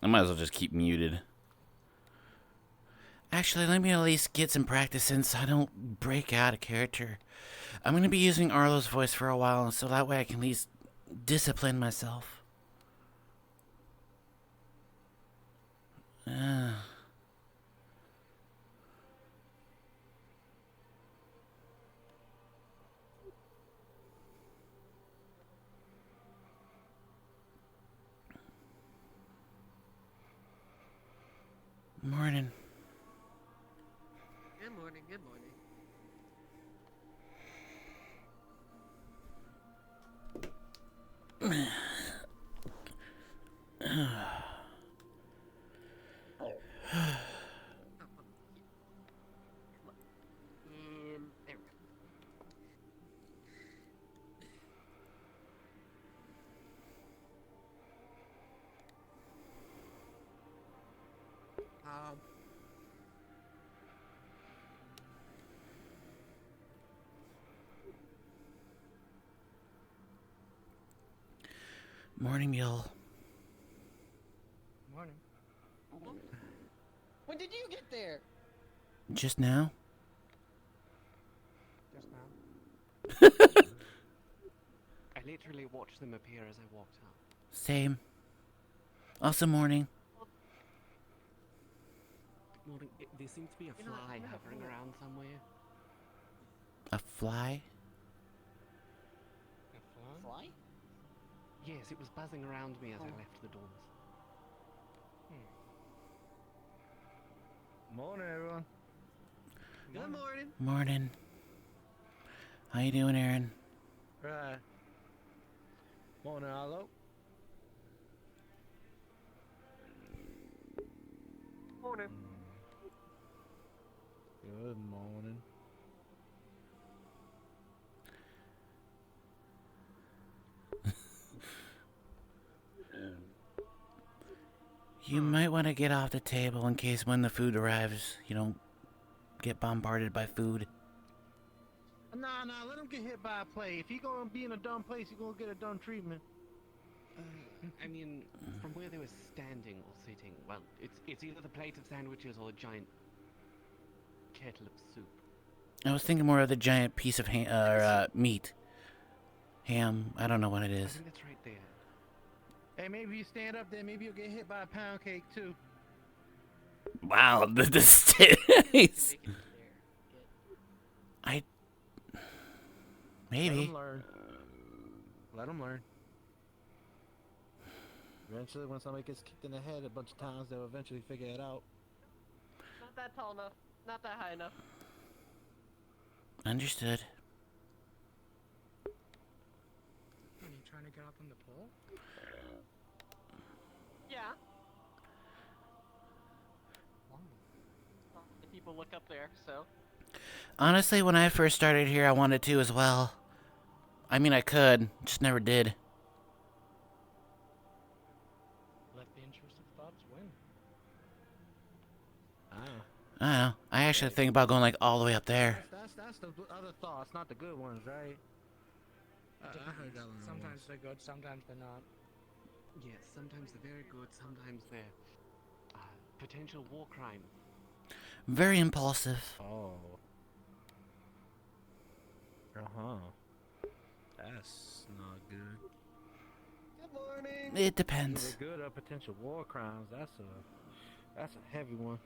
I might as well just keep muted. Actually, let me at least get some practice in so I don't break out of character. I'm going to be using Arlo's voice for a while, so that way I can at least discipline myself. Morning. Good morning, good morning. Come on. And there we go. Morning, Mule. Morning. When did you get there? Just now? Just now. I literally watched them appear as I walked up. Same. Also morning. Morning. There seems to be a You know what, fly I'm gonna- hovering around somewhere. A fly? A fly? Fly? Yes, it was buzzing around me as I left the doors. Morning, everyone. Good morning. Morning. How you doing, Aaron? Right. Morning, Arlo. Morning. Good morning. You might want to get off the table in case when the food arrives, you don't get bombarded by food. Nah, let him get hit by a plate. If he gonna be in a dumb place, he gonna get a dumb treatment. I mean, from where they were standing or sitting, well, it's either the plate of sandwiches or a giant kettle of soup. I was thinking more of the giant piece of meat. Ham. I don't know what it I is. think that's right there. Hey, maybe you stand up there, maybe you'll get hit by a pound cake too. Wow, the stays. I. Let Maybe. him learn. Let him learn. Eventually, when somebody gets kicked in the head a bunch of times, they'll eventually figure it out. Not that tall enough. Not that high enough. Understood. Are you trying to get up on the pole? Yeah. Wow. Well, people look up there, so. Honestly, when I first started here, I wanted to as well. I mean, I could, just never did. Let the intrusive thoughts win. Ah. I don't know. I actually think about going like all the way up there. That's the other thoughts, not the good ones, right? I heard that one. Sometimes they're good, sometimes they're not. Yes, sometimes they're very good, sometimes they're potential war crime. Very impulsive. Oh. That's not good. Good morning. It depends. Either good or potential war crimes. That's a heavy one.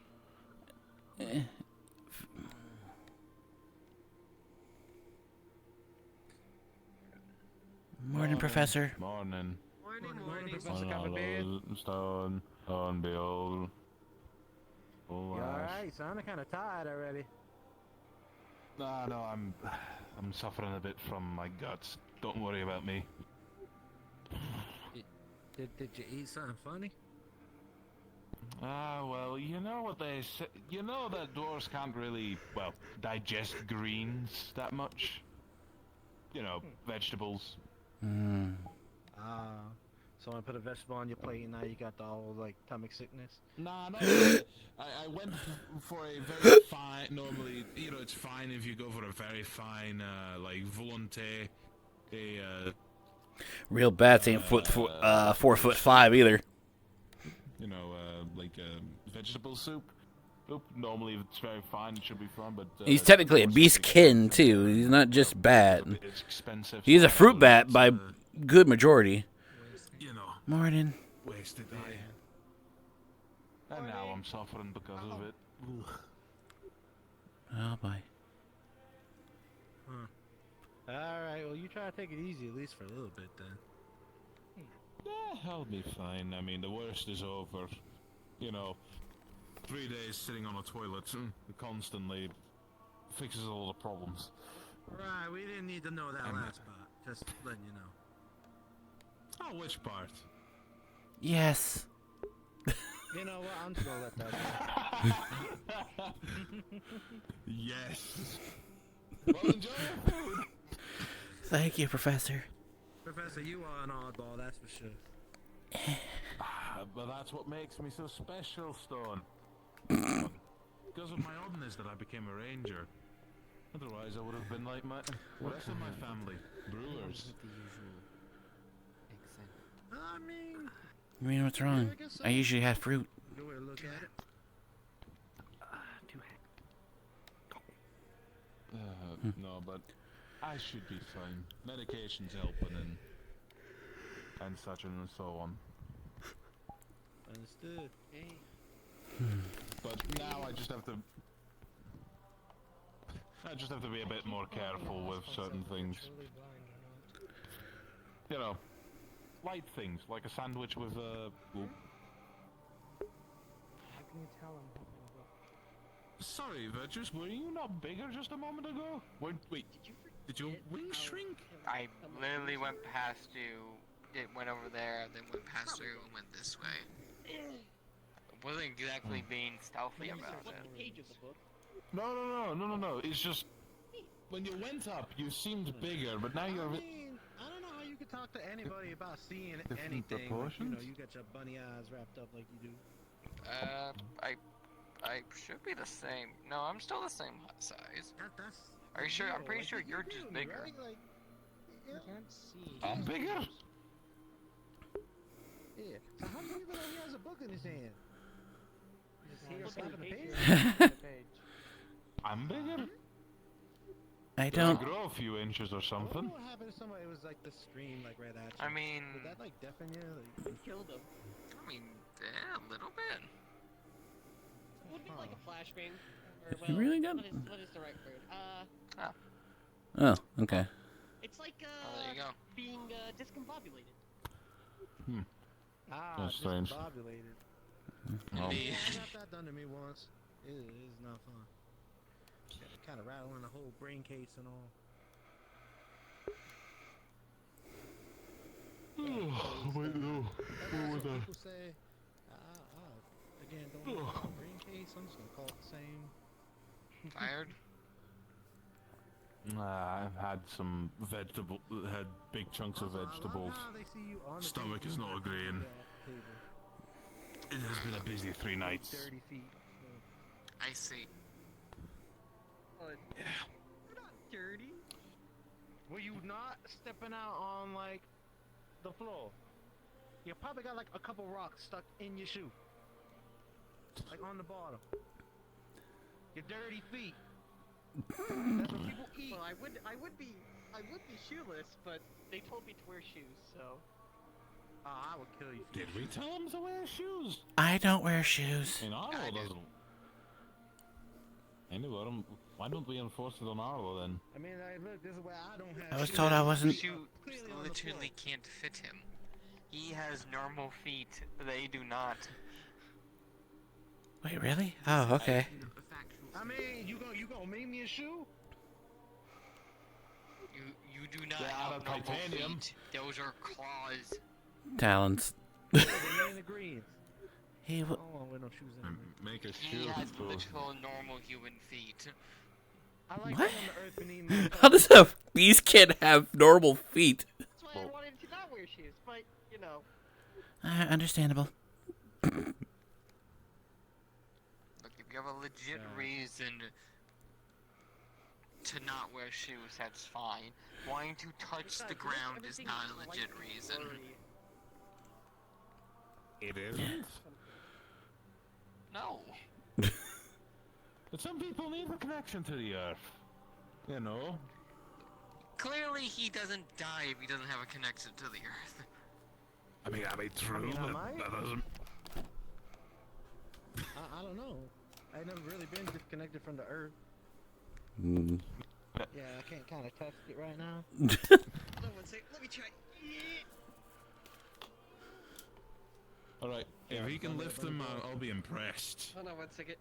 Morning, Professor. Morning. Morning. Professor Copperbeard. Stone, Bill. Oh, You alright, son? I'm kind of tired already. no, I'm suffering a bit from my guts. Don't worry about me. Did you eat something funny? Well, you know what they say. You know that dwarves can't really, well, digest greens that much. You know, vegetables. Someone put a vegetable on your plate and now you got the whole, like, stomach sickness? Nah, no. I went for a very fine. Normally, you know, it's fine if you go for a very fine, like volonté. Real bats ain't 4'5" either. you know, like vegetable soup. Normally it's very fine, it should be fine, but... He's technically a of course, beast it's kin, expensive, too. He's not just bat. It's expensive. He's so a fruit bat it's, by good majority. you know, Morning. wasted And now I'm suffering because of it. Oh, boy. Alright, well, you try to take it easy at least for a little bit then. Yeah, I'll be fine. I mean, the worst is over. You know, 3 days sitting on a toilet constantly fixes all the problems. Right, we didn't need to know that last part. Just letting you know. Oh, which part? Yes. You know what? I'm just gonna let that go. Yes. Well, enjoy your food. Thank you, Professor. Professor, you are an oddball, that's for sure. But that's what makes me so special, Stone. Because of my oddness that I became a ranger. Otherwise, I would have been like the rest of my family, brewers. With the usual accent. I mean, You mean what's wrong? I usually have fruit. good way to look at it. No, but I should be fine. Medication's helping and such and so on. Understood. Hey, But now I just have to be a bit more careful with certain things. Truly blind or not. You know, light things like a sandwich with How can you tell I'm having a book? Sorry, Virtus, were you not bigger just a moment ago? Wait, did your wings shrink? I literally went past you, it went over there, then went past you and went this way. Wasn't exactly being stealthy about it. Page of the book. No. It's just when you went up, you seemed bigger, but now you're. I mean, I don't know how you could talk to anybody about seeing Different anything. Like, you proportions? know, you got your bunny eyes wrapped up like you do. I should be the same. No, I'm still the same size. That's. Are you sure? I'm real. pretty Like, sure you you're feel just me, bigger. right? Like, yeah. I can't see. I'm bigger. Yeah. So how do you even know he has a book in his hand? Just here Look slapping the page? I'm bigger. I I don't. grow a few inches or I something. wonder what happened if somebody was like the scream like right at you. I mean, Did that like deafen you? Like, Killed him. I mean, yeah, a little bit. Would be like a flashbang. Or, You really got- what is the right word? Oh, okay. It's like Oh, there you go. being discombobulated. That's strange. discombobulated. Oh. Indeed. I got that done to me once. It is not fun. Kind of rattling the whole brain case and all. Wait, no. That's what people say. Again, don't know about the brain case. I'm just gonna call it the same. Tired? I've had some had big chunks of Also, I love vegetables. how they see you on the Stomach table is not and agreeing. the table. It has been a busy 3 nights. Dirty feet. I see. You're not dirty. Were you not stepping out on like the floor? You probably got like a couple rocks stuck in your shoe, like on the bottom. Your dirty feet. That's what people eat. Well, I would be shoeless, but they told me to wear shoes, so. I would kill you. Did we tell him to wear shoes? I don't wear shoes. In Arlo I did. doesn't. Anyway, why don't we enforce it on Arlo then? I mean, look, this is where I don't have. I was shoes. told I wasn't. Shoe Clearly on the literally floor. can't fit him. He has normal feet. They do not. Wait, really? Oh, okay. I mean, you gonna make me a shoe? You do not They're out have of normal titanium. feet. Those are claws. Talons. They in the greens. He. I don't want to wear no shoes anymore. Make a He shoe. has Cool. literal normal human feet. I like What? feeling the earth beneath my How toes. does a beast kid have normal feet? That's why I wanted to not wear shoes, but, you know. Understandable. Look, if you have a legit reason to not wear shoes, that's fine. Wanting to touch Besides, the ground is everything not a white legit and reason. blurry. It isn't. No. But some people need a connection to the Earth. You know. Clearly, he doesn't die if he doesn't have a connection to the Earth. I mean, true, I but might. that doesn't. I don't know. I've never really been disconnected from the Earth. Mm. Yeah, I can't kind of test it right now. Hold on one second. Let me try. Alright, if he can lift them, I'll be impressed. Hold on one second.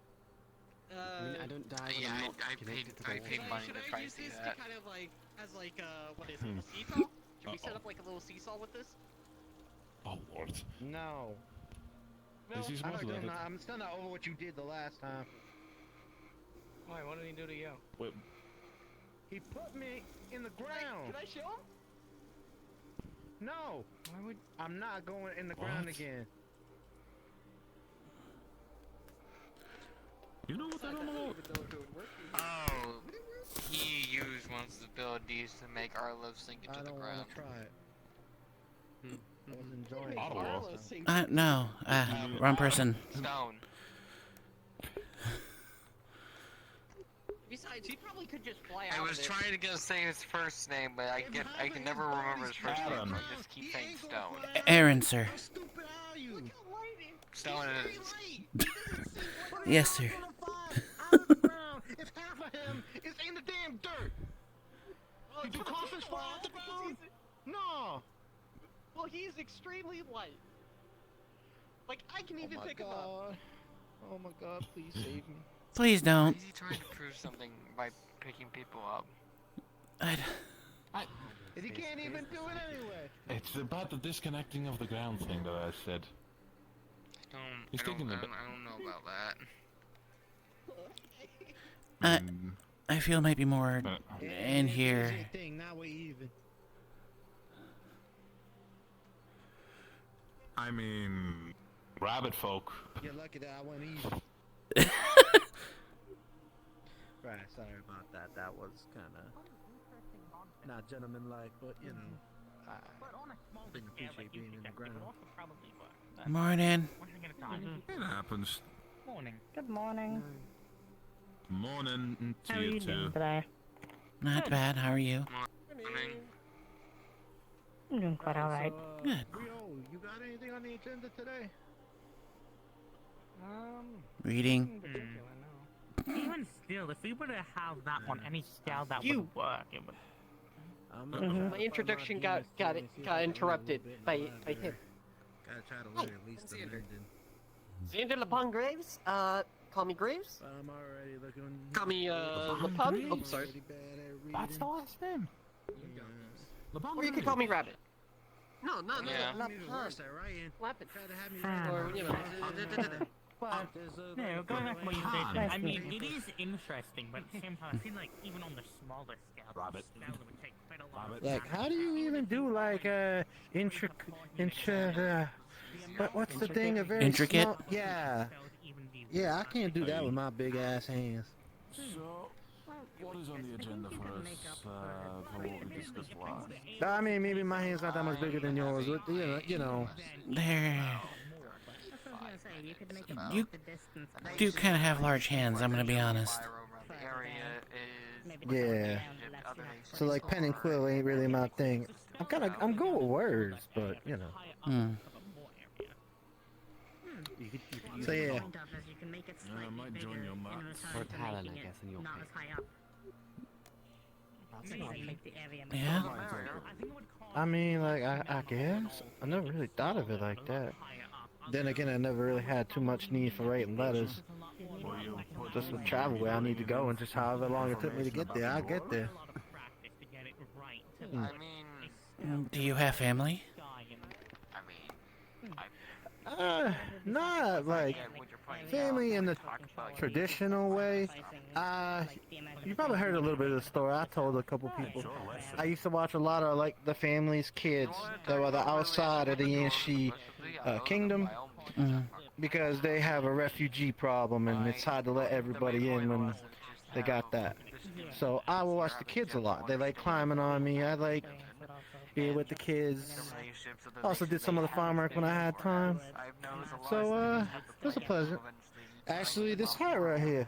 I mean, I don't die when Yeah, I'm not I paid connected to the money Should to I try use to see this that. to kind of like, as like, what is it, a seesaw? Should we set up like a little seesaw with this? Oh lord. No. Is he I'm, supposed to let it? I'm still not over what you did the last time. Why? What did he do to you? Wait, He put me in the ground. Can I show him? No, Why would? I'm not going in the ground What? again. you know what I don't know? Oh, he used one of his abilities to make Arlo sink I into the don't ground. want to try it. I was enjoying Ottawa. it. No. Wrong person. Stone. Besides, he probably could just fly I out was of it. trying to say his first name, but I can never remember his first name, so I just keep saying Stone. Aaron, sir. How stupid are you? Look how light it is. Stone He's is. very light. He doesn't seem like Yes, sir. Out of the ground. If half of him is in the damn dirt. Well, Did you coffins fall out the ground? No. Well, he's extremely light. Like, I can even pick him up. Oh my god, please save me. Please Why don't. is he trying to prove something by picking people up? I'd... And he can't even do it anyway. It's about the disconnecting of the ground thing that I said. He's taking a bit. I don't know about that. I feel it might be more in It's here. your thing, now we even. I mean, rabbit folk. You're lucky that I went even. Right, sorry about that. That was kind of not gentlemanlike, but you know, I didn't appreciate being in the ground. Morning. It happens. Morning. Good morning. Morning to How are you too. doing today? Not bad. How are you? Morning. I'm doing quite alright. Good. Rio, you got anything on the agenda today? Reading. In particular, no. Even still, if we were to have that on any scale, that You- would work. It would. My introduction got interrupted by him. Gotta try to learn at least the Xander. Linden. Xander Lapon Graves? Call me Graves? But I'm already looking. Call me, Lapon? Oh, sorry. That's the last name. Or you could call me Rabbit. No, Yeah. Lapon. Lapin. Try to have me Or, you know. But, no, going back to what you said, Nice I to mean, meet it is interesting, but at the same time, I feel like even on the smaller scale, Rabbit. scales would take quite a lot of Rabbit. Like, how do you even do like what's the thing? A very Intricate? small- yeah, yeah. I can't do that with my big ass hands. So, what is on the agenda for us? For what we discussed last? I mean, maybe my hands not that much bigger than yours. But, you know. There. You You do kind of have large hands, I'm gonna be honest. The area is Yeah. other nations. So like pen and quill ain't really my thing. I'm good with words, but you know. Hmm. So yeah. I might join you on that. Or talent, I guess, in your Not case. as high up. Yeah? I mean, like I guess I never really thought of it like that. Then again, I never really had too much need for writing letters. Just with travel where I need to go, and just however long it took me to get there, I'll get there. I mean, Do you have family? Not like yeah, what you're playing family in the talk about traditional way. You probably heard a little bit of the story. I told a couple people. I used to watch a lot of like the family's kids that were the outside of the Yanshi kingdom Mm. because they have a refugee problem and it's hard to let everybody in when they got that. So I will watch the kids a lot. They like climbing on me. I like be with the kids. Also did some of the farm work when I had time. So it was a pleasant. Actually, this hat right here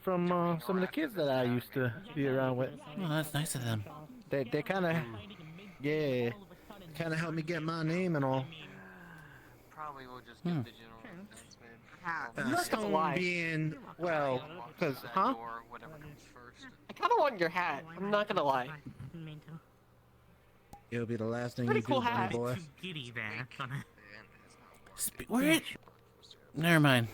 from some of the kids that I used to be around with. Well, that's nice of them. They kind of, yeah, kind of helped me get my name and all. Probably we'll just give the general announcement. I'm not gonna lie. Being, well, because, huh? Or whatever comes first. I kind of want your hat. I'm not gonna lie. Me too. It'll be the last thing Pretty you cool do, bunny hat. boy. Too giddy there. Where? Never mind.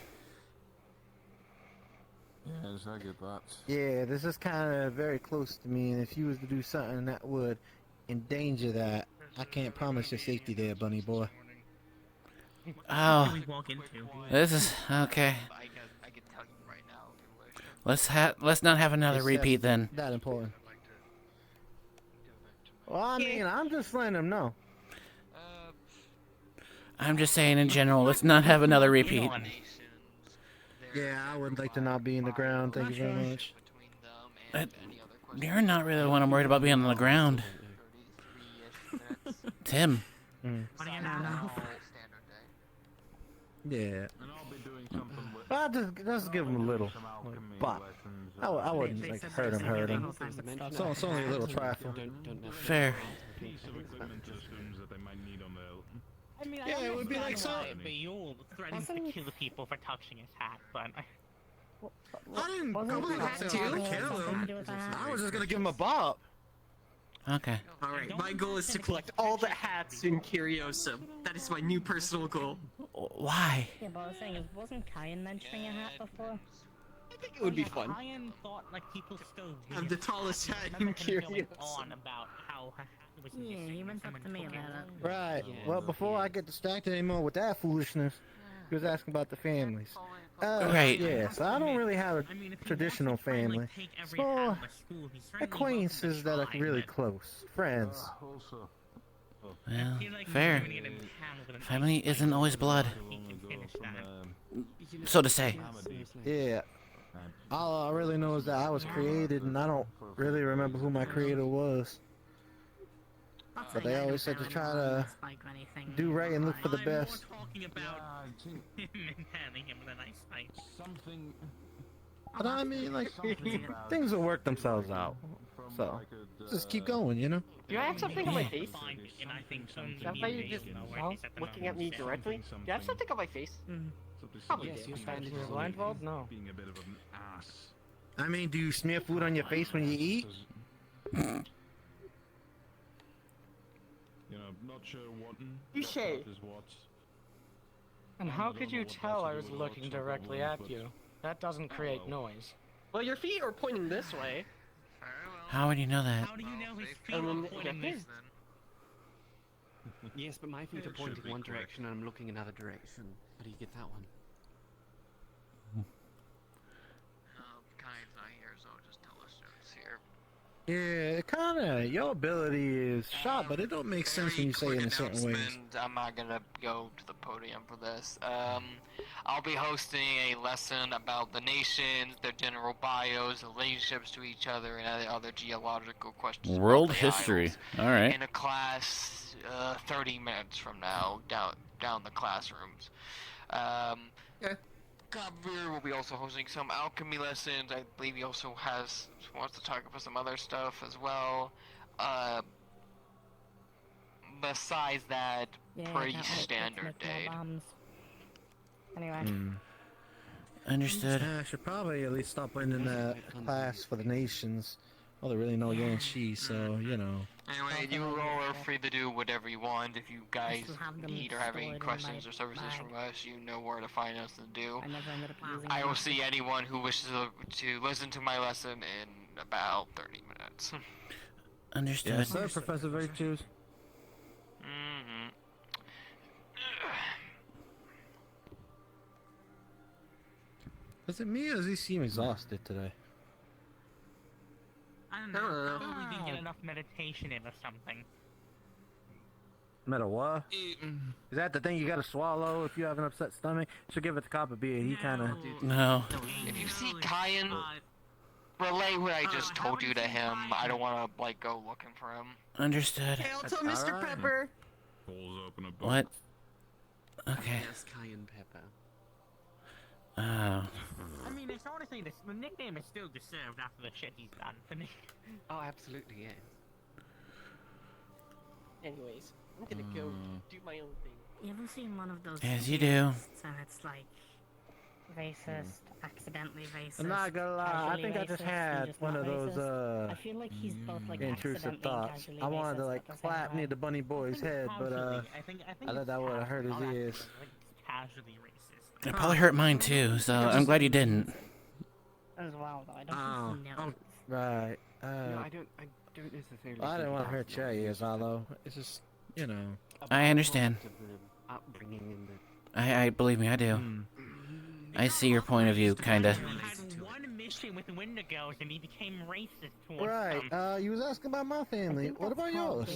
Yes, I get that. Yeah, this is kind of very close to me, and if you was to do something that would endanger that, I can't promise your safety there, bunny boy. Oh, We walk into. this is okay. I can tell you right now if you wish. Let's not have another It's repeat just then. That important. Well, I mean, I'm just letting them know. I'm just saying in general, let's not have another repeat. Yeah, I would like to not be in the ground. Thank you very much. Between them and any other questions. You're not really the one I'm worried about being on the ground. 33-ish minutes. Tim. What do you know? Standard day. Yeah, And I'll be doing something with I'll just give them a little. some alchemy But lessons. I wouldn't like hurt him. So it's only a little trifle. Fair. Piece of equipment systems that they might need on their. I mean, Yeah, it would be like so. some- But you're threatening to kill the people for touching his hat, but I didn't. Wasn't I wasn't that trying to too? kill Something to him. do with that? I was just gonna give him a bop. Okay. Alright, my goal is to collect all the hats in Curiosum. That is my new personal goal. Why? Yeah, but I was saying, wasn't Kyan mentioning a hat before? I think it would be fun. Ryan thought like people still I'm the tallest hat in remember him going Curiosum. on about how her hat was Yeah, missing he or went up to someone me took it. about it. Right. Well, before I get distracted anymore with that foolishness, he was asking about the families. Right. Yeah, so I don't really have a I mean, if he traditional wants to try and, family. like, take every Small hat out of school, he's certainly acquaintances welcome to that are try, really but close. Friends. Also, Well, I feel like he's fair. gonna get entangled with an Family ice isn't pick. always blood, He can finish that. so to say. Yeah. All I really know is that I was created, and I don't really remember who my creator was. Not But saying they I always know said to Kyan try or to Spike or anything. do right and look for the I'm best. more talking about him impaling him with an ice pick. something. But I mean, like, Something about things will work themselves out. from So, I could, just keep going, you know? Do I have something on my Yeah. face? Find it, and I think Something Is that why you just where he's at the looking at me moment. directly? Do I have something on my face? Probably Yes, do. standing You're blindfold? No. Being a bit of an ass. I mean, do you smear food on your face when you eat? You know, not sure what. Touche. Is what. And I how don't could know you what tell that I to was do with looking lots of directly problems, at but- you? That doesn't create well. noise. Well, your feet are pointing this way. How would you know that? How do you know his feet And are then pointing your this? Yes, but my feet are It pointing should be one correct. direction and I'm looking another direction. How do you get that one? Kyan's not here, so I'll just tell us it's here. Yeah, kinda. Your ability is sharp, but it don't make sense when you say it in certain ways. I'm not gonna go to the podium for this. I'll be hosting a lesson about the nations, their general bios, relationships to each other, and other geological questions. about World the history. isles All right. In a class 30 minutes from now, down the classrooms. Kabir will be also hosting some alchemy lessons. I believe he also wants to talk about some other stuff as well. Besides that, Yeah, pretty can't wait to standard make more day. bombs. Anyway, Understood. I should probably at least stop in the class for the nations. Well, they really know Yanchi, so, you know. Anyway, you all are free to do whatever you want. If you guys still have them need or have any stored in questions my or services bag. from us, you know where to find us to do. I never ended up using I them. will see anyone who wishes to listen to my lesson in about 30 minutes. Understood. Yes, sir, Professor Virtues. Mm-hmm. Is it me or does he seem exhausted today? I don't know. Probably didn't get enough meditation in or something. Matter what? Is that the thing you gotta swallow if you have an upset stomach? Should give it to Copper Beard. He kinda. No. If you see Kyan, relay what I just told you to him. I don't want to like go looking for him. Understood. Hail to Mr. alright. Pepper! Pulls open a book. What? Okay. Yes, cayenne pepper. Oh. I mean, it's honestly, the nickname is still deserved after the shit he's done for me. Oh, absolutely, yes. Anyways, I'm gonna go do my own thing. You ever seen one of those? As you do. And it's like racist, accidentally racist. I'm not gonna lie, I casually think I just racist, and had just one not of those racist. I feel like he's both like intrusive accidentally and thoughts. casually I wanted to racist like at the same clap near time. the bunny boy's head, but I I thought that would have hurt his ears. Like, casually racist. It probably hurt mine too, so I'm glad you didn't. As well, though. I Oh, don't think he knows. right. No, I don't necessarily. I think didn't want to he hurt does your know. ears, Arlo. It's just, you know. I understand. Of the upbringing and the I believe me, I do. I see your point of view, kinda. He had one mission with Wendigos and he became racist towards Right. them. You was asking about my family. What about yours?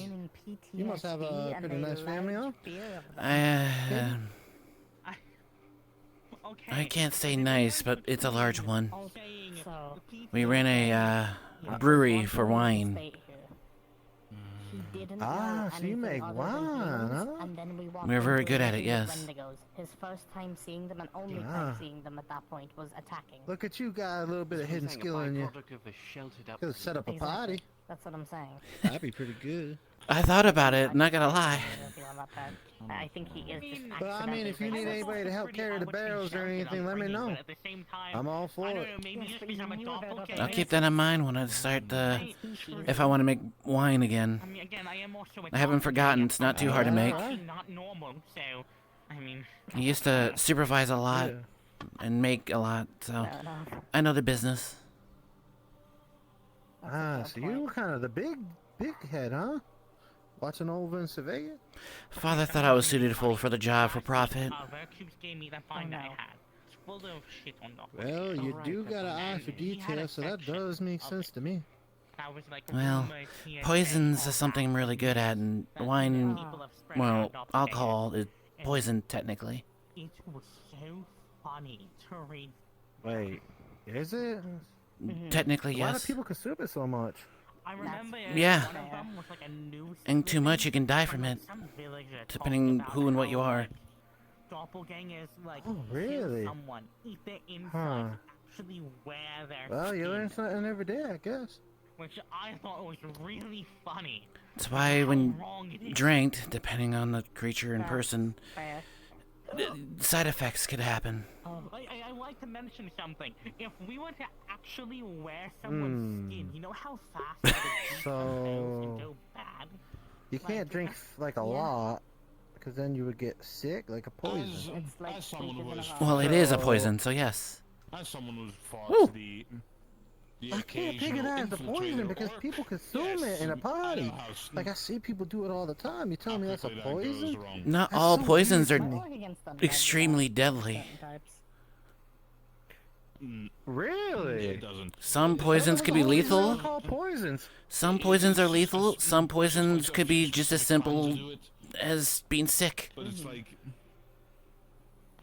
You must have a pretty nice family, huh? I, Okay. I can't say nice, but it's a large one. Saying So, We ran a brewery for wine. So you make wine, huh? We're very good at it, yes. His first time seeing them and only Ah. time seeing them at that point was attacking. Look at you, got a little bit of hidden Saying a skill in you. byproduct of a sheltered Could have set up a party. That's what I'm saying. That'd be pretty good. I thought about it, not gonna lie. I think he is just But I mean, if you need accidentally anybody to help carry the barrels or anything, let me know. At the same time, I'm all for I don't it. know, maybe just because I'm a doppelganger. I'll keep that in mind when I start if I want to make wine again. I mean, again, I am also a I haven't forgotten, it's not too hard to make. actually not normal, so I mean, I used to supervise a lot Yeah. and make a lot, so Fair enough. I know the business. So you were kind of the big head, huh? Watching over in Sevilla? Father thought I was suitable for the job for profit. Virtues gave me that find that I had. It's full of shit on the Well, you Alright, do that's got an eye amazing. for detail, so that does make sense to me. That was like Well, rumors, TSA, poisons all is something I'm that. really good at, and That wine, people have spread well, around doppelgangers. alcohol is poison technically. It was so funny to read. Wait, is it? Technically, Why do yes. people consume it so much? I remember Yeah. one of them was like a news And too much, you can die from like, it. some villager Depending talked who and what about you how, are. like, doppelgangers like Oh, really? kill someone, eat their insides, Huh. actually wear their Well, you skin, learn something every day, I guess. which I thought was really funny. That's why How when wrong it is. drank, depending on the creature and person, Fair. side effects could happen. I like to mention something. If we were to actually wear someone's skin, you know how fast that would So- go bad? You can't drink like a lot, because then you would get sick, like a poison. It's like as someone who sweeter than was a Well, it is a So- poison, so yes. as someone who's fought Woo. the I can't take it occasional as a poison infiltrator because or- people consume Yes, it in a I know party. how Like I see people do it all the time. You tell me that's a quickly that goes poison? wrong. Not That's all so poisons weird are to me. Going against them, extremely but deadly. certain types. Really? It doesn't. Some poisons could be lethal. Called poisons. Some poisons are lethal. Some poisons could be just as Trying to simple do it, as being sick. but it's like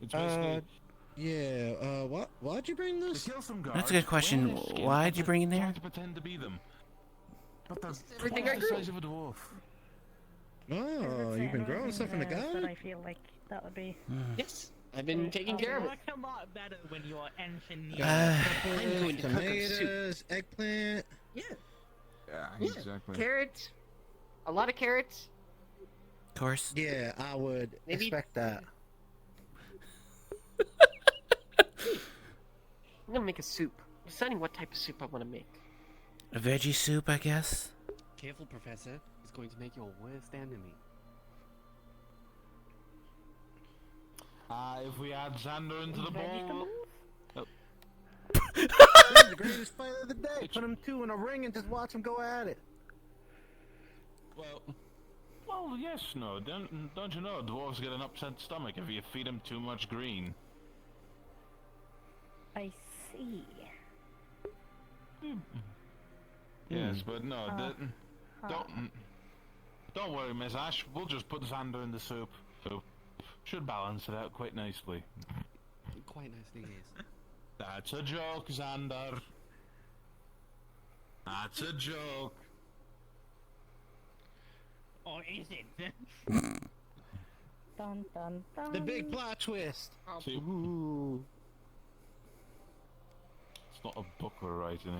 it's basically Yeah. Why'd you bring to this? kill some guards. That's a good question. wear their skin, Why'd you bring it try there? to pretend to be them. But that's everything twice I the grew. size of a dwarf. Oh, you've been growing stuff in the But garden? I feel like that would be. Yes, I've been taking care of it. Works a lot better when you're engineer. I'm going to cook up soup. Tomatoes, eggplant. Yeah, Yeah, Yeah. exactly. carrots. A lot of carrots. Of course. Yeah, I would Maybe- expect that. I'm gonna make a soup. I'm deciding what type of soup I want to make. A veggie soup, I guess. Careful, Professor. It's going to make your worst enemy. If we add Xander into the bowl, This is the greatest fight of the day. Put them two in a ring and just watch them go at it. well, yes, no. Don't you know dwarves get an upset stomach if you feed them too much green? I see. Yes, but no, don't worry, Miss Ash. We'll just put Xander in the soup. So should balance it out quite nicely. Quite nicely, yes. That's a joke, Xander. That's a joke. Or is it? Dun dun dun. The big plot twist. See, Ooh. It's not a book we're writing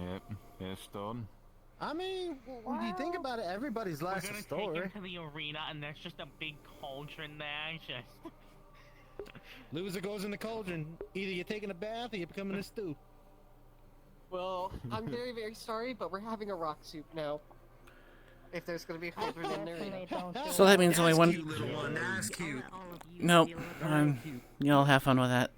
here, Stone. I mean, when you think about it, everybody's We're life's gonna a take story. him to the arena, and there's just a big cauldron there. Just Loser goes in the cauldron. Either you're taking a bath or you're becoming a stew. Well, I'm very, very sorry, but we're having a rock soup now. If there's gonna be a cauldron in there. Hopefully don't do So that that. means only one. Cute little one, that's cute. Nope. Y'all have fun with that.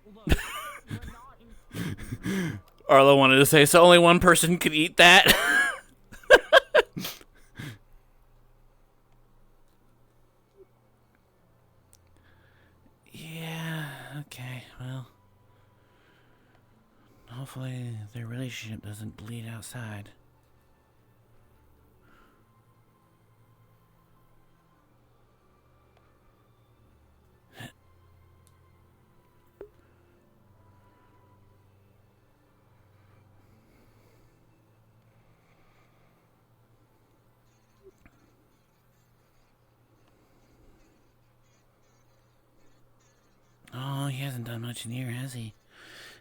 Arlo wanted to say, so only one person could eat that? Yeah, okay, well. Hopefully their relationship doesn't bleed outside. Oh, he hasn't done much in here, has he?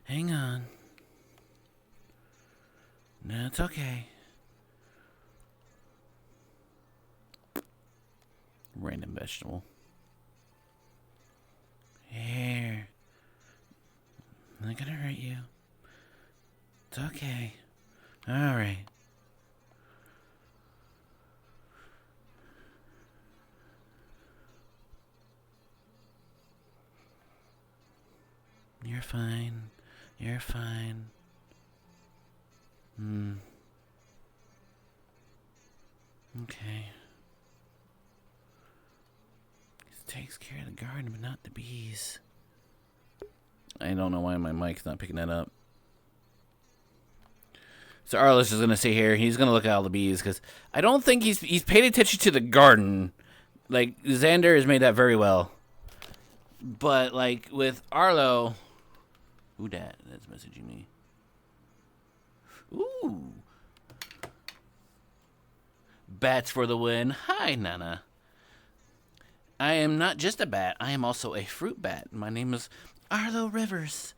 Hang on. No, it's okay. Random vegetable. Here. Not gonna hurt you. It's okay. Alright. You're fine. You're fine. Okay. He takes care of the garden, but not the bees. I don't know why my mic's not picking that up. So Arliss is gonna sit here. He's gonna look at all the bees because I don't think he's paid attention to the garden. Like Xander has made that very well, but like with Arlo, who dat? That's messaging me. Ooh. Bats for the win. Hi, Nana. I am not just a bat. I am also a fruit bat. My name is Arlo Rivers.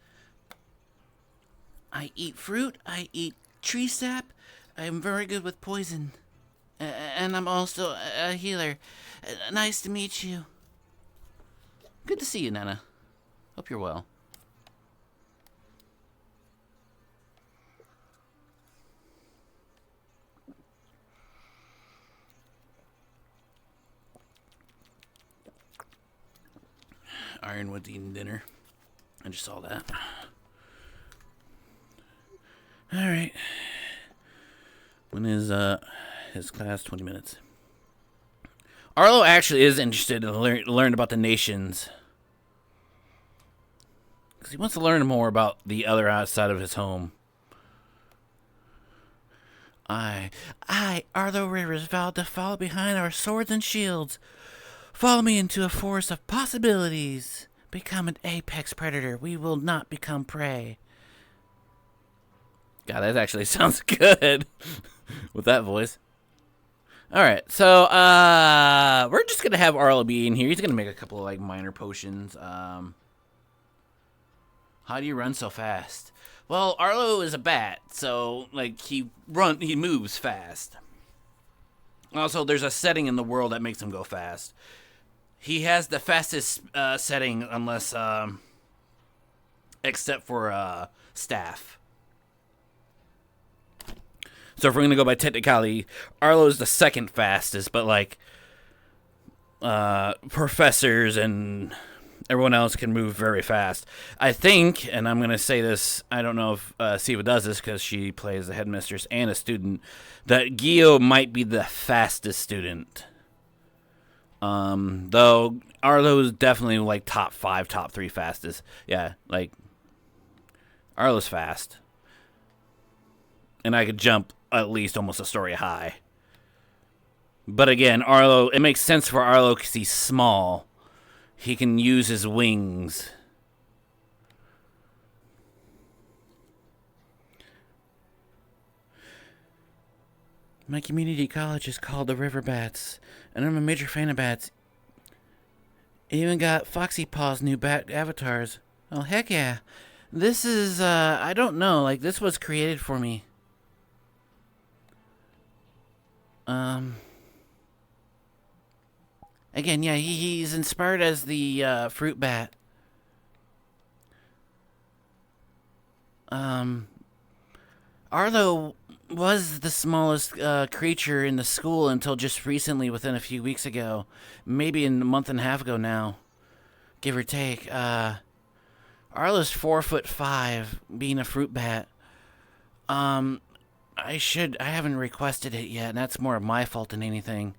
I eat fruit. I eat tree sap. I am very good with poison. And I'm also a healer. Nice to meet you. Good to see you, Nana. Hope you're well. Ironwood's eating dinner. I just saw that. Alright. When is his class? 20 minutes. Arlo actually is interested in learn about the nations. Because he wants to learn more about the other outside of his home. I, Arlo Rivers, vowed to follow behind our swords and shields. Follow me into a forest of possibilities. Become an apex predator. We will not become prey. God, that actually sounds good with that voice. Alright, so we're just gonna have Arlo be in here. He's gonna make a couple of like minor potions. How do you run so fast? Well, Arlo is a bat, so like he moves fast. Also, there's a setting in the world that makes him go fast. He has the fastest setting, unless except for staff. So if we're gonna go by technicality, Arlo's the second fastest, but like professors and everyone else can move very fast. I think, and I'm gonna say this, I don't know if Siva does this because she plays the headmistress and a student, that Gio might be the fastest student. Though Arlo is definitely like top 5, top 3 fastest. Yeah, like Arlo's fast. And I could jump at least almost a story high. But again, Arlo, it makes sense for Arlo because he's small. He can use his wings. My community college is called the River Bats, and I'm a major fan of bats. It even got Foxy Paw's new bat avatars. Oh, heck yeah. This is, I don't know. Like, this was created for me. Again, yeah, he's inspired as the, fruit bat. Arlo was the smallest creature in the school until just recently, within a few weeks ago. Maybe a month and a half ago now, give or take. Arlo's 4'5", being a fruit bat. I haven't requested it yet, and that's more of my fault than anything.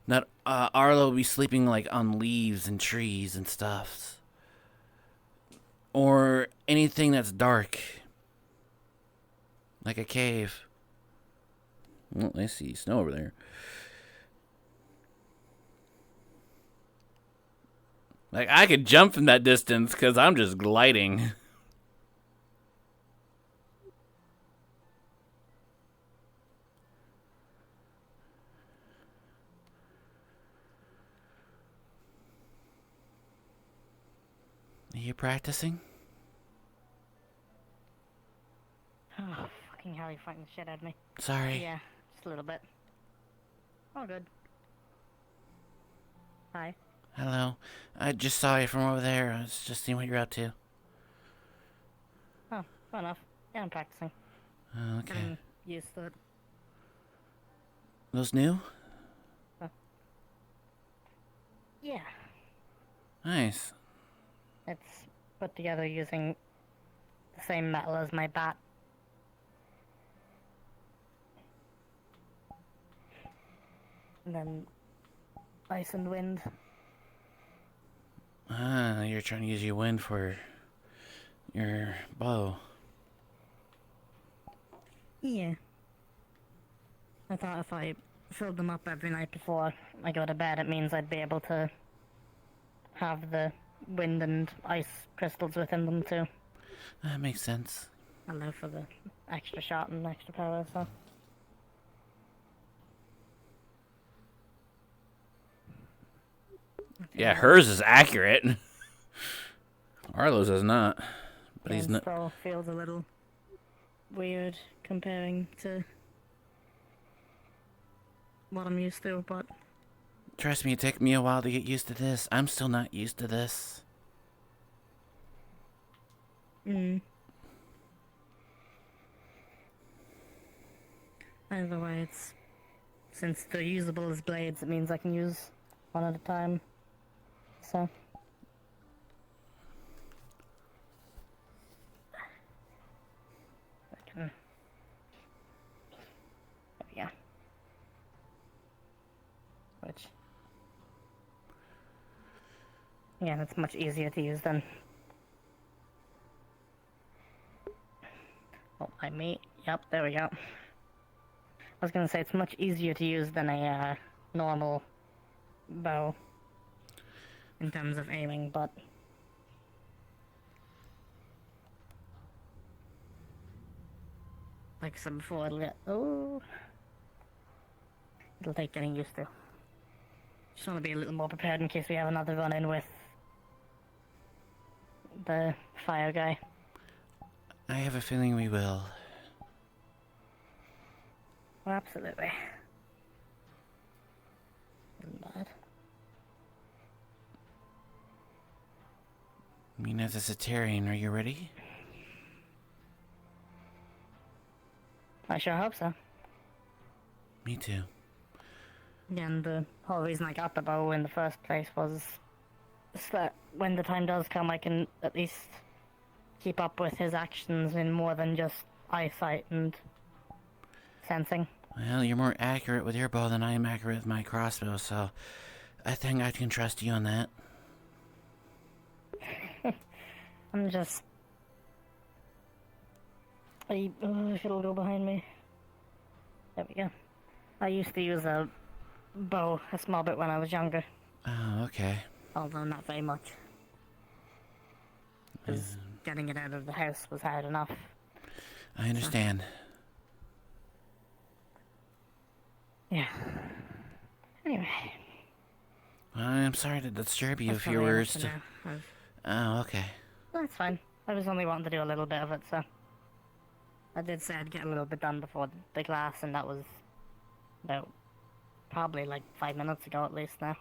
That Arlo will be sleeping like on leaves and trees and stuff. Or anything that's dark. Like a cave. Well, I see snow over there. Like, I could jump from that distance because I'm just gliding. Are you practicing? Oh, fucking Harry fighting the shit out of me. Sorry. Yeah, just a little bit. All good. Hi. Hello. I just saw you from over there. I was just seeing what you're up to. Oh, fair enough. Yeah, I'm practicing. Okay. I'm used to it. Those new? Yeah. Nice. It's put together using the same metal as my bat. And then ice and wind. Ah, you're trying to use your wind for your bow. Yeah. I thought if I filled them up every night before I go to bed, it means I'd be able to have the wind and ice crystals within them too. That makes sense. Allow for the extra shot and extra power, so. Yeah, hers is accurate. Arlo's is not. But he's not. Still feels a little weird comparing to what I'm used to, but Trust me, it took me a while to get used to this. I'm still not used to this. Either way, it's since they're usable as blades, it means I can use one at a time. So I can. There we go. Which, yeah, that's much easier to use than. Oh, I may. Yep, there we go. I was gonna say it's much easier to use than a normal bow in terms of aiming, but like I said before, it'll take getting used to. Just want to be a little more prepared in case we have another run-in with the fire guy. I have a feeling we will. Well, absolutely. Bad. I mean, as a Cetarian, are you ready? I sure hope so. Me too. And the whole reason I got the bow in the first place was so that when the time does come, I can at least keep up with his actions in more than just eyesight and sensing. Well, you're more accurate with your bow than I am accurate with my crossbow, so I think I can trust you on that. I'm just... if it'll go behind me. There we go. I used to use a bow a small bit when I was younger, Oh, okay. although not very much. Because getting it out of the house was hard enough. I understand. Yeah. Anyway. I'm sorry to disturb you that's if you probably were enough for now. Oh, okay. That's fine. I was only wanting to do a little bit of it, so I did say I'd get a little bit done before the class, and that was about probably like 5 minutes ago at least now.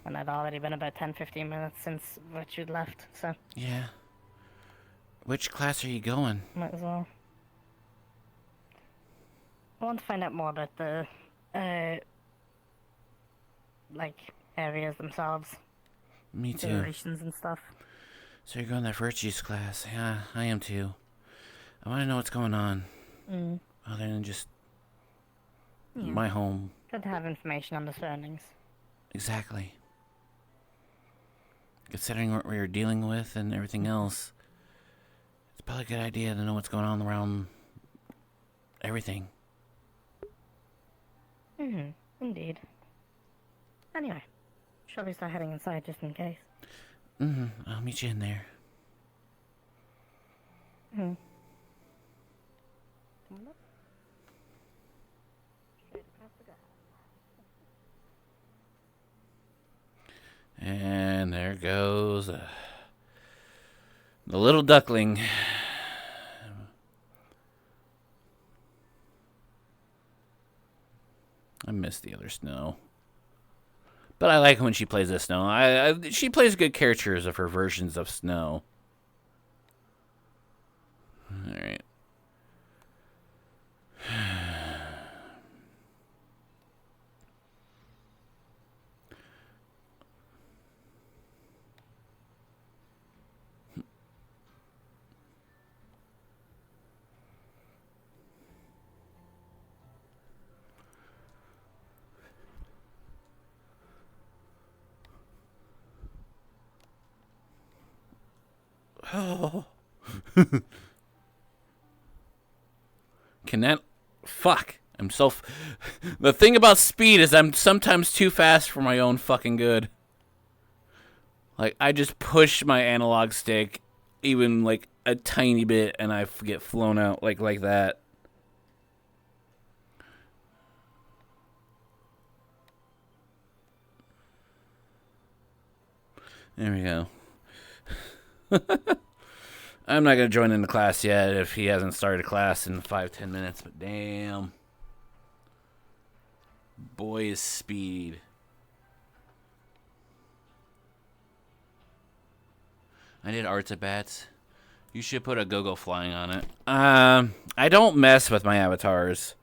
And I'd already been about 10-15 minutes since Richard left, so Yeah. Which class are you going? might as well. I want to find out more about the, like, areas themselves. Me too. Durations and stuff. So you're going to that virtues class. Yeah, I am too. I want to know what's going on. Other than just my home. Good to have information on the surroundings. Exactly. Considering what we were dealing with and everything else, it's probably a good idea to know what's going on around everything. Indeed. Anyway, shall we start heading inside just in case? I'll meet you in there. And there goes the little duckling. I miss the other Snow. But I like when she plays as Snow. She plays good characters of her versions of Snow. Alright. Oh. Can that... Fuck. I'm so... The thing about speed is I'm sometimes too fast for my own fucking good. Like, I just push my analog stick even, like, a tiny bit and I get flown out like that. There we go. I'm not going to join in the class yet if he hasn't started class in 5-10 minutes, but damn. Boy is speed. I did arts at bats. You should put a go-go flying on it. I don't mess with my avatars.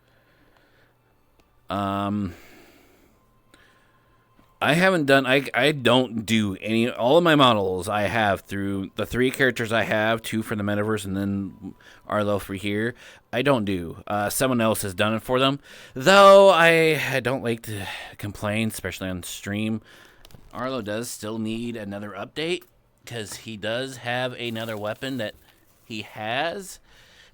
I haven't done... I don't do any... All of my models I have through... The 3 characters I have, 2 for the metaverse, and then Arlo for here, I don't do. Someone else has done it for them. Though I don't like to complain, especially on stream. Arlo does still need another update, because he does have another weapon that he has.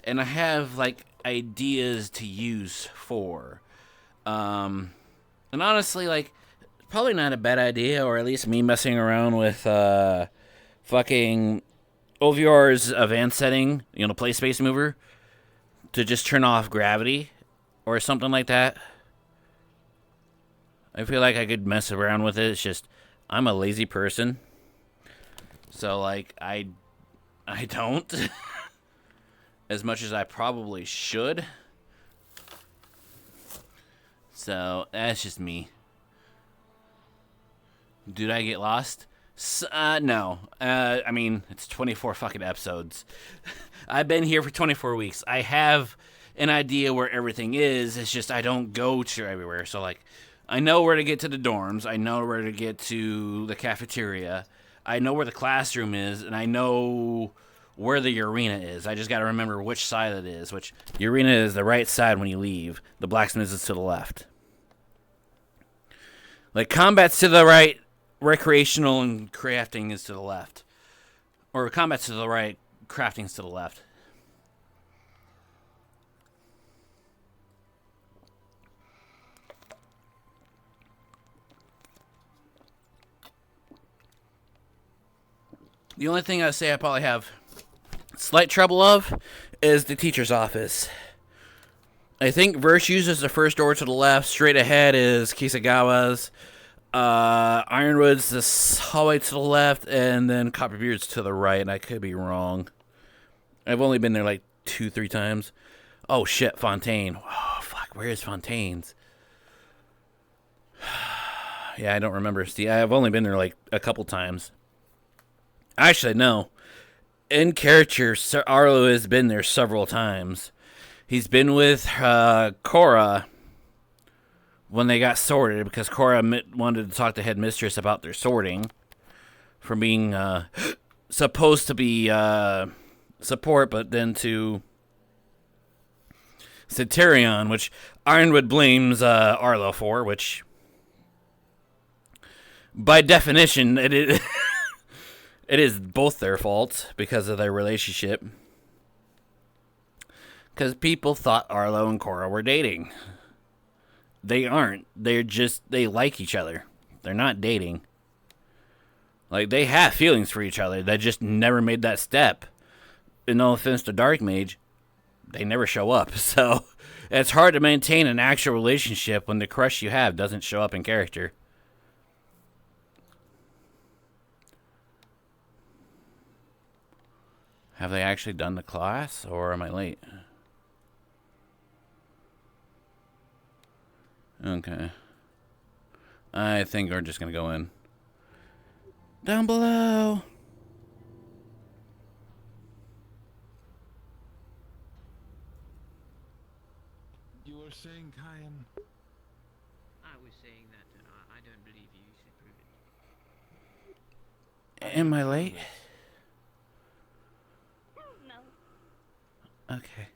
And I have, like, ideas to use for. And honestly, like... Probably not a bad idea, or at least me messing around with fucking OVR's advanced setting, you know, play space mover, to just turn off gravity or something like that. I feel like I could mess around with it. It's just I'm a lazy person, so like I don't as much as I probably should. So that's just me. Did I get lost? No. I mean, it's 24 fucking episodes. I've been here for 24 weeks. I have an idea where everything is. It's just I don't go to everywhere. So, like, I know where to get to the dorms. I know where to get to the cafeteria. I know where the classroom is. And I know where the arena is. I just got to remember which side it is. Which, the arena is the right side when you leave. The blacksmith is to the left. Like, combat's to the right. Recreational and crafting is to the left. Or combat's to the right, crafting's to the left. The only thing I say I probably have slight trouble of is the teacher's office. I think Virtues is the first door to the left. Straight ahead is Kisagawa's. Ironwood's this hallway to the left, and then Copperbeard's to the right, and I could be wrong. I've only been there like 2-3 times. Oh shit, Fontaine. Oh fuck, where is Fontaine's? Yeah, I don't remember. See, I've only been there like a couple times. Actually, no. In character, Sir Arlo has been there several times. He's been with Cora when they got sorted, because Cora wanted to talk to Headmistress about their sorting from being supposed to be support, but then to Centurion, which Ironwood blames Arlo for, which by definition it is it is both their fault because of their relationship. Because people thought Arlo and Cora were dating. They aren't. They like each other. They're not dating. Like, they have feelings for each other. They just never made that step. And no offense to Dark Mage, they never show up. So, it's hard to maintain an actual relationship when the crush you have doesn't show up in character. Have they actually done the class, or am I late? Okay. I think we're just gonna go in. Down below! You were saying, Kyan? I was saying that I don't believe you. You should prove it. Am I late? No. Okay.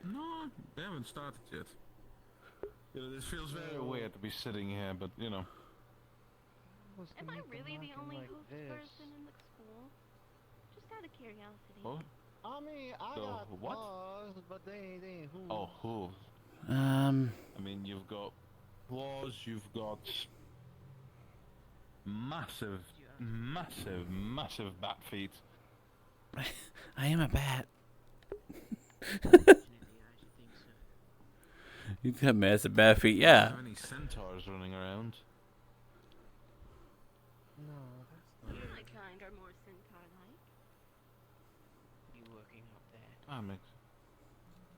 No, they haven't started yet. You know, this feels very weird to be sitting here, but you know. Am I really the only hoofed person in the school? Just out of curiosity. What? I mean, I So, got what? claws, but they ain't who. Oh, who? Um, I mean, you've got claws, you've got massive, massive bat feet. I am a bat. Definitely, I should think so. You've got massive bat feet, Do you yeah. have any centaurs running around? No, that's not. My kind are more centaur-like. You working up there?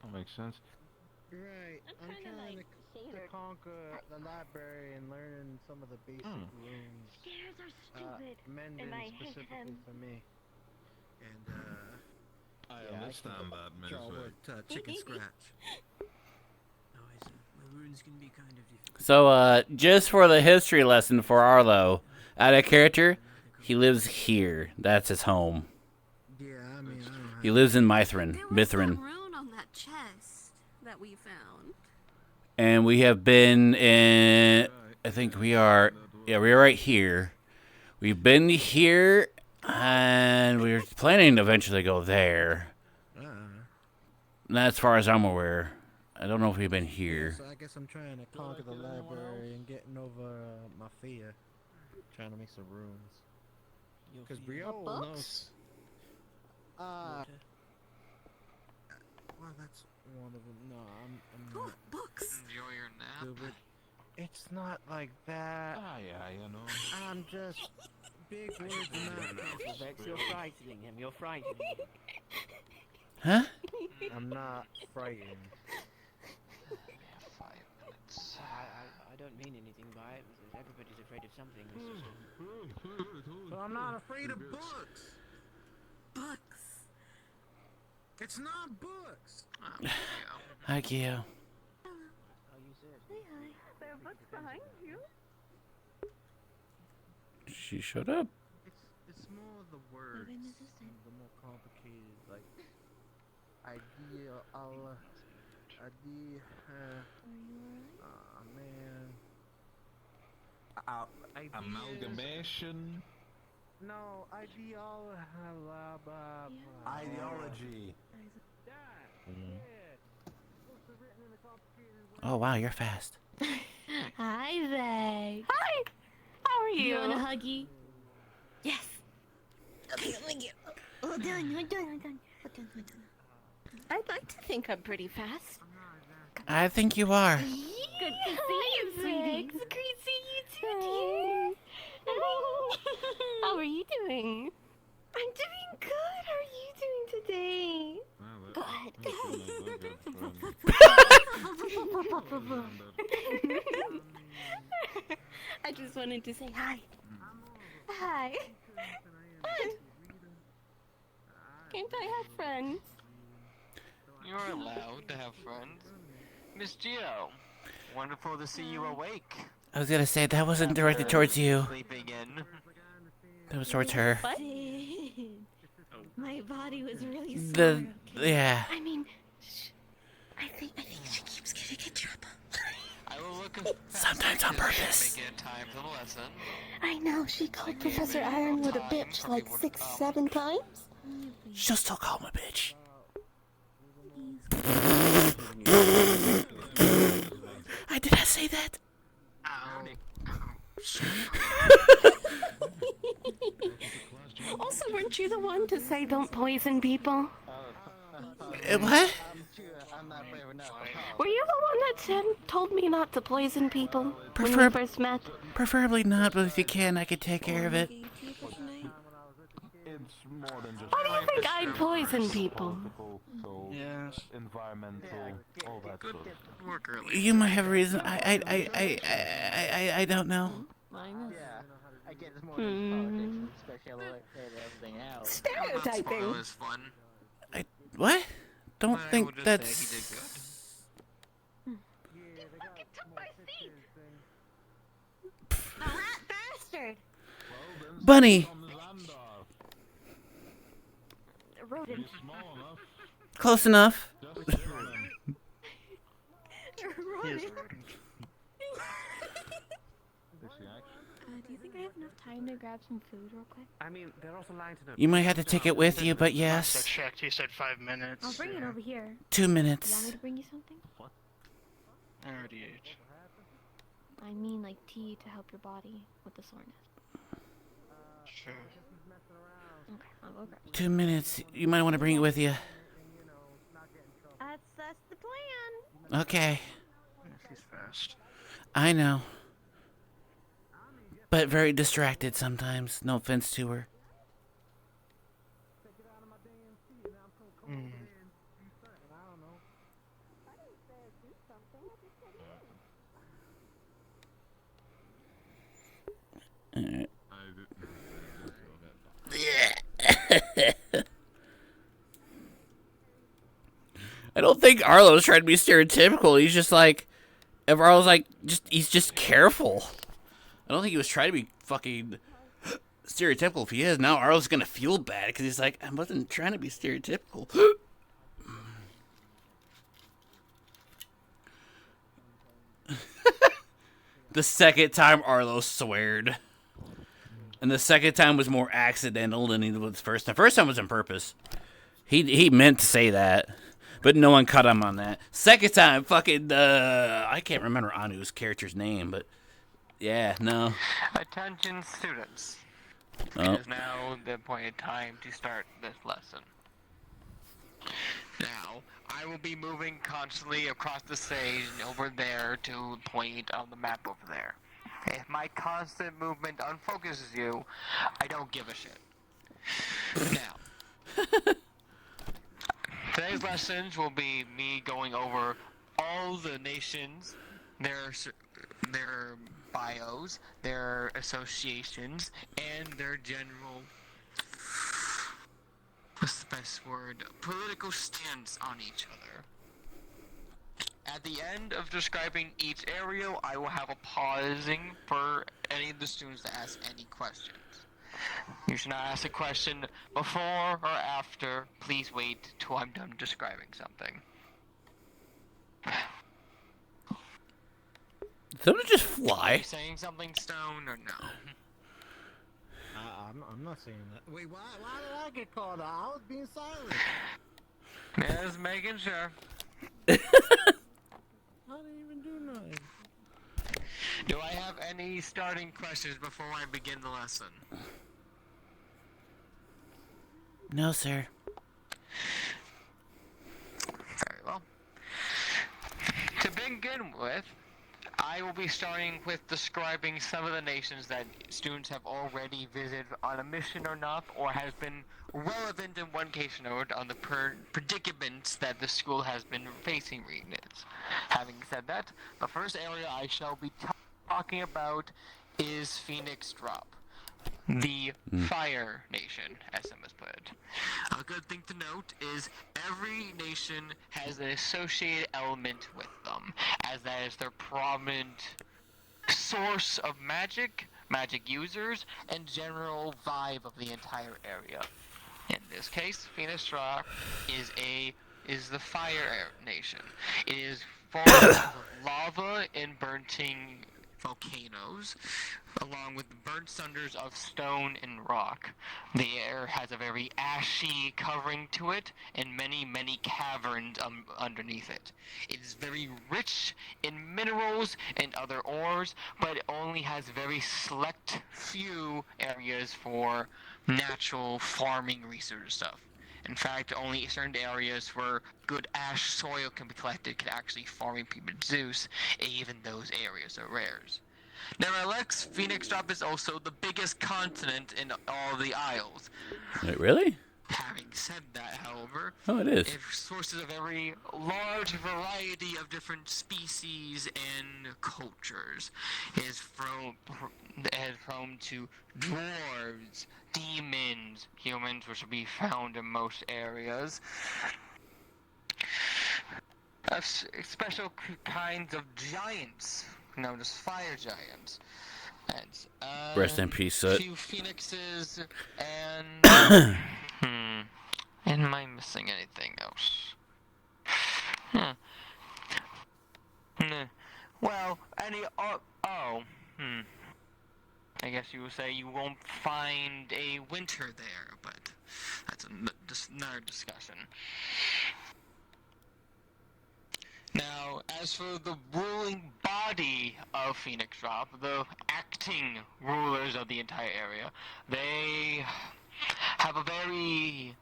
That makes sense. Right, I'm I'm kinda trying like to scared. conquer the library and learn some of the basic runes. Scares are stupid. Mending and I hate specifically them. for me. And I yeah, understand that, Ms. draw Vick. wood, chicken scratch. My runes can be kind of difficult. So, just for the history lesson for Arlo, out of character, he lives here. That's his home. Yeah, I mean, I don't have. He lives in Mithrin. There was Mithrin. that rune on that chest that we found. And we have been in... I think we are... Yeah, we're right here. We've been here, and we're planning to eventually go there. And as far as I'm aware. I don't know if we've been here. So I guess I'm trying to conquer the library and getting over my fear. Trying to make some runes. Because Brielle knows. Well, that's one of them. No, I'm not. Books. Enjoy your nap. Stupid. It's not like that. Ah, yeah, you know. I'm just big words and not. Vex, you're frightening him. You're frightening him. Huh? I'm not frightened. 5 minutes. I don't mean anything by it. Because everybody's afraid of something. But I'm not afraid of books. Books. It's not books. Yeah. Thank you. Oh, you said. Hey, hi. There are books behind you. She showed up. It's more the words. Maybe Mrs. Sin. The more complicated, like idea, idea. Are you alright? Man. Amalgamation. No, ideal. Blah, blah, blah. Ideology. Oh, wow, you're fast. Hi, Vex. Hi! How are You you? want a huggy? Yes. Okay, let me get. Hold on, hold on, hold on. Hold on, hold on. I'd like to think I'm pretty fast. I think you are. Good to see you, sweetie. Great to see you dear. How are you doing? I'm doing good. How are you doing today? I just wanted to say hi. Hi. What? Can't I have friends? You're allowed to have friends. Miss Geo, wonderful to see you awake. I was gonna say that wasn't directed towards you. Sleeping in. That was towards her. What? My body was really sore. The Okay? yeah. I mean, I think she keeps getting in trouble. I will look Sometimes on purpose. Make it time for the lesson. I know, she called Professor Ironwood a bitch like 6-7 times. She'll still call him a bitch. I did not say that. Also, weren't you the one to say don't poison people? What? Were you the one that told me not to poison people when we first met? Preferably not, but if you can, I could take care of it. It's more than just Why do you think I'd poison people? yes. Environmental, all that sort of stuff. You might have a reason. I don't know. Stereotyping. Was fun. What? Don't I think will just that's. say he did good. It took my seat. A rat bastard. Bunny. Rodent. Close enough. Rodent. Do you think I have enough time to grab some food real quick? I mean, they're also lying to them. You might have to take it with you, but I yes. checked. He said 5 minutes. I'll bring it over here. 2 You want minutes. me to bring you something? RDH. I mean like tea to help your body with the soreness. Sure. Okay, I'll go grab 2 minutes. You might want to bring it with you. That's the plan. Okay. He's fast. I know. But very distracted sometimes. No offense to her. I don't think Arlo's trying to be stereotypical. He's just like, if Arlo's like, he's just careful. I don't think he was trying to be fucking stereotypical. If he is, now Arlo's gonna feel bad because he's like, I wasn't trying to be stereotypical. The second time Arlo sweared. And the second time was more accidental than he was the first time. First time was on purpose. He meant to say that. But no one cut him on that. Second time, fucking, I can't remember Anu's character's name, but yeah, no. Attention students. Oh. It is now the appointed time to start this lesson. Now, I will be moving constantly across the stage and over there to the point on the map over there. If my constant movement unfocuses you, I don't give a shit. Now, today's lessons will be me going over all the nations, their bios, their associations, and their general, what's the best word, political stance on each other. At the end of describing each area, I will have a pausing for any of the students to ask any questions. You should not ask a question before or after. Please wait till I'm done describing something. Did someone just Are fly? you saying something, Stone, or no? I'm not saying that. Wait, why did I get called out? I was being silent. Just making sure. I didn't even do nothing. Do I have any starting questions before I begin the lesson? No, sir. Very well. To begin with, I will be starting with describing some of the nations that students have already visited on a mission or not, or has been relevant in one case or another on the predicaments that the school has been facing recently. Having said that, the first area I shall be talking about is Phoenix Drop. The Fire Nation, as some has put it. A good thing to note is every nation has an associated element with them, as that is their prominent source of magic, magic users, and general vibe of the entire area. In this case, Phoenix Rock is the Fire Nation. It is formed of lava and burning volcanoes, along with the burnt cinders of stone and rock. The air has a very ashy covering to it, and many, many caverns underneath it. It is very rich in minerals and other ores, but it only has very select few areas for natural farming research stuff. In fact, only certain areas where good ash soil can be collected can actually farming people produce, and even those areas are rares. Nevertheless, Phoenix Drop is also the biggest continent in all the Isles. Wait, really? Having said that, however, Oh, it is. it sources a very large variety of different species and cultures. It is home to dwarves, demons, humans, which will be found in most areas. Special kinds of giants, known as fire giants. And, Rest in peace, Soot. a few phoenixes, and... Am I missing anything else? Well, I guess you would say you won't find a winter there, but that's just another discussion. Now, as for the ruling body of Phoenix Drop, the acting rulers of the entire area, they have a very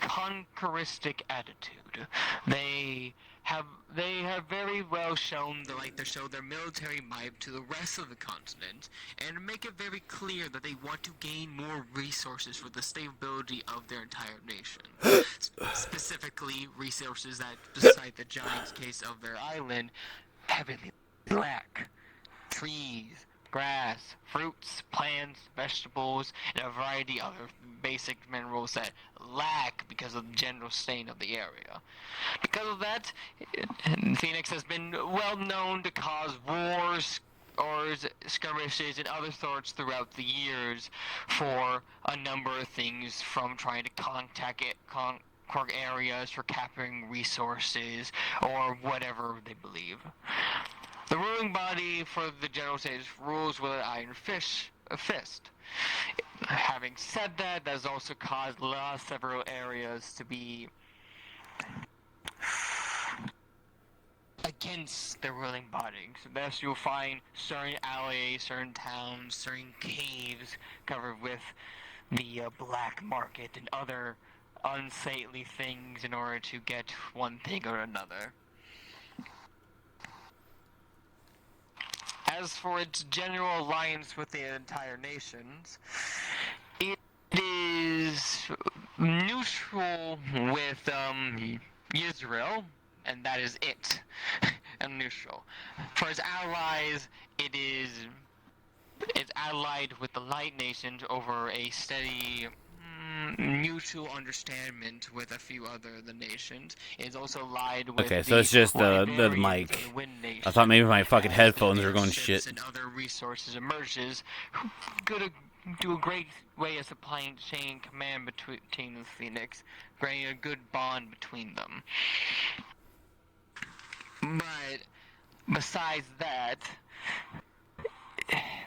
conqueristic attitude. They have very well shown they show their military might to the rest of the continent, and make it very clear that they want to gain more resources for the stability of their entire nation. Specifically, resources that, beside the giant's case of their island, heavily lack. Trees, grass, fruits, plants, vegetables, and a variety of other basic minerals that lack because of the general state of the area. Because of that, Phoenix has been well known to cause wars or skirmishes and other sorts throughout the years for a number of things, from trying to conquer areas for capturing resources or whatever they believe. The ruling body for the general state rules with an iron fist. Having said that, that has also caused several areas to be against the ruling body. So thus you'll find certain alleys, certain towns, certain caves covered with the black market and other unsightly things in order to get one thing or another. As for its general alliance with the entire nations, it is neutral with Israel, and that is it. And neutral. For its allies, it's allied with the Light Nations over a steady mutual understanding with a few other of the nations. It's also allied with Okay, so it's just the mic. I thought maybe my fucking headphones were going shit. And other resources emerges, do a great way of supplying chain command between the Phoenix, creating a good bond between them. But besides that,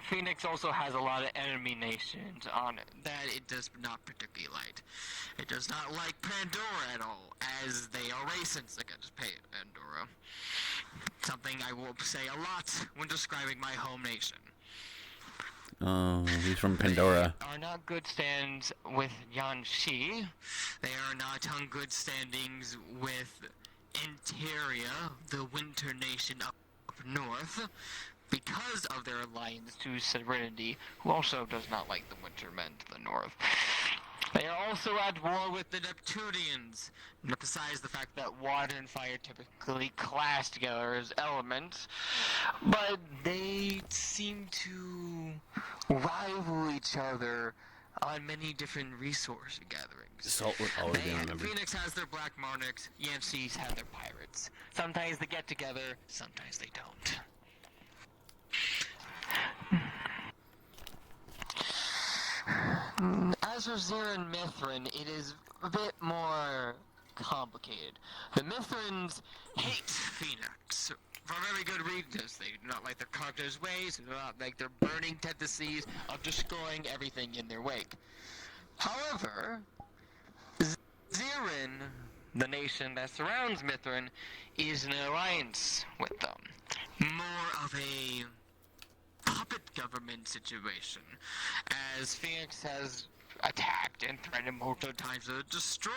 Phoenix also has a lot of enemy nations on it that it does not particularly like. It does not like Pandora at all, as they are racist against Pandora. Something I will say a lot when describing my home nation. Oh, he's from Pandora. They are not good stands with Yanxi. They are not on good standings with Interia, the winter nation up north. because of their alliance to Serenity, who also does not like the Winter Men to the north. They are also at war with the Neptunians, besides the fact that water and fire typically clash together as elements, but they seem to rival each other on many different resource gatherings. Salt would always be remembered. Phoenix has their black monarchs, Yanceys have their pirates. Sometimes they get together, sometimes they don't. As for Zirin Mithrin, it is a bit more complicated. The Mithrins hate Phoenix for very good reasons. They do not like their character's ways, they do not like their burning tendencies of destroying everything in their wake. However, Zirin, the nation that surrounds Mithrin, is in an alliance with them. More of a puppet government situation, as Phoenix has attacked and threatened multiple times to destroy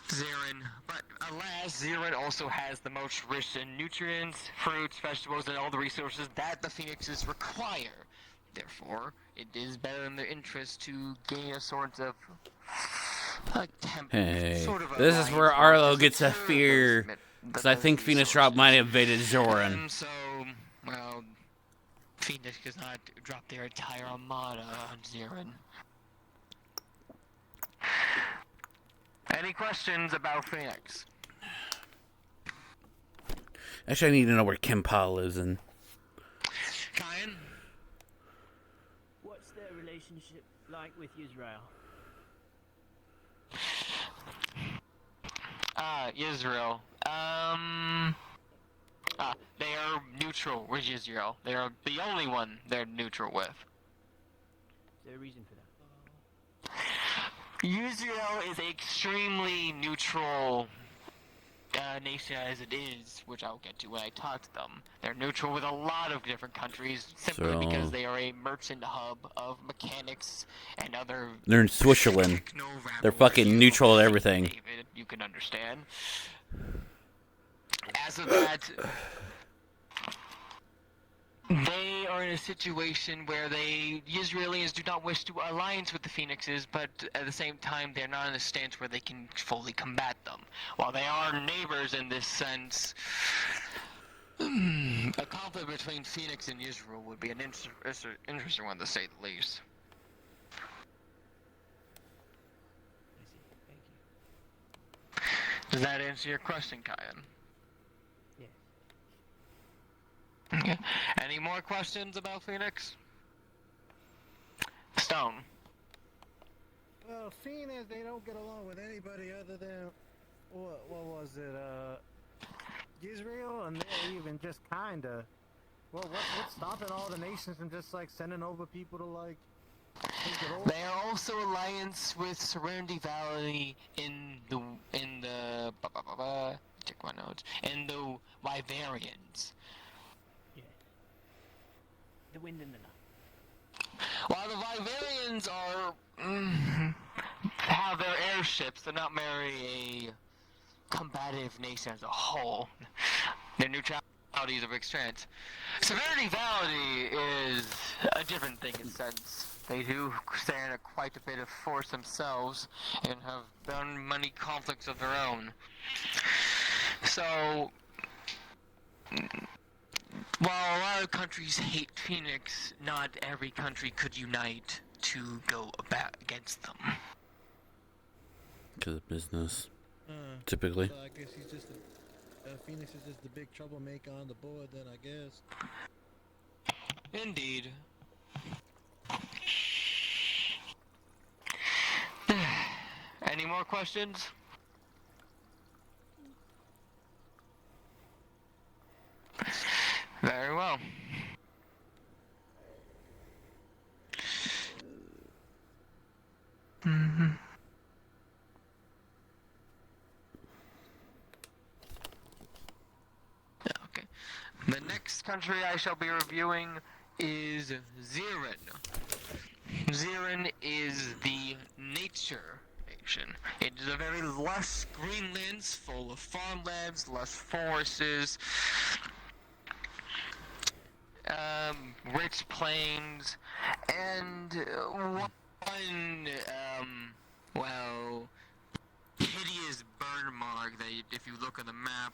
Zirin, but alas, Zirin also has the most rich in nutrients, fruits, vegetables, and all the resources that the Phoenixes require. Therefore, it is better in their interest to gain a sort of Hey, sort of this is alliance where with Arlo the gets a fear, because I think Phoenix Drop might have invaded Zoran. So, well, Phoenix does not drop their entire armada on Zirin. Any questions about Phoenix? Actually, I need to know where Kimpa lives in. Kyan? What's their relationship like with Israel? Israel. They are neutral with Israel. They are the only one they're neutral with. Is there a reason for that? Israel is an extremely neutral nation as it is, which I'll get to when I talk to them. They're neutral with a lot of different countries, simply because they are a merchant hub of mechanics and other... They're in Switzerland. They're fucking neutral at everything. David, you can understand. As of that, they are in a situation where the Israelis do not wish to alliance with the Phoenixes, but at the same time, they're not in a stance where they can fully combat them. While they are neighbors in this sense, a conflict between Phoenix and Israel would be an interesting one, to say the least. Does that answer your question, Kyan? Okay. Any more questions about Phoenix? Stone. Well, seeing as they don't get along with anybody other than what was it, Israel, and they're even just kinda. Well, what's stopping all the nations from just like sending over people to like take it over? They are also alliance with Serenity Valley in the check my notes, in the Wyverians. The wind and the night. While the Wyverians are have their airships, they're not very a combative nation as a whole. Their neutrality is of extent. Serenity Valley is a different thing in a sense. They do stand quite a bit of force themselves and have done many conflicts of their own. So, while a lot of countries hate Phoenix, not every country could unite to go against them. Because of business, typically. So I guess he's just Phoenix is just the big troublemaker on the board then, I guess. Indeed. Any more questions? Very well. Okay. The next country I shall be reviewing is Zirin. Zirin is the nature nation. It is a very lush greenlands full of farmlands, lush forests, rich plains, and one, well, hideous burn mark that if you look on the map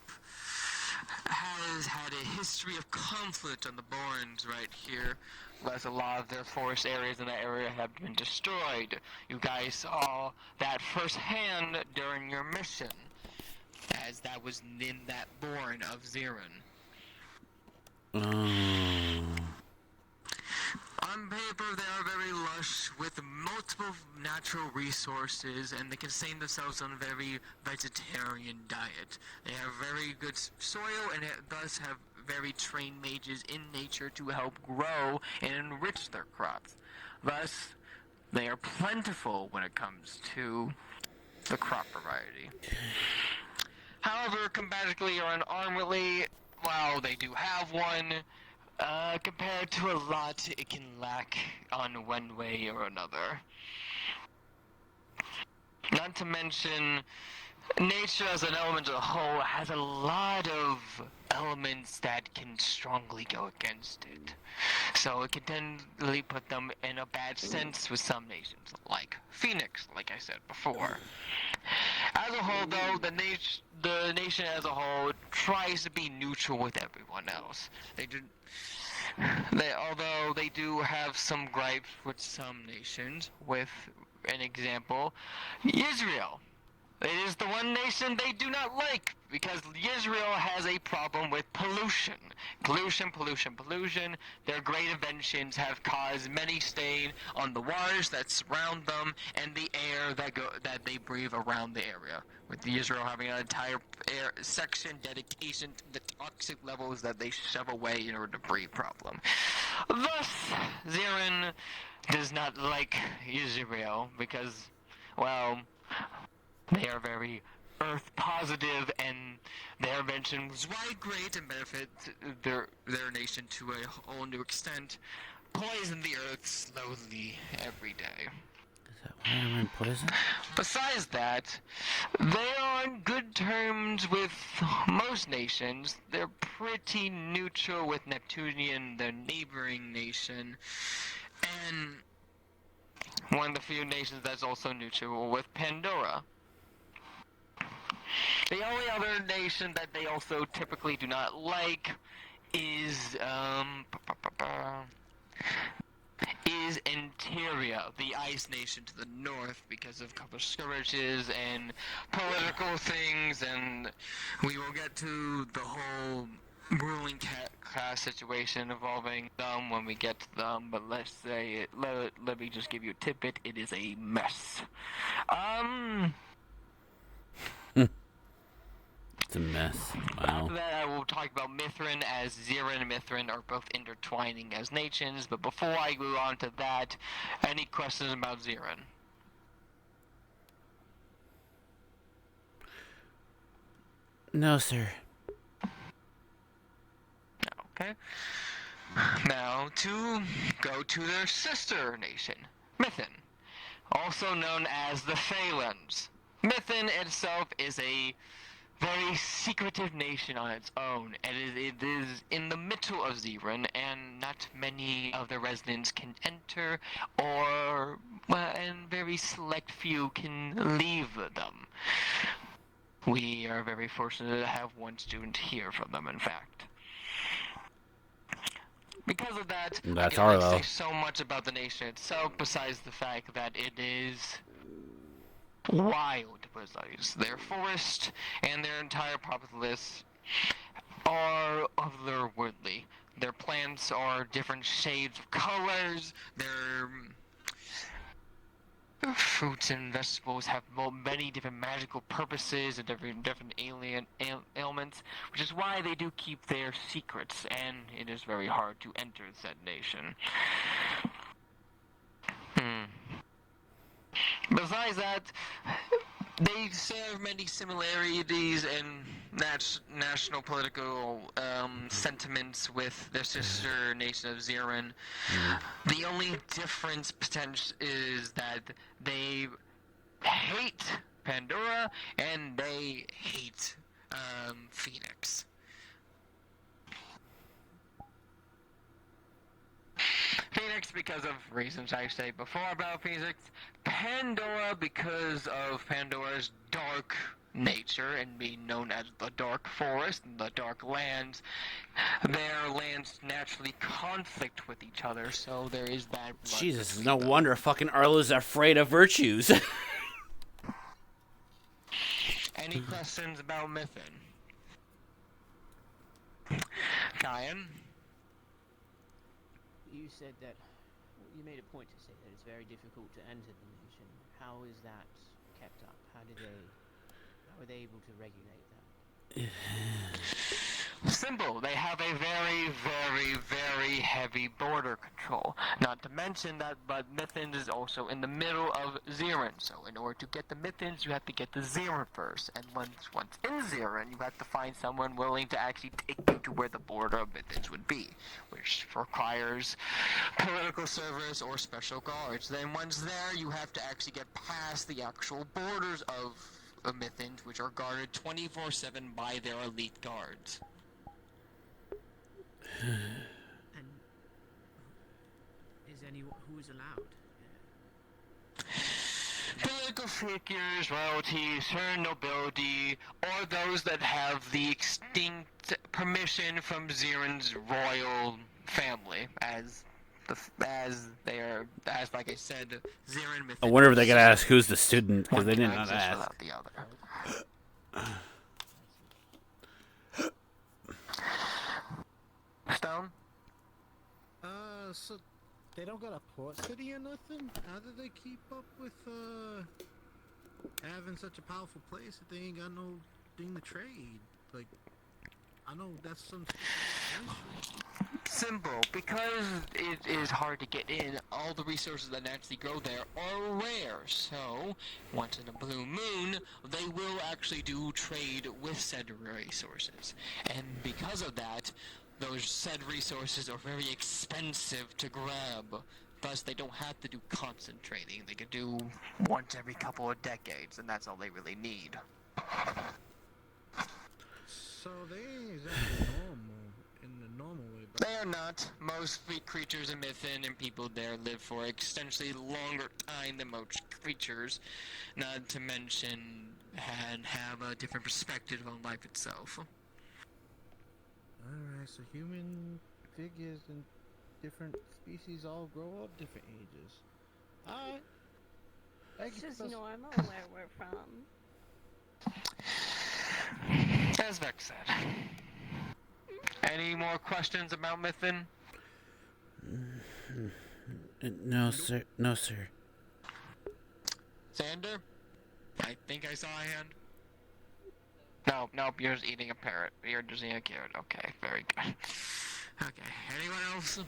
has had a history of conflict on the Borns right here. Thus, a lot of their forest areas in that area have been destroyed. You guys saw that firsthand during your mission, as that was in that Born of Zirin. On paper, they are very lush with multiple natural resources, and they can sustain themselves on a very vegetarian diet. They have very good soil, and thus have very trained mages in nature to help grow and enrich their crops. Thus, they are plentiful when it comes to the crop variety. However, combatically or unarmedly, while they do have one, compared to a lot, it can lack on one way or another. Not to mention, nature as an element as a whole has a lot of elements that can strongly go against it. So it can tend put them in a bad sense with some nations, like Phoenix, like I said before. As a whole, though, the nation as a whole tries to be neutral with everyone else. Although they do have some gripes with some nations, with an example, Israel. It is the one nation they do not like, because Israel has a problem with pollution. Pollution. Their great inventions have caused many stain on the waters that surround them and the air that they breathe around the area. With Israel having an entire air section dedication to the toxic levels that they shove away in order to breathe problem. Thus, Zirin does not like Israel because, well, they are very Earth positive, and their invention was quite great and benefit their nation to a whole new extent. Poison the Earth slowly every day. Is that why I'm in poison? Besides that, they are on good terms with most nations. They're pretty neutral with Neptunian, their neighboring nation, and one of the few nations that's also neutral with Pandora. The only other nation that they also typically do not like is Interior, the ice nation to the north, because of a couple of skirmishes and political things, and we will get to the whole ruling class situation involving them when we get to them, but let's say, let me just give you a tidbit, it is a mess. It's a mess. Wow. After that, I will talk about Mithrin, as Zirin and Mithrin are both intertwining as nations, but before I go on to that, any questions about Zirin? No, sir. Okay. Now, to go to their sister nation, Mithin, also known as the Phalans. Mithin itself is a very secretive nation on its own, and it is in the middle of Zirin, and not many of the residents can enter, and very select few can leave them. We are very fortunate to have one student here from them, in fact. Because of that, That's I cannot Arlo. say so much about the nation itself, besides the fact that it is wild, besides their forest and their entire populace are otherworldly. Their plants are different shades of colors, their fruits and vegetables have many different magical purposes and different alien ailments, which is why they do keep their secrets, and it is very hard to enter said nation. Besides that, they share many similarities in national political sentiments with their sister nation of Zirin. The only difference potential is that they hate Pandora and they hate Phoenix. Phoenix because of reasons I said before about Phoenix. Pandora because of Pandora's dark nature and being known as the Dark Forest and the Dark Lands. Their lands naturally conflict with each other, so there is bad blood. Jesus, between no them. wonder fucking Arlo's afraid of virtues. Any questions about Mythin? Kyan? You said that. You made a point to say that it's very difficult to enter the nation. How is that kept up? How are they able to regulate that? Simple. They have a very, very, very heavy border control. Not to mention that, but Mythins is also in the middle of Zirin. So in order to get the Mythins, you have to get the Zirin first. And once in Zirin, you have to find someone willing to actually take you to where the border of Mythins would be, which requires political service or special guards. Then once there, you have to actually get past the actual borders of Mythins, which are guarded 24/7 by their elite guards. And is anyone who is allowed? Political figures, royalty, certain nobility, or those that have the extinct permission from Zirin's royal family, as like I said, Zirin myth. I wonder if they gotta ask who's the student, because they didn't exist ask. without the other. Stone? So they don't got a port city or nothing? How do they keep up with, having such a powerful place if they ain't got no thing to trade? Like, I know that's some... Simple. Because it is hard to get in, all the resources that naturally grow there are rare. So, once in a blue moon, they will actually do trade with said resources. And because of that, those said resources are very expensive to grab. Thus, they don't have to do constant trading. They can do once every couple of decades, and that's all they really need. So they ain't exactly normal in the normal way, but... They are not. Most creatures in Mythin and people there live for extensionally longer time than most creatures, not to mention and have a different perspective on life itself. Alright, so human figures and different species all grow up different ages. Alright. It's just normal where we're from. As Vex said. Any more questions about Mythin? No, sir. No, sir. Xander? I think I saw a hand. Nope, you're just eating a parrot. You're just eating a carrot. Okay, very good. Okay, anyone else? Does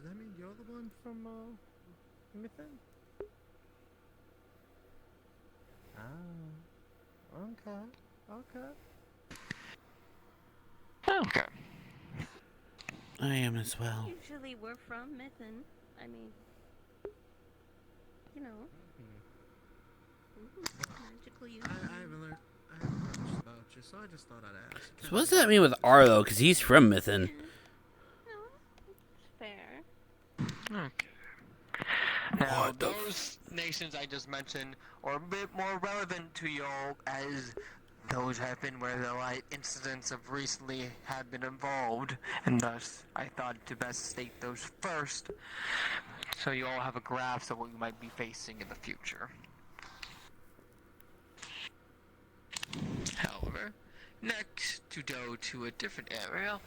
that mean you're the one from, Mythin? Oh. Okay. Okay. I am as well. Usually we're from Mythin. I mean, you know. Magical use. I haven't learned much about you, so I just thought I'd ask. So what does that mean with Arlo? Because he's from Mythin. No, it's fair. Okay. Now, those nations I just mentioned are a bit more relevant to y'all, as those have been where the incidents of recently have been involved, and thus I thought to best state those first, so you all have a grasp of what you might be facing in the future. However, next to go to a different area,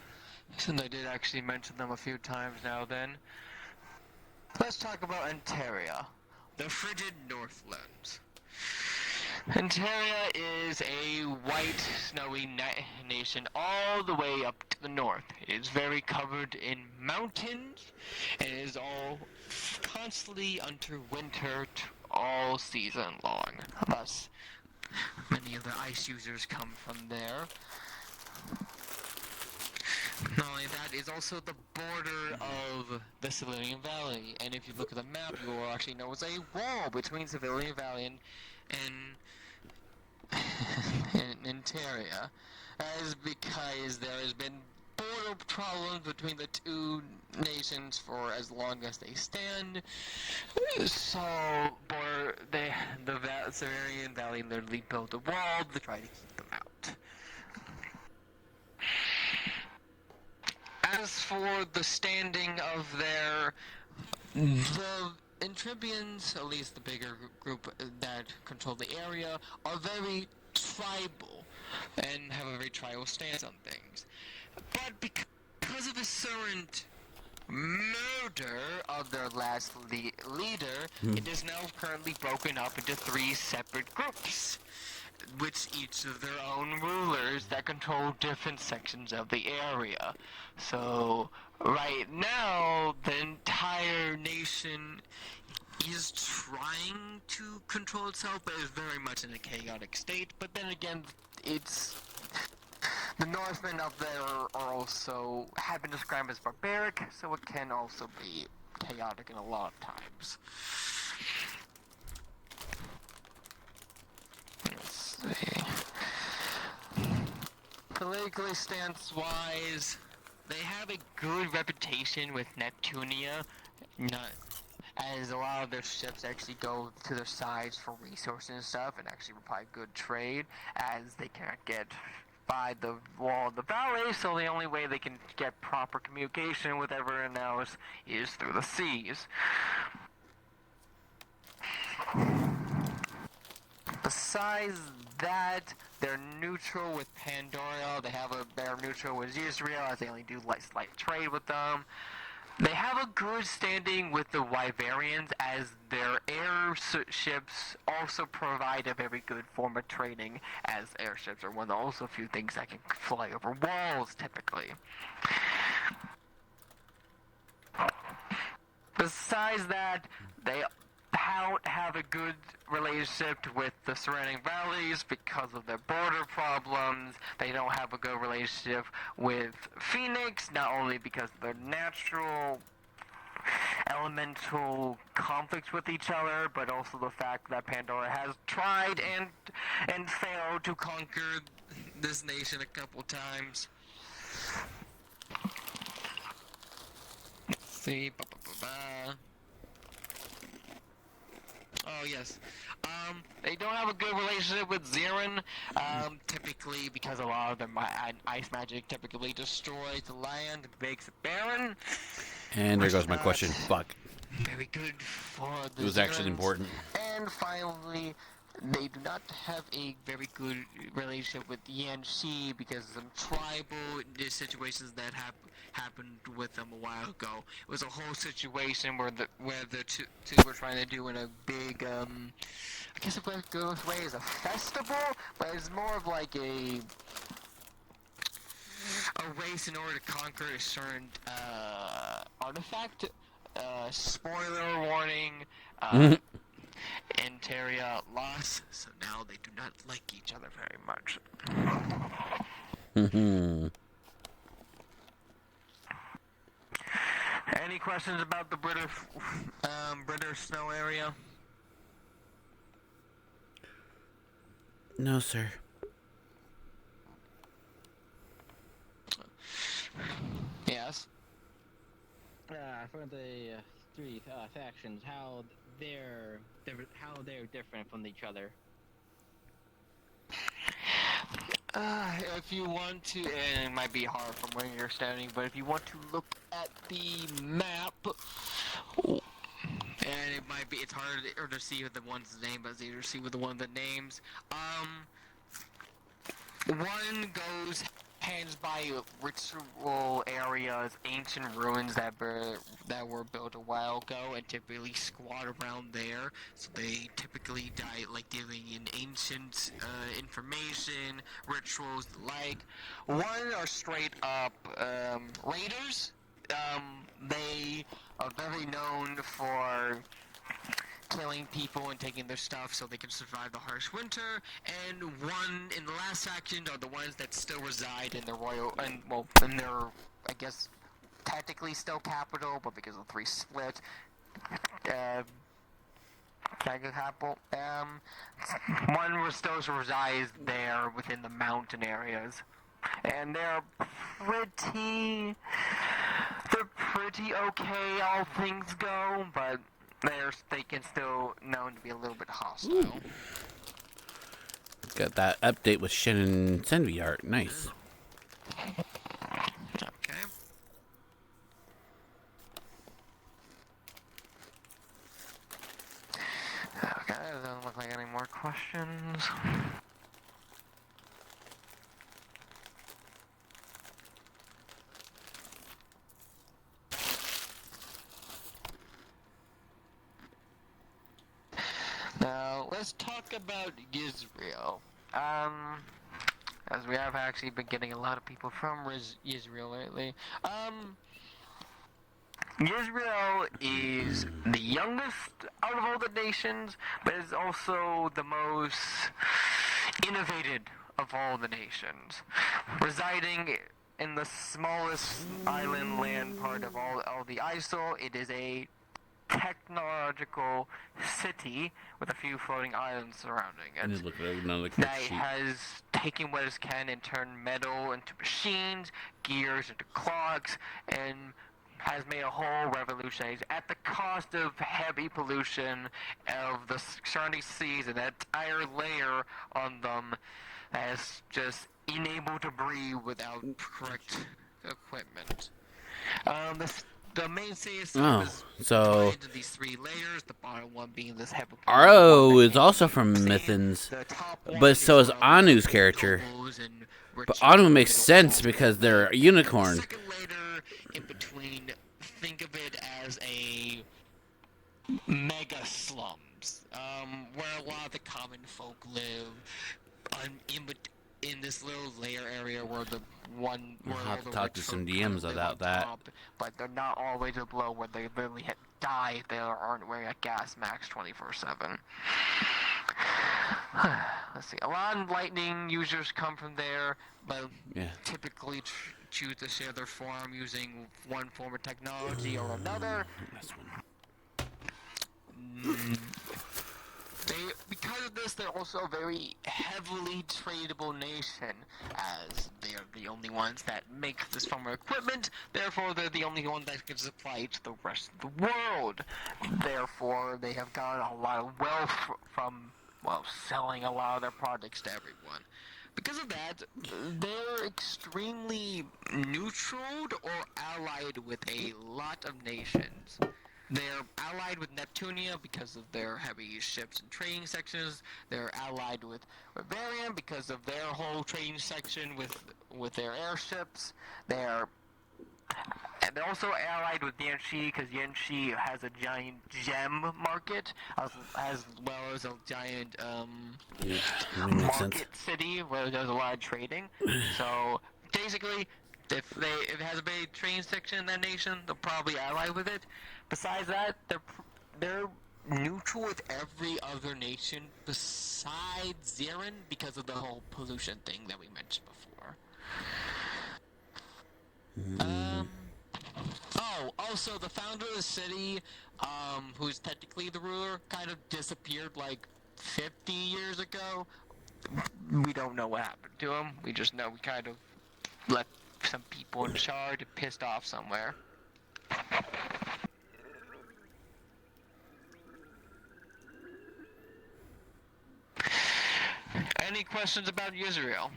since I did actually mention them a few times now then, let's talk about Antaria, the frigid Northlands. Antaria is a white, snowy nation all the way up to the north. It is very covered in mountains, and it is all constantly under winter all season long. Thus, many of the ice users come from there. Not only that, it's also the border of the Civilian Valley, and if you look at the map, you will actually know it's a wall between Civilian Valley and Antaria, as because there has been border problems between the two nations for as long as they stand. So, the Severian Valley literally built a wall to try to keep them out. As for the standing of the Intribians, at least the bigger group that control the area, are very tribal and have a very tribal stance on things. But because of a certain murder of their last leader, it is now currently broken up into 3 separate groups, which each of their own rulers that control different sections of the area. So, right now, the entire nation is trying to control itself, but is very much in a chaotic state. But then again, the Northmen up there have been described as barbaric, so it can also be chaotic in a lot of times. Let's see. Politically stance-wise, they have a good reputation with Neptunia, as a lot of their ships actually go to their sides for resources and stuff, and actually provide good trade, as they cannot get by the wall of the valley, so the only way they can get proper communication with everyone else is through the seas. Besides that, they're neutral with Pandora. They're neutral with Israel, as they only do slight trade with them. They have a good standing with the Wyverians, as their airships also provide a very good form of trading, as airships are one of the also few things that can fly over walls, typically. Besides that, they have a good relationship with the surrounding valleys because of their border problems. They don't have a good relationship with Phoenix, not only because of their natural elemental conflicts with each other, but also the fact that Pandora has tried and failed to conquer this nation a couple times. Let's see. Oh, yes. They don't have a good relationship with Zirin, typically because a lot of their ice magic typically destroys the land and makes it barren. And there goes my question. Fuck. Very good for the It was actually important. And finally, they do not have a very good relationship with Yanxi because of some tribal situations that happened with them a while ago. It was a whole situation where the two were trying to do in a big, I guess the best way is a festival, but it's more of like a race in order to conquer a certain artifact. Spoiler warning. Interia lost, so now they do not like each other very much. Any questions about the British snow area? No, sir. Yes. For the 3 factions, how they're different from each other. If you want to, and it might be hard from where you're standing, but if you want to look at the map, and it's hard to see with the one's name, but it's easier to see with the one of the names. One goes hands by ritual areas, ancient ruins that were built a while ago, and typically squat around there. So they typically die like dealing in ancient information, rituals, the like. One are straight up raiders. They are very known for killing people and taking their stuff so they can survive the harsh winter. And one in the last faction are the ones that still reside in their in their, I guess, technically still capital, but because of 3 split, capital. One still resides there within the mountain areas. and they're pretty okay, all things go, but they can still known to be a little bit hostile. Ooh. Got that update with Shin and Senvi art. Nice. Okay. Okay, doesn't look like any more questions. Now, let's talk about Israel. As we have actually been getting a lot of people from Israel lately. Israel is the youngest out of all the nations, but is also the most innovative of all the nations. Residing in the smallest island land part of all the ISIL, it is a technological city with a few floating islands surrounding it. Just look at another quick That sheet. has taken what it can and turned metal into machines, gears into clocks, and has made a whole revolution at the cost of heavy pollution of the surrounding seas and that entire layer on them as just unable to breathe without correct equipment. The main city is divided into these three layers, the bottom one being this heavy Aro is also from Mythins, but so is Anu's character. But Anu makes sense because they're a unicorn. The second layer in between, think of it as a mega slums, where a lot of the common folk live in this little layer area where the one We'll where have all to the talk rich to some folk DMs live about on that. top, but they're not all the way to the below where they literally die if they aren't wearing a gas mask 24/7. Let's see. A lot of lightning users come from there, but typically choose to share their form using one form of technology or another. Because of this, they're also a very heavily tradable nation, as they are the only ones that make this form of equipment. Therefore, they're the only one that can supply it to the rest of the world. Therefore, they have gotten a lot of wealth from, well, selling a lot of their products to everyone. Because of that, they're extremely neutral or allied with a lot of nations. They're allied with Neptunia because of their heavy ships and trading sections. They're allied with Bavarian because of their whole trading section with their airships. They're also allied with Yanxi because Yanxi has a giant gem market as well as a giant market city where there's a lot of trading. So basically, if it has a big trading section in that nation, they'll probably ally with it. Besides that, they're neutral with every other nation besides Zirin because of the whole pollution thing that we mentioned before. Also the founder of the city, who's technically the ruler, kind of disappeared like 50 years ago. We don't know what happened to him. We just know we kind of left some people in charge and pissed off somewhere. Any questions about Israel?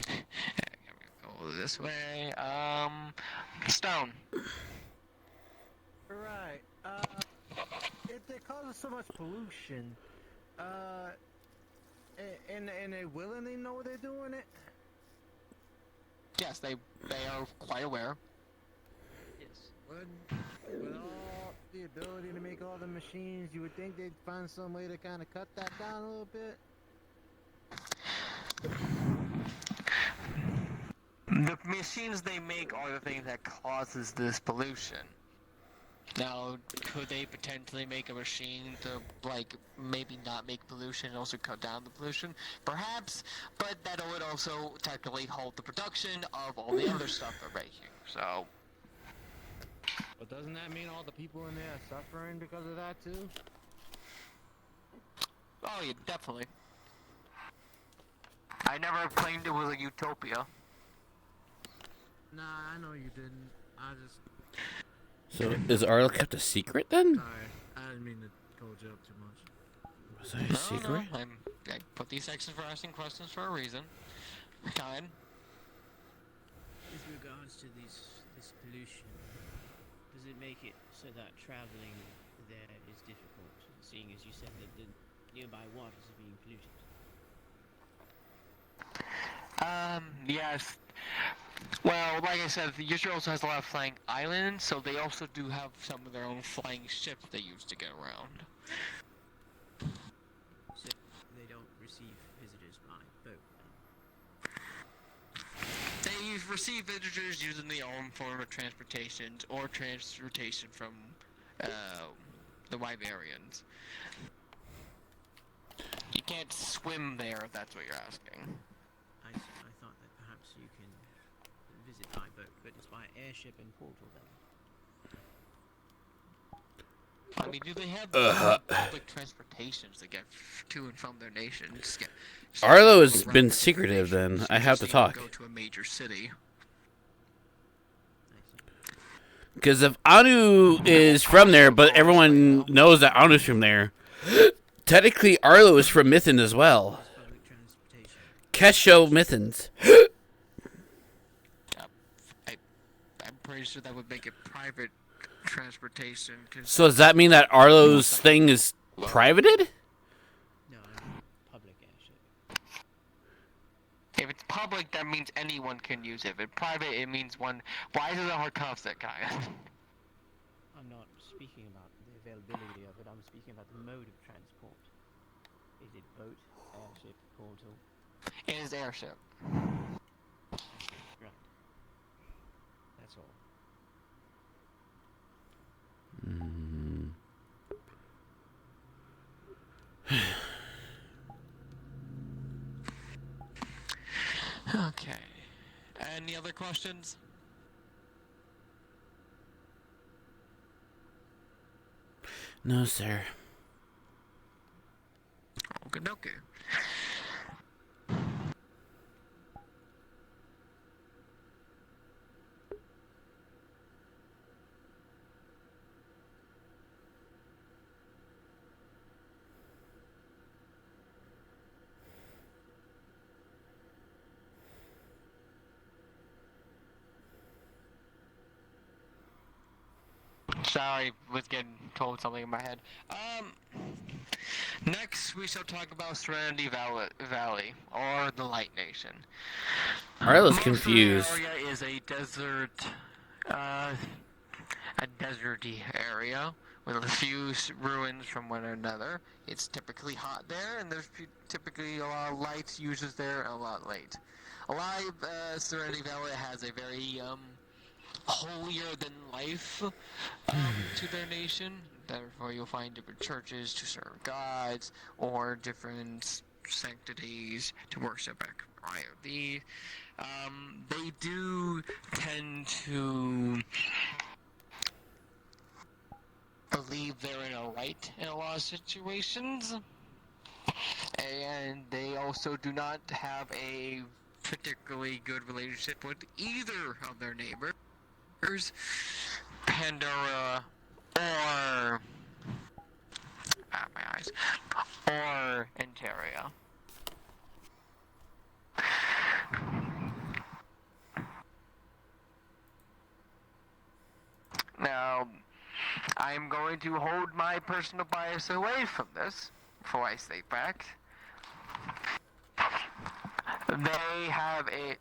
Go this way. Stone. Right. If they cause so much pollution, and they willingly know they're doing it. Yes, they are quite aware. Yes. With all the ability to make all the machines, you would think they'd find some way to kind of cut that down a little bit. The machines they make are the things that causes this pollution. Now, could they potentially make a machine to, like, maybe not make pollution and also cut down the pollution? Perhaps, but that would also technically halt the production of all the other stuff they're making, so... But doesn't that mean all the people in there are suffering because of that too? Oh yeah, definitely. I never claimed it was a utopia. Nah, I know you didn't. I just. So is Arlo kept a secret then? Sorry, I didn't mean to hold you up too much. Was that a secret? No, I put these sections for asking questions for a reason. Kind. With regards to this pollution, does it make it so that traveling there is difficult, seeing as you said that the nearby waters are being polluted? Yes. Well, like I said, the Yusha also has a lot of flying islands, so they also do have some of their own flying ships they use to get around. So they don't receive visitors by boat, then? They receive visitors using their own form of transportation or transportation from the Wyverians. You can't swim there if that's what you're asking. I see. I thought that perhaps you can visit by boat, but it's by airship and portal then. I mean, do they have public transportations to get to and from their nations? Arlo has been secretive then. I have to talk. Go to a major city. Because if Anu is from there, but everyone knows that Anu's from there, technically Arlo is from Mython as well. Kesho Mythons. I'm pretty sure that would make it private transportation. So does that mean that Arlo's thing is privated? No, I mean public airship. If it's public, that means anyone can use it. If it's private, it means one. Why is it a hard concept, Kaya? I'm not speaking about the availability of it, I'm speaking about the mode of transport. Is it boat, airship, portal? It is airship. Right. That's all. Okay. Any other questions? No, sir. Okie Sorry, was getting told something in my head. Next we shall talk about Serenity Valley, or the Light Nation. Arlo's Most confused. of the area is a desert, a deserty area with a few ruins from one another. It's typically hot there, and there's typically a lot of light uses there and a lot late. A lot of Serenity Valley has a very holier than life to their nation. Therefore, you'll find different churches to serve gods or different sanctities to worship at IOD. They do tend to believe they're in a right in a lot of situations, and they also do not have a particularly good relationship with either of their neighbors. Pandora or my eyes or Interia. Now, I'm going to hold my personal bias away from this before I state facts.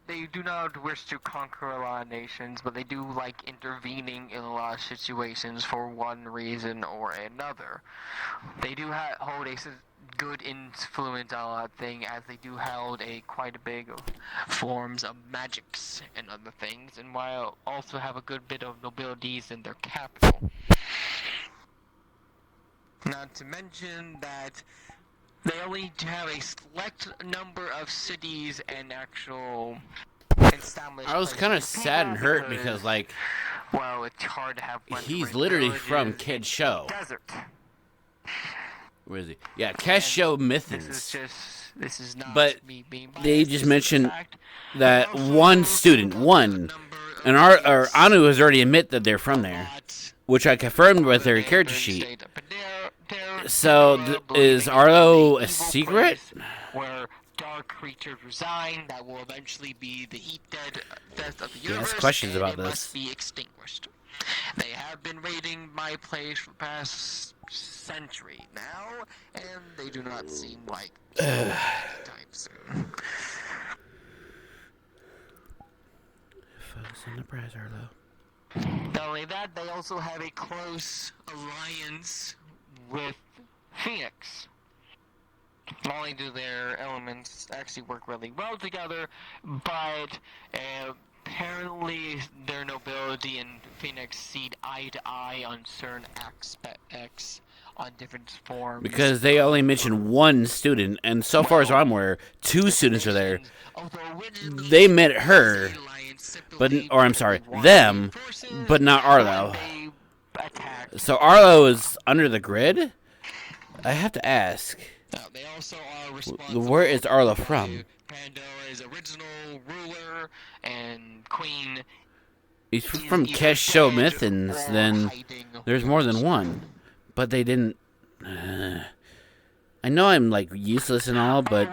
They do not wish to conquer a lot of nations, but they do like intervening in a lot of situations for one reason or another. They do hold a good influence on a lot of things, as they do hold quite a big forms of magics and other things, and while also have a good bit of nobilities in their capital. Not to mention that they only have a select number of cities and actual established. I was kind of sad and hurt because, like, well, it's hard to have. He's literally from Kid Show. Desert. Where is he? Yeah, Kesho Mythons. This is just this is not But me being biased. they this just is a mentioned fact. that Also, one student, one, and Anu has already admit that they're from there, which I confirmed with their character sheet. So is Arlo a secret? Where dark creatures reside that will eventually be the heat death of the He universe, has questions and about it this. must be extinguished. They have been raiding my place for the past century now, and they do not seem like anytime soon. Focus on the prize, Arlo. Not only that, they also have a close alliance with Phoenix. Not only do their elements actually work really well together, but apparently their nobility and Phoenix see eye to eye on certain aspects on different forms. Because they only mentioned one student, and so far as I'm aware, two students are there. They met her, them, but not Arlo. So Arlo is under the grid? I have to ask. They also are responsible Where is Arlo from? Pandora's original ruler and queen. He's from Kesho Mythins, then there's more than one. But they didn't... I know I'm, like, useless and all, but...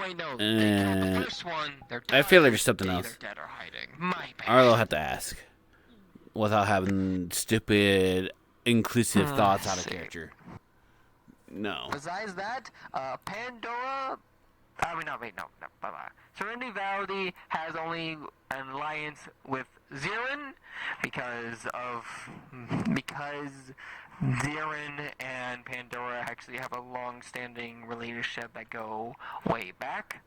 I feel like there's something else. Arlo have to ask. Without having stupid, inclusive thoughts out of character. No. Besides that, Pandora... no. Serenity Valley has only an alliance with Zirin because Zirin and Pandora actually have a long-standing relationship that go way back.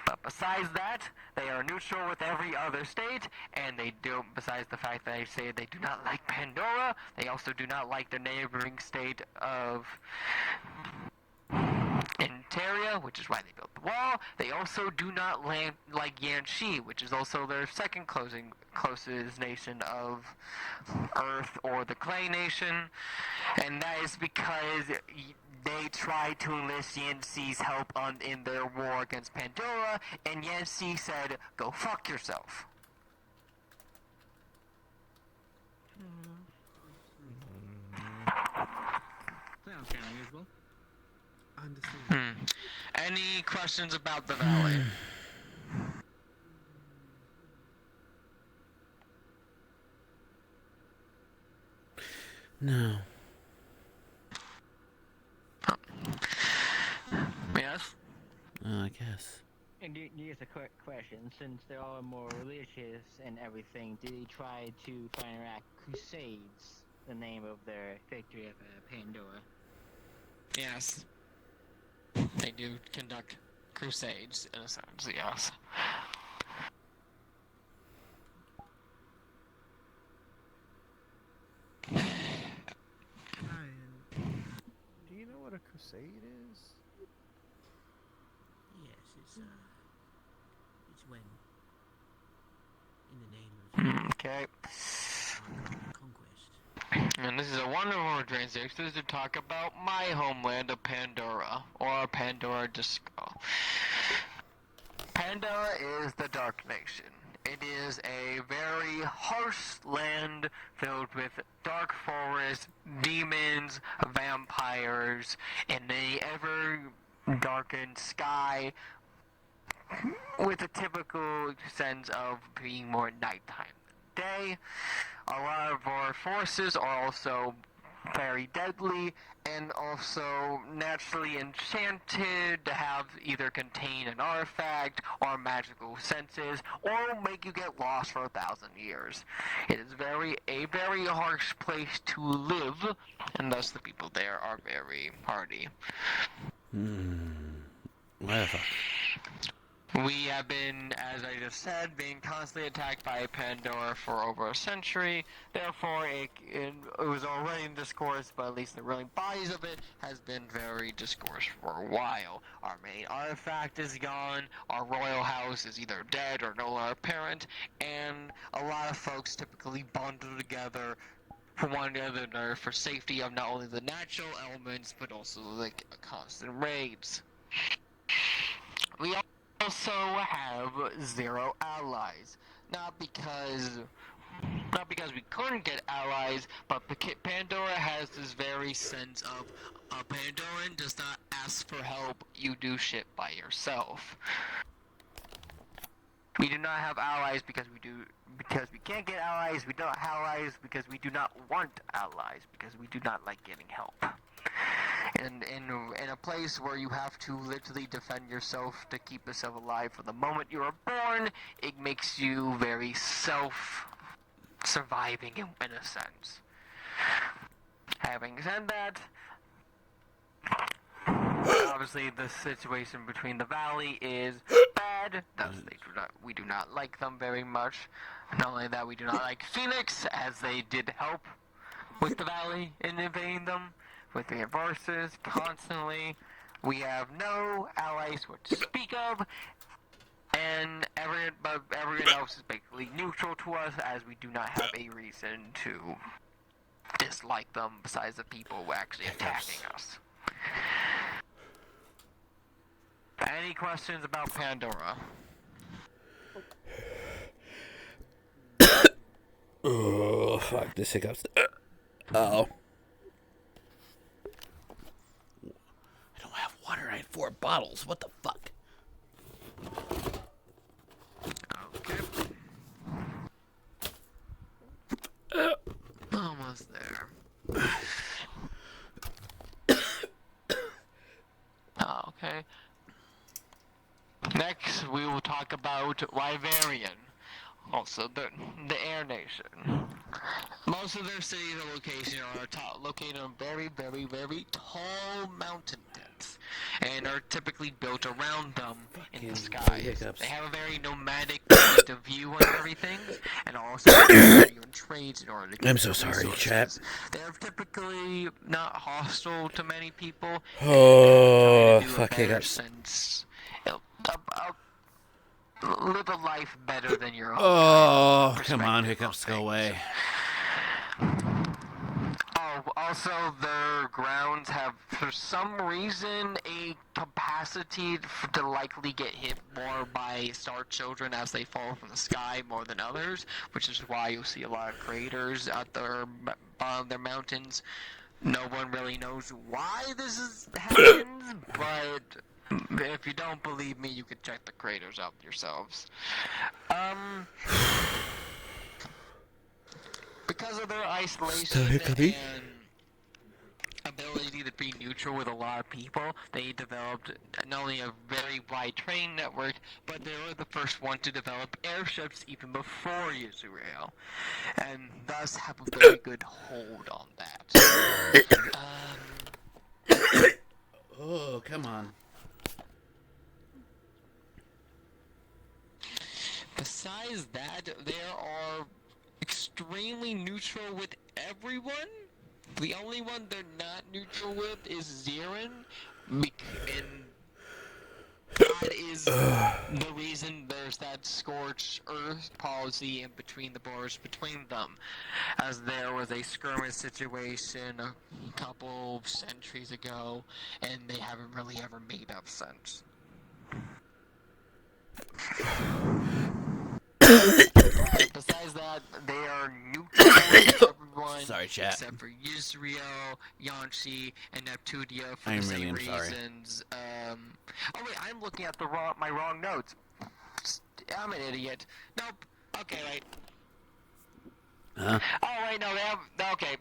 But besides that, they are neutral with every other state, and they do, besides the fact that they say they do not like Pandora, they also do not like the neighboring state of Interia, which is why they built the wall. They also do not like Yanxi, which is also their second closest nation of Earth or the Clay Nation, and that is because they tried to enlist Yanxi's help in their war against Pandora, and Yanxi said, "Go fuck yourself." Sounds kind of unusual. Understand. Any questions about the valley? No. Yes? I guess. And here's a quick question. Since they're all more religious and everything, did they try to counteract Crusades, the name of their victory of Pandora? Yes. They do conduct crusades, in a sense, yes. Ryan, do you know what a crusade is? Yes, it's when, in the name of Okay. conquest. And this is a wonderful transition to talk about my homeland of Pandora, or Pandora Disco. Pandora is the Dark Nation. It is a very harsh land filled with dark forests, demons, vampires, and the ever-darkened sky with a typical sense of being more nighttime than day. A lot of our forces are also very deadly and also naturally enchanted to have either contain an artifact or magical senses or make you get lost for 1,000 years. It is a very harsh place to live, and thus the people there are very hardy. Whatever. We have been, as I just said, being constantly attacked by Pandora for over a century. Therefore, it was already in discourse, but at least the ruling bodies of it has been very discourse for a while. Our main artifact is gone, our royal house is either dead or no longer apparent, and a lot of folks typically bundle together for one another for safety of not only the natural elements, but also like constant raids. we also have 0 allies. Not because we couldn't get allies, but Pandora has this very sense of a Pandoran does not ask for help, you do shit by yourself. We do not have allies because we can't get allies. We don't have allies because we do not want allies, because we do not like getting help. And in a place where you have to literally defend yourself to keep yourself alive from the moment you are born, it makes you very self-surviving in a sense. Having said that, obviously the situation between the valley is bad. We do not like them very much. Not only that, we do not like Phoenix, as they did help with the valley in invading them with reinforcements constantly. We have no allies to speak of, and everyone else is basically neutral to us, as we do not have a reason to dislike them besides the people actually attacking us. Any questions about Pandora? Oh, fuck, this hiccups. Oh. I don't have water. I had 4 bottles. What the fuck? Okay. Almost there. Okay. Next, we will talk about Wyverian, also the Air Nation. Most of their cities and locations are located on very, very, very tall mountain peaks, and are typically built around them in the skies. They have a very nomadic point of view on everything, and also value in trades in order to get I'm so sorry, resources. chat. They're typically not hostile to many people. Oh, and do fuck a better hiccups. sense, live a life better than your own. Oh, come on, hiccups, go away. Oh, also their grounds have, for some reason, a capacity to likely get hit more by star children as they fall from the sky more than others, which is why you'll see a lot of craters at their bottom of their mountains. No one really knows why this happens, but if you don't believe me, you can check the craters out yourselves. Because of their isolation and ability to be neutral with a lot of people, they developed not only a very wide train network, but they were the first one to develop airships even before Israel, and thus have a very good hold on that. Oh, come on. Besides that, they are extremely neutral with everyone. The only one they're not neutral with is Zirin, and that is the reason there's that scorched earth policy in between the borders between them, as there was a skirmish situation a couple of centuries ago, and they haven't really ever made up since. Besides that, they are neutral with everyone. Sorry, chat. Except for Yisrael, Yanshi, and Neptunia for I the really same am sorry. reasons. Oh wait, I'm looking at my wrong notes. I'm an idiot. Nope. Okay, wait. Huh? Oh wait, no, they have. Okay,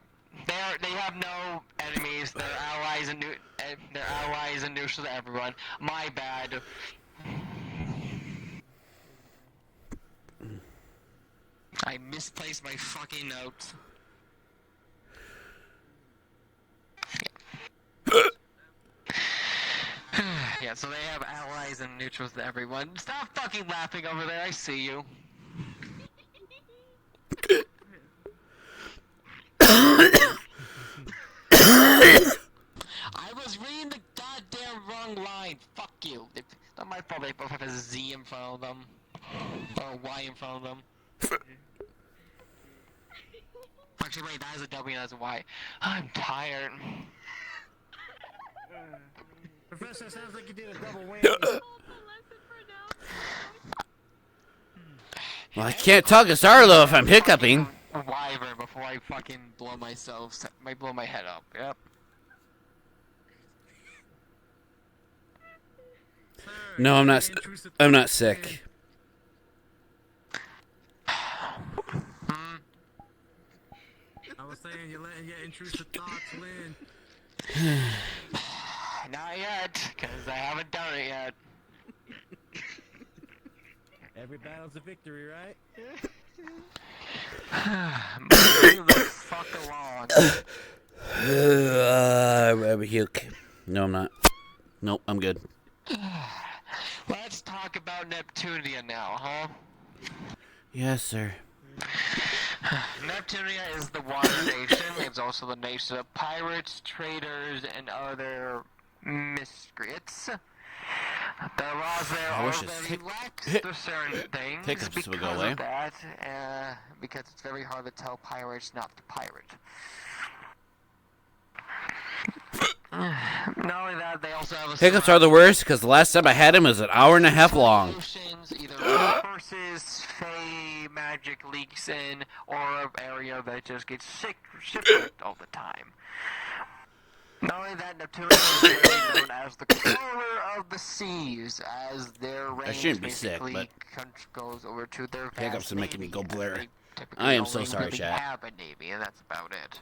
they have no enemies. They're allies and neutral to everyone. My bad. I misplaced my fucking notes. Yeah, so they have allies and neutrals to everyone. Stop fucking laughing over there, I see you. I was reading the goddamn wrong line. Fuck you. It's not my fault they both have a Z in front of them. Or a Y in front of them. Actually, wait, that is a W and that's a Y. I'm tired. Professor, sounds like you did a double whammy. Well, I can't talk as Arlo if I'm hiccuping. Wyvern before I fucking blow myself. I blow my head up. Yep. No, I'm not. I'm not sick. I was saying you're letting your intrusive thoughts win. Not yet, because I haven't done it yet. Every battle's a victory, right? Move the fuck along. I'm a puke. No, I'm not. Nope, I'm good. Let's talk about Neptunia now, huh? Yes, sir. Neptunia is the water nation. It's also the nation of pirates, traders, and other miscreants. The laws there are very lax for certain things because of that, because it's very hard to tell pirates not to pirate. Not only that, they also have a Hiccups are the worst because the last time I had him was an hour and a half long. Either curses, fey, magic leaks in, or an area that just gets shipwrecked all the time. Not only that, Neptune is really known as the controller of the seas, as their range basically goes over to their vast Hiccups are making me go blur. typically I am so only sorry, really chat. have a navy, and that's about it.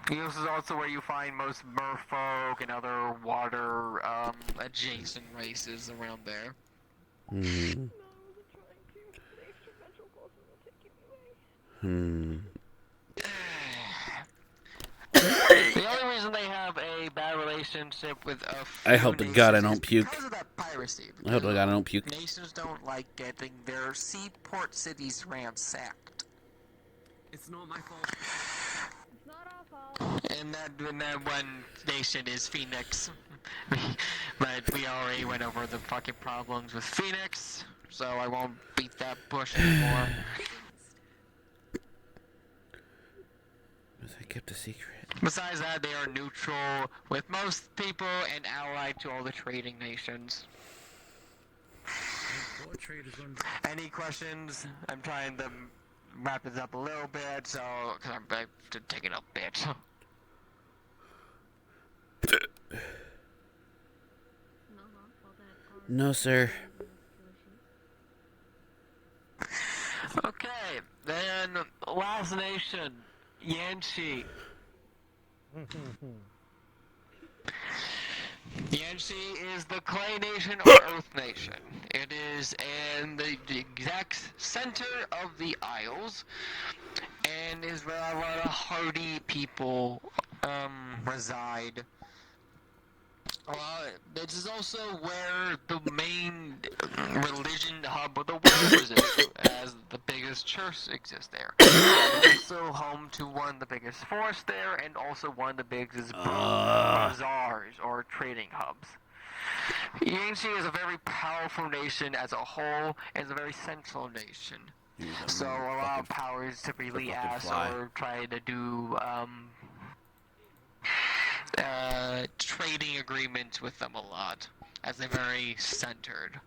This is also where you find most merfolk and other water adjacent races around there. The only reason they have a bad relationship with a few I hope to God I don't puke. because of that piracy. I hope to God I don't puke. Nations don't like getting their seaport cities ransacked. It's not my fault. And that one nation is Phoenix. But we already went over the fucking problems with Phoenix, so I won't beat that bush anymore. I kept a secret. Besides that, they are neutral with most people and allied to all the trading nations. Any questions? I'm trying to wrap this up a little bit, so because I'm taking a bit. No, sir. Okay, then last nation, Yanshi. Yanshi is the Clay Nation or Earth Nation. It is in the exact center of the Isles, and is where a lot of hardy people reside. This is also where the main religion hub of the world is, as the biggest church exists there. It's also home to one of the biggest forests there, and also one of the biggest bazaars or trading hubs. Yangtze is a very powerful nation as a whole, and is a very central nation. So a lot of powers typically ask or try to do trading agreements with them a lot, as they're very centered.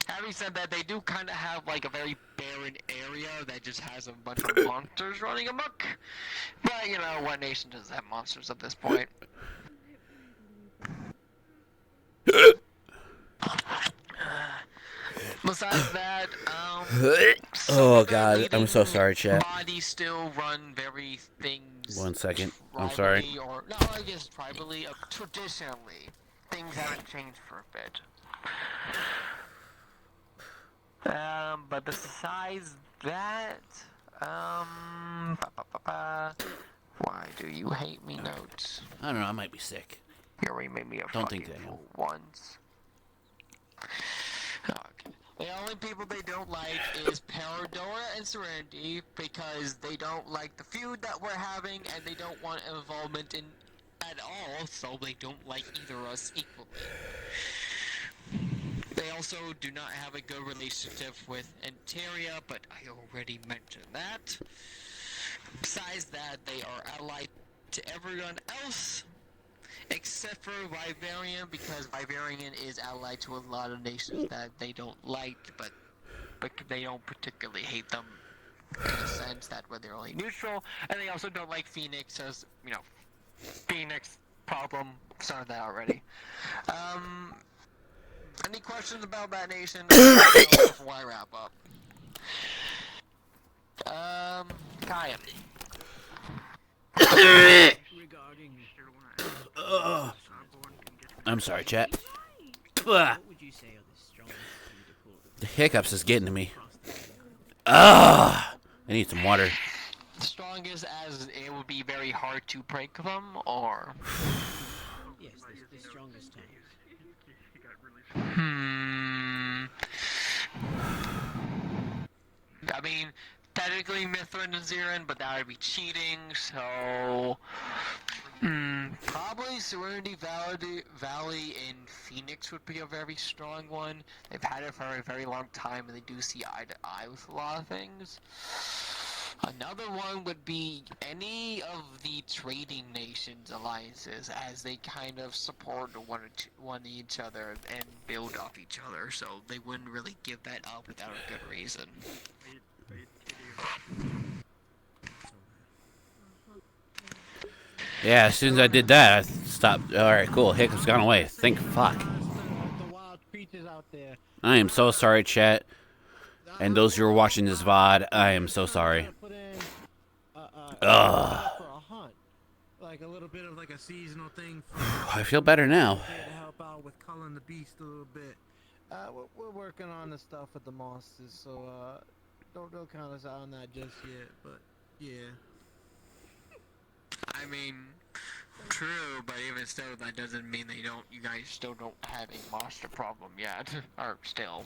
Having said that, they do kind of have like a very barren area that just has a bunch of monsters running amok. But you know, what nation doesn't have monsters at this point? Besides that, oh God, I'm so sorry, chat. bodies still run very things. 1 second. I'm sorry. Or, no, I guess tribally, traditionally, things haven't changed for a bit. But besides that, why do you hate me notes? I don't know. I might be sick. You already made me a Don't fucking think that, fool once. Okay. The only people they don't like is Paradora and Serenity, because they don't like the feud that we're having, and they don't want involvement in at all, so they don't like either of us equally. They also do not have a good relationship with Antaria, but I already mentioned that. Besides that, they are allied to everyone else. except for Vivarium, because Vivarium is allied to a lot of nations that they don't like, but they don't particularly hate them in a sense that where they're only neutral, and they also don't like Phoenix, as you know, Phoenix problem started that already. Any questions about that nation before I wrap up? Kyan. Regarding I'm sorry, chat. what would you say are the strongest The hiccups is getting to me. I need some water. Strongest as it would be very hard to break them, or? Yes, the strongest times. I mean, technically Mithrin and Zirin, but that would be cheating, so... probably Serenity Valley in Phoenix would be a very strong one. They've had it for a very long time, and they do see eye to eye with a lot of things. Another one would be any of the trading nations alliances, as they kind of support one each other and build off each other, so they wouldn't really give that up without a good reason. Yeah, as soon as I did that, I stopped. Alright, cool. Hiccup's gone away. Thank fuck. The wild creatures out there. I am so sorry, chat. And those who are watching this VOD, I am so sorry. Ugh. For a hunt, like a little bit of like a seasonal thing. I feel better now. To help out with culling the beast a little bit. We're working on the stuff with the monsters, so don't count us out on that just yet. But yeah. I mean, true, but even still, that doesn't mean that you guys still don't have a monster problem yet, or still.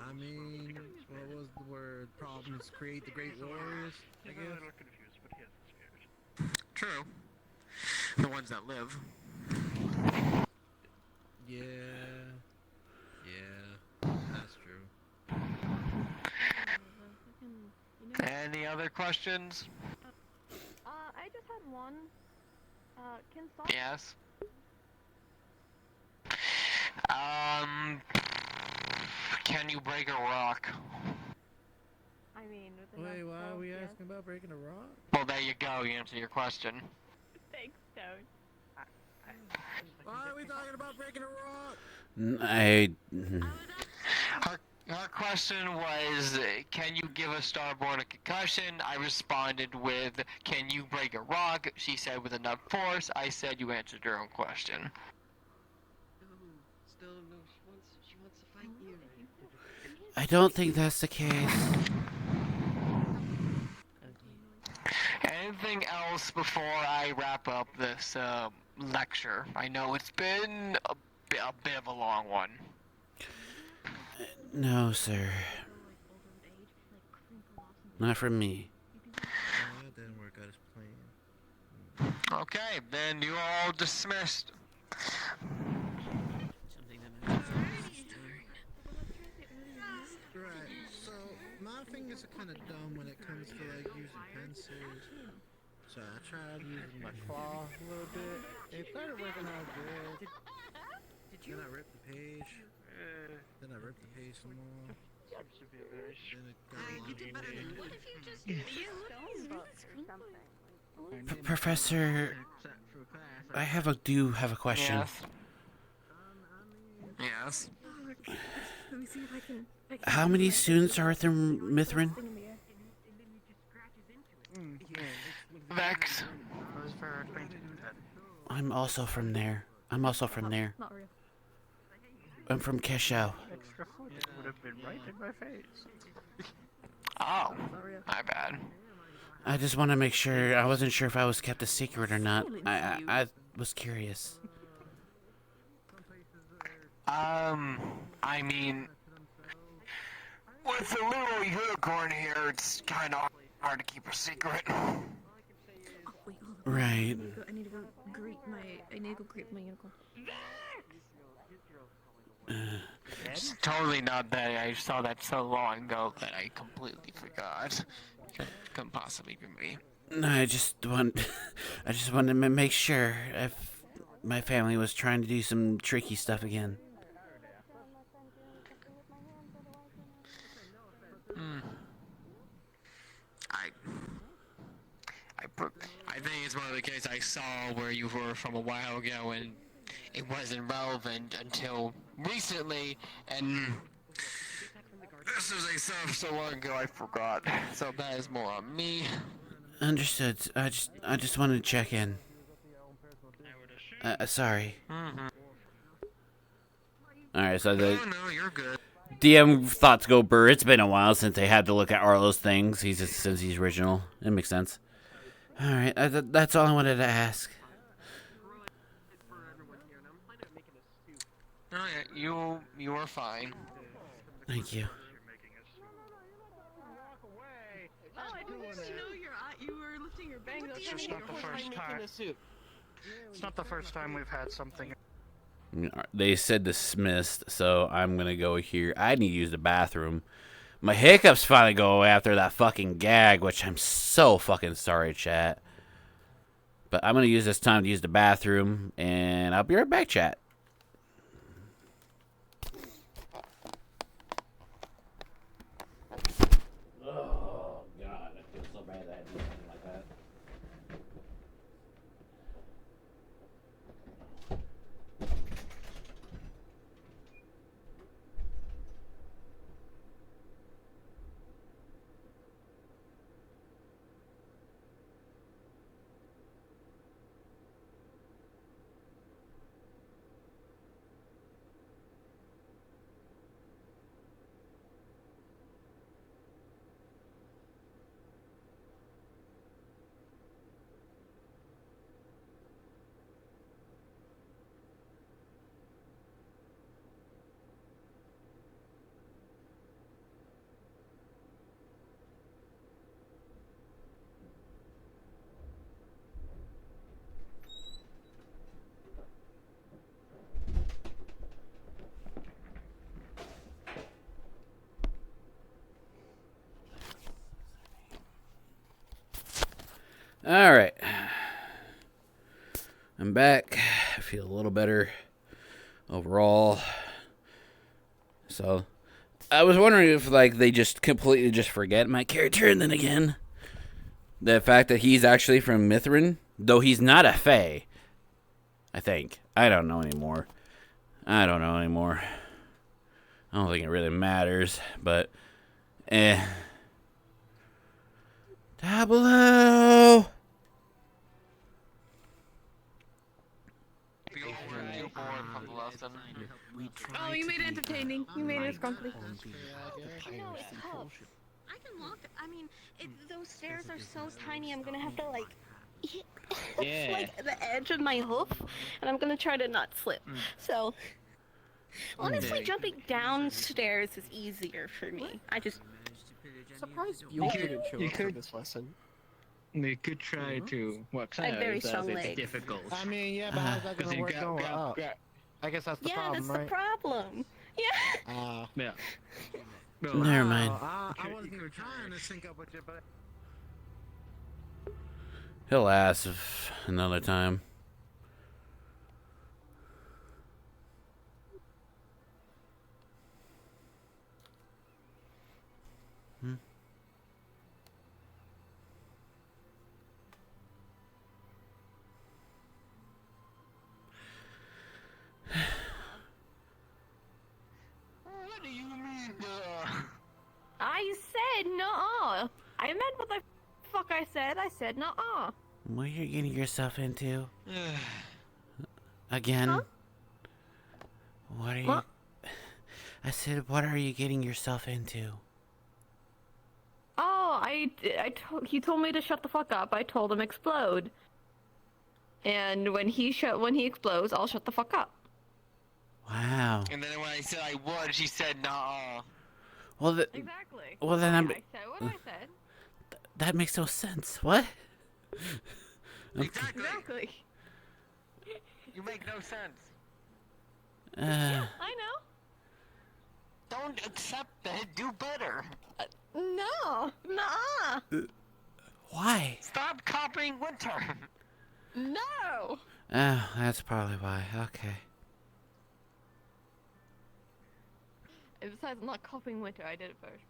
I mean, what was the word? Problems create the great warriors, I guess. True. The ones that live. Yeah. Yeah, that's true. Any other questions? I just had one. Can stop? Yes. Can you break a rock? I mean, wait, why are we asking about breaking a rock? Well, there you go. You answer your question. Thanks, Stone. Why are we talking about breaking a rock? Her question was, can you give a Starborn a concussion? I responded with, can you break a rock? She said with enough force. I said you answered your own question. Still no, she wants to fight you. I don't think that's the case. Anything else before I wrap up this lecture? I know it's been a bit of a long one. No, sir. Not from me. That didn't work out as planned. Okay, then you're all dismissed. Right, so my fingers are kind of dumb when it comes to like using pencils. So I tried using my claw a little bit. It started working out good. Then I ripped the page. Then I ripped the page some more. Then it got What if you just use stone books or something? Professor, I do have a question. Yes. Yes. Let me see if I can. How many students are there, Mithrin? Vex. I'm also from there. Not real. I'm from Keshao. Extra foot would have been right in my face. Oh, my bad. I just want to make sure. I wasn't sure if I was kept a secret or not. I was curious. I mean, with a little unicorn here, it's kind of hard to keep a secret. Oh, wait, hold on. Right. I need to go greet my unicorn. It's totally not that. I saw that so long ago that I completely forgot. Couldn't possibly be me. No, I just want, I just wanted to make sure if my family was trying to do some tricky stuff again. I think it's one of the cases I saw where you were from a while ago and it wasn't relevant until recently, and this is a stuff so long ago I forgot. So that is more on me. Understood. I just wanted to check in. Sorry. Alright, so the No, you're good. DM thought to go burr. It's been a while since they had to look at Arlo's things. Since he's original. It makes sense. Alright, that's all I wanted to ask. Oh yeah, you are fine. Thank you. Oh, I didn't even know you were lifting your bang. It's just not the first time. It's not the first time we've had something. They said dismissed, so I'm gonna go here. I need to use the bathroom. My hiccups finally go away after that fucking gag, which I'm so fucking sorry, chat. But I'm gonna use this time to use the bathroom, and I'll be right back, chat. Oh god, I feel so bad that I do something like that. All right, I'm back. I feel a little better overall. So, I was wondering if like they just completely just forget my character, and then again, the fact that he's actually from Mithrin, though he's not a Fae. I think I don't know anymore. I don't think it really matters, but Tableau. Oh, you made it entertaining. You made it scrumply. No, it's tough. I can walk. I mean, those stairs are so tiny. I'm gonna have to like hit like the edge of my hoof, and I'm gonna try to not slip. So honestly, jumping downstairs is easier for me. I just Surprised you didn't show up for this lesson. You could try to. Well, I have very it's strong legs. difficult. I mean, yeah, but how's that gonna work going up? I guess that's the problem, that's right? the problem. Yeah. Yeah. Never mind. I wasn't even trying to sync up with you, but He'll ask if another time. What do you mean? I said no. I meant what the fuck I said. I said no. What are you getting yourself into? Again? Huh? What are you... What? I said, what are you getting yourself into? Oh, he told me to shut the fuck up. I told him explode. And when he explodes, I'll shut the fuck up. Wow. And then when I said I would, she said nah. Well, Exactly. Well, then I'm... I said what I said. That makes no sense. What? Exactly. You make no sense. Yeah, I know. Don't accept that. Do better. No. Nuh-uh. Why? Stop copying Winter. No! Oh, that's probably why. Okay. And besides, I'm not copying Winter, I did it first.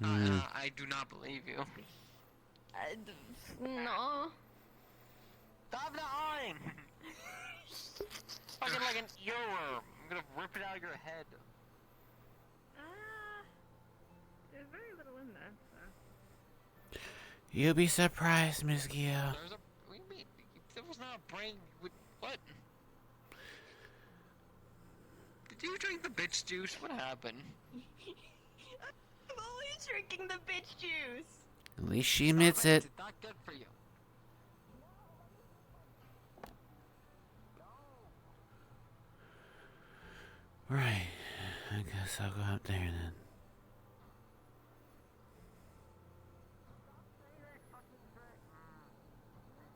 I do not believe you. No. Stop lying. Fucking like an earworm. I'm gonna rip it out of your head. There's very little in there, so. You'll be surprised, Miss Gio. What do you mean? There was not a brain with what? Did you drink the bitch juice? What happened? I'm always drinking the bitch juice. At least she admits it. It's not good for you. Right. I guess I'll go up there then.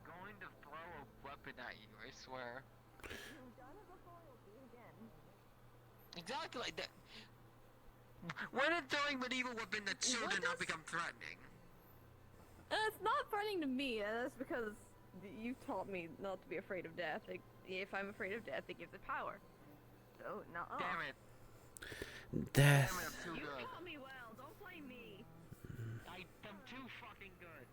Going to throw a weapon at you, I swear. Exactly like that. When is throwing medieval weapon that should not become threatening? It's not threatening to me, that's because you taught me not to be afraid of death. If I'm afraid of death, it gives it power. So, no. Damn it. Death. Damn it, I'm too You good. taught me well, don't blame me. I'm too fucking good.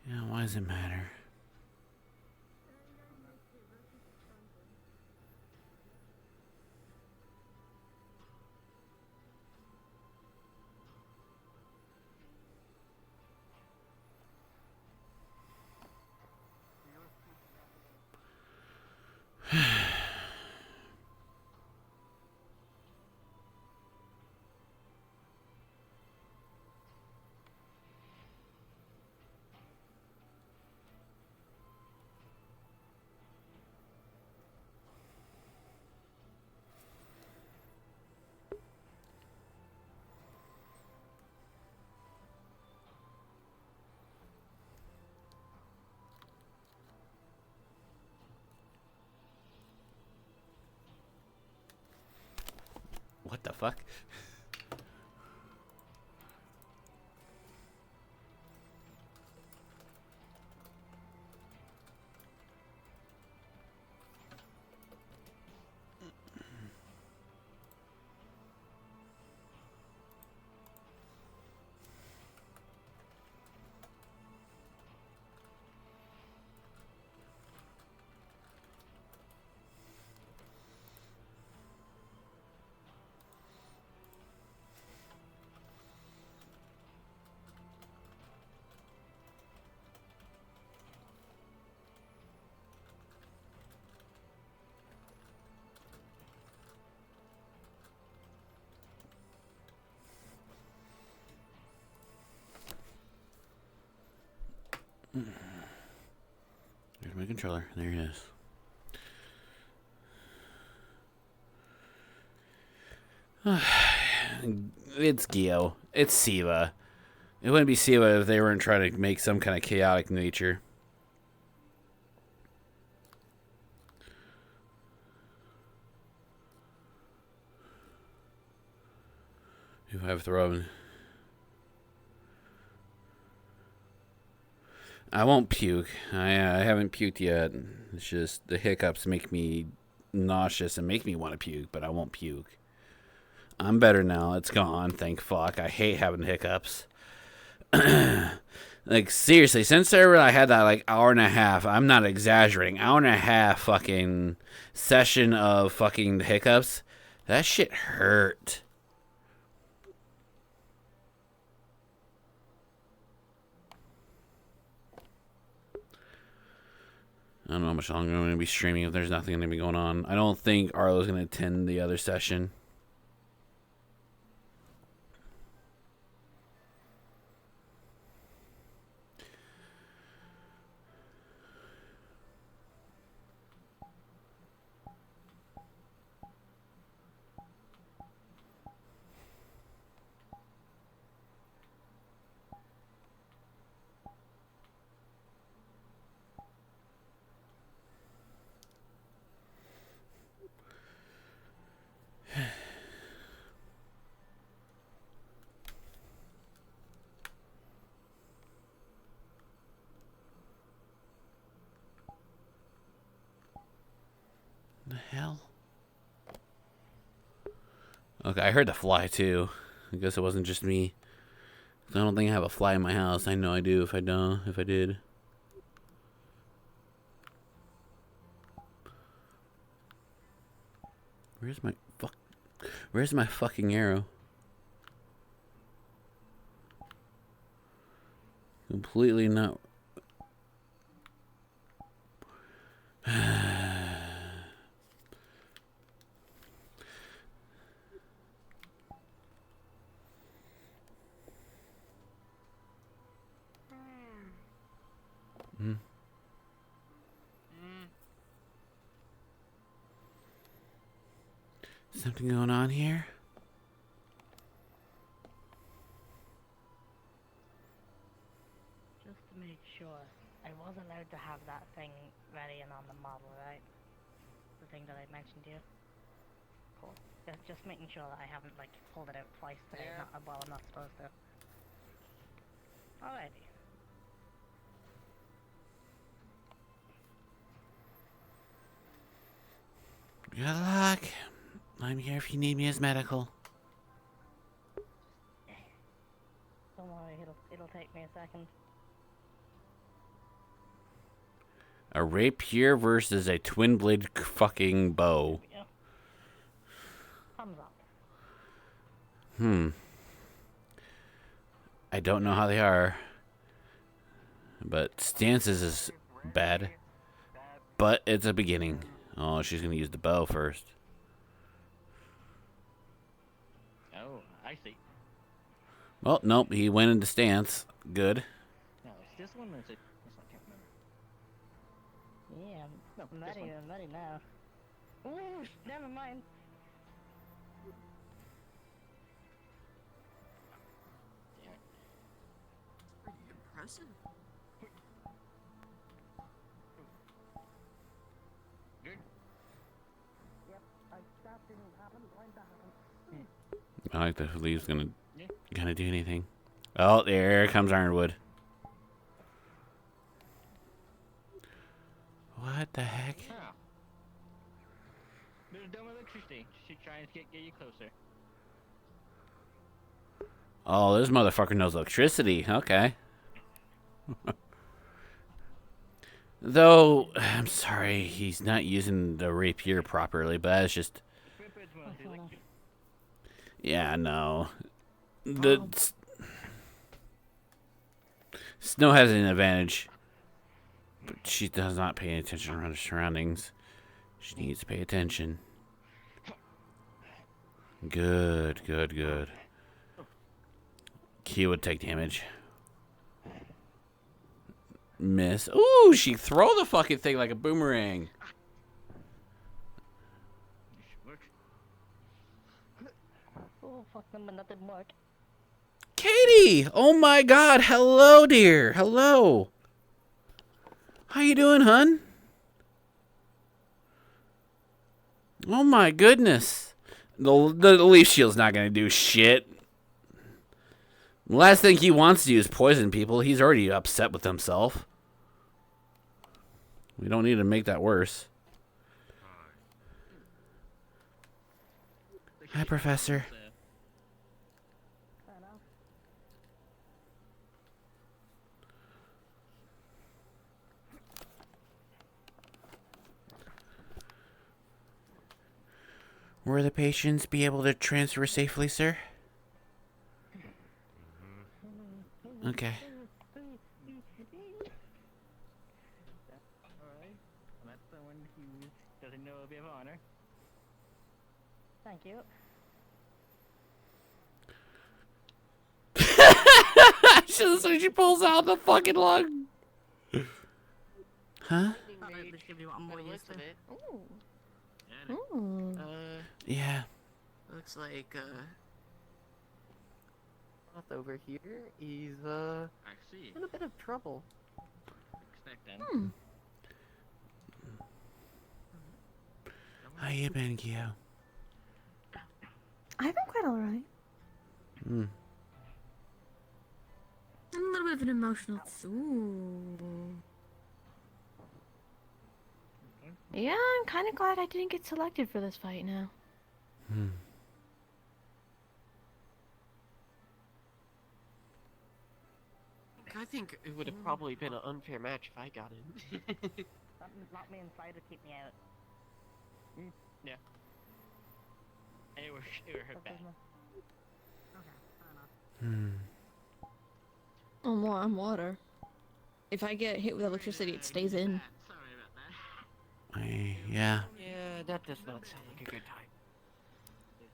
Yeah, why does it matter? What the fuck? There's my controller. There it is. It's Gio. It's Siva. It wouldn't be Siva if they weren't trying to make some kind of chaotic nature. Who have thrown. I won't puke. I haven't puked yet. It's just the hiccups make me nauseous and make me want to puke, but I won't puke. I'm better now. It's gone. Thank fuck. I hate having hiccups. Like, seriously, since I had that, like, hour and a half, I'm not exaggerating, hour and a half fucking session of fucking hiccups, that shit hurt. I don't know how much longer I'm going to be streaming if there's nothing going to be going on. I don't think Arlo's going to attend the other session. The hell? Okay, I heard the fly too. I guess it wasn't just me. I don't think I have a fly in my house. I know I do if I don't. If I did. Where's my fucking arrow? Completely not. Hmm. Something going on here? Just to make sure, I was allowed to have that thing ready and on the model, right? The thing that I mentioned to you. Cool. Just making sure that I haven't like pulled it out twice today. Yeah. Well, I'm not supposed to. Alrighty. Good luck. I'm here if you need me as medical. Don't worry, it'll take me a second. A rapier versus a twin blade fucking bow. Yeah. Thumbs up. I don't know how they are. But stances is bad. But it's a beginning. Oh, she's gonna use the bow first. Oh, I see. Well, nope, he went into stance. Good. No, it's this one or is it? I can't remember. Yeah, No, I'm this ready. one. I'm ready now. Ooh, never mind. Pretty impressive. Good. Yep, that didn't happen. Going to happen. I like that Lee's gonna do anything. Oh, there comes Ironwood. What the heck? Huh. Bit of dumb electricity. She trying to get you closer. Oh, this motherfucker knows electricity. Okay. Though, I'm sorry, he's not using the rapier properly, but that's just... Yeah, no. Snow has an advantage, but she does not pay attention around her surroundings. She needs to pay attention. Good, good, good. Key would take damage. Miss. Ooh, she throw the fucking thing like a boomerang. Oh, fuck them, but nothing work. Katie! Oh my god, hello, dear. Hello. How you doing, hun? Oh my goodness. The leaf shield's not gonna do shit. The last thing he wants to do is poison people. He's already upset with himself. We don't need to make that worse. Hi, Professor. Will the patients be able to transfer safely, sir? Okay. Alright. I'm at someone who doesn't know a bit of honor. Thank you. She pulls out the fucking lung. Huh? Alright, let's give you what I'm more used to. Ooh. Yeah. Ooh. Yeah. Looks like Roth over here is I see. in a bit of trouble. Expect them. Hmm. How you been, Gio? I've been quite alright. Hmm. I'm a little bit of an emotional. Ooh. Yeah, I'm kind of glad I didn't get selected for this fight now. I think it would have probably been an unfair match if I got in. Lock me inside or keep me out. Yeah. It would hurt bad. Oh, more on water. If I get hit with electricity, it stays in. Yeah, Yeah, that does not sound like a good time.